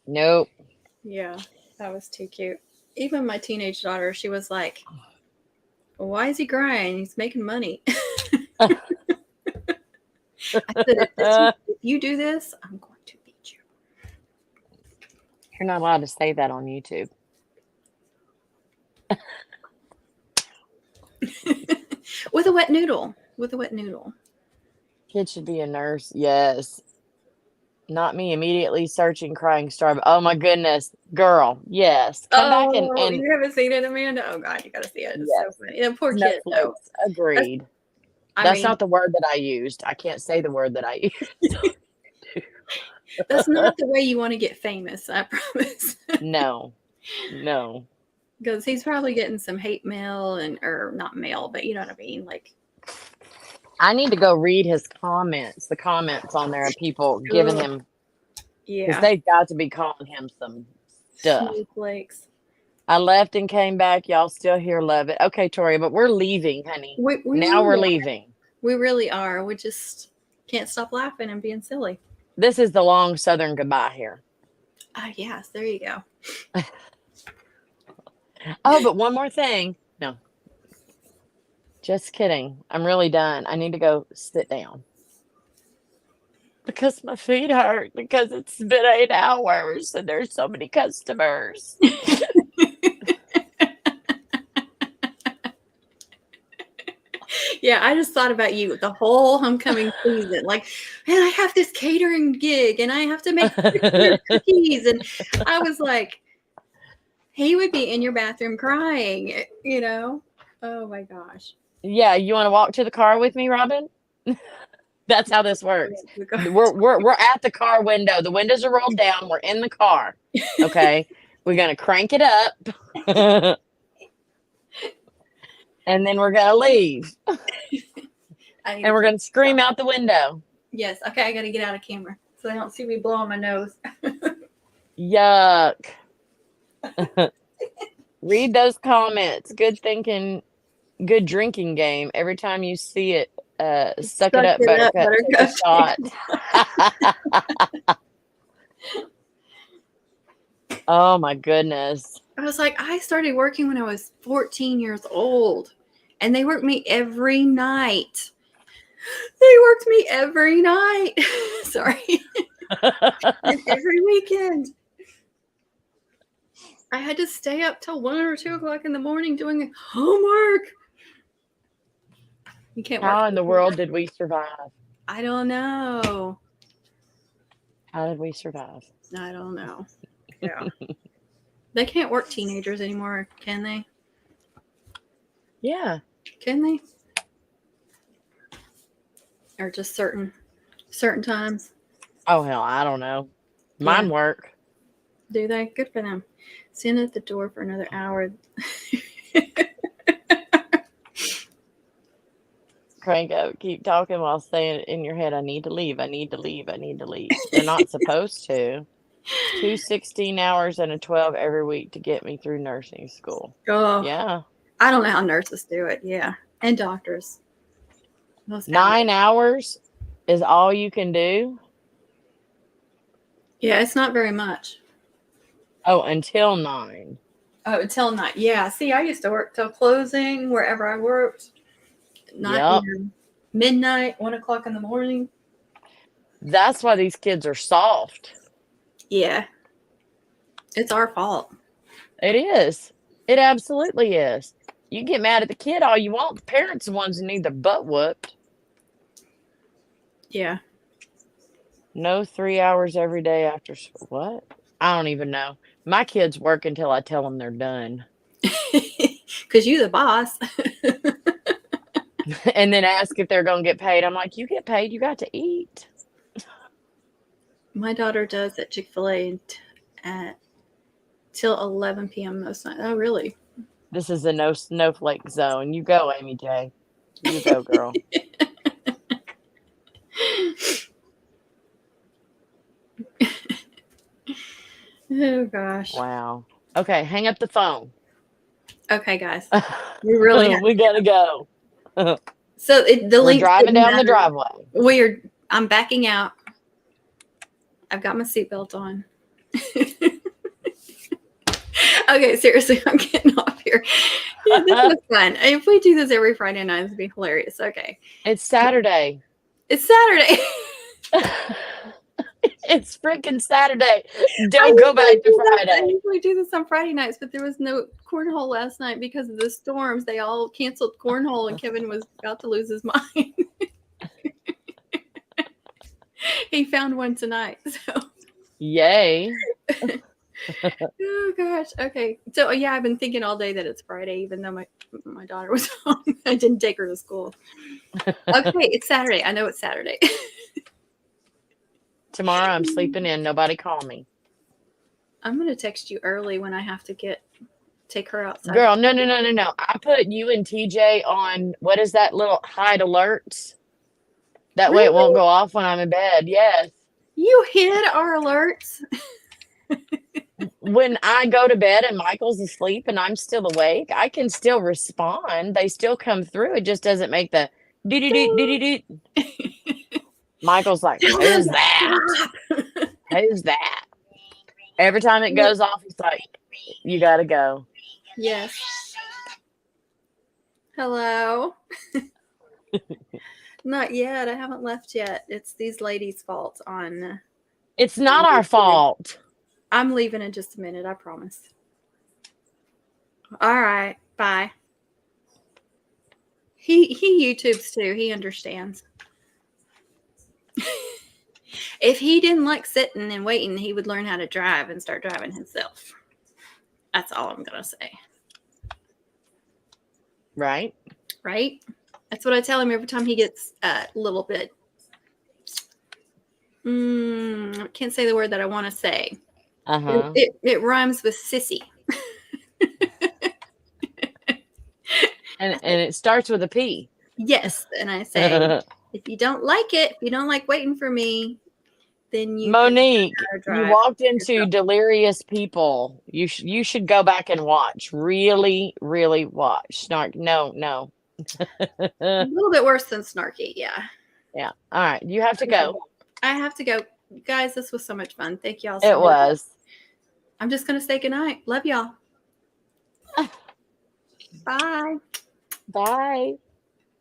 Nope. Yeah, that was too cute. Even my teenage daughter, she was like, "Why is he crying? He's making money." I said, if you do this, I'm going to beat You're not allowed to say that on YouTube. you. With a wet noodle. With a wet noodle. Kid should be a nurse. Yes. Not me immediately searching, crying, starving. Oh my goodness. Girl. Yes. Come back Oh, and you haven't seen it, Amanda? Oh God, you gotta see it. It's so yes. funny. The poor kid Snowflakes. though. That's, Agreed. I That's mean, not the word that I used. I can't say the word that I used. that's not the way you want to get famous, I promise. No. No. Because he's probably getting some hate mail or not mail, but you know what I mean? Like, I need to go read his comments, the comments on there of people giving ugh, him, because yeah, they've got to be calling him some stuff. snowflakes. I left and came back. Y'all still here, love it. Okay, Tori, but we're leaving, honey. We Now we're really are. leaving. We really are. We just can't stop laughing and being silly. This is the long southern goodbye here. Yes, there you go. Oh, but one more thing. No, just kidding. I'm really done. I need to go sit down because my feet hurt because it's been 8 hours and there's so many customers. Yeah, I just thought about you the whole homecoming season. Like, man, I have this catering gig and I have to make cookies. And I was like, he would be in your bathroom crying, you know? Oh my gosh. Yeah, you want to walk to the car with me, Robin? That's how this works. We're at the car window. The windows are rolled down. We're in the car. Okay. We're gonna crank it up. And then we're gonna leave. And we're gonna scream out the window. Yes. Okay, I gotta get out of camera so they don't see me blowing my nose. Yuck. Read those comments. Good thinking, good drinking game. Every time you see it, suck it up, Buttercup. Take a shot. Oh my goodness. I was like, I started working when I was 14 years old, and they worked me every night. They worked me every night. Sorry. And every weekend. I had to stay up till 1 or 2 o'clock in the morning doing homework. You can't work. How in the world did we survive? I don't know. How did we survive? I don't know. Yeah. They can't work teenagers anymore, can they? Yeah. Can they? Or just certain times? Oh hell, I don't know. Mine work. Do they? Good for them. Stand at the door for another hour. Crank up, keep talking while saying in your head, I need to leave, I need to leave, I need to leave. They're not supposed to. 2 16 hours and a 12 every week to get me through nursing school. Oh, yeah. I don't know how nurses do it. Yeah. And doctors. Those 9 hours is all you can do? Yeah, it's not very much. Oh, until 9. Oh, until 9. Yeah. See, I used to work till closing wherever I worked. Not midnight, 1 o'clock in the morning. That's why these kids are soft. Yeah. It's our fault. It is. It absolutely is. You get mad at the kid all you want. The parents are the ones who need their butt whooped. Yeah. No 3 hours every day after school. What? I don't even know. My kids work until I tell them they're done. Because you're the boss. And then ask if they're going to get paid. I'm like, you get paid. You got to eat. My daughter does at Chick-fil-A at till 11 p.m. most nights. Oh, really? This is a no snowflake zone. You go, Amy J. You go, girl. Oh, gosh. Wow. Okay, hang up the phone. Okay, guys. We really we got to go. So the We're link driving down the driveway. I'm backing out. I've got my seatbelt on. Okay, seriously, I'm getting off here. Yeah, this is fun. If we do this every Friday night, it'd be hilarious. Okay. It's Saturday. It's Saturday. It's freaking Saturday. I Don't go back to I Friday. usually do this on Friday nights, but there was no cornhole last night because of the storms. They all canceled cornhole, and Kevin was about to lose his mind. He found one tonight. So. Yay. Oh gosh. Okay. So yeah, I've been thinking all day that it's Friday, even though my daughter was home. I didn't take her to school. Okay, it's Saturday. I know it's Saturday. Tomorrow I'm sleeping in. Nobody call me. I'm gonna text you early when I have to take her outside. Girl, no. I put you and TJ on, what is that little hide alerts? That way it won't go off when I'm in bed. Yes. You hid our alerts. When I go to bed and Michael's asleep and I'm still awake, I can still respond. They still come through. It just doesn't make the doo-doo-doo. Michael's like, who's that? Who's that? Every time it goes off, he's like, you gotta go. Yes. Hello. Not yet. I haven't left yet. It's these ladies' fault on. It's not our fault. I'm leaving in just a minute. I promise. All right. Bye. He YouTubes too. He understands. If he didn't like sitting and waiting, he would learn how to drive and start driving himself. That's all I'm going to say. Right? Right? That's what I tell him every time he gets a little bit. I can't say the word that I want to say. Uh-huh. It rhymes with sissy. And it starts with a P. Yes. And I say, if you don't like it, if you don't like waiting for me, then you Monique, you walked into Delirious People. You should go back and watch. Really, really watch. Snark. No. A little bit worse than snarky. Yeah. Yeah. All right. You have to go. I have to go. Guys, this was so much fun. Thank y'all so much. It was. I'm just going to say goodnight. Love y'all. Bye. Bye.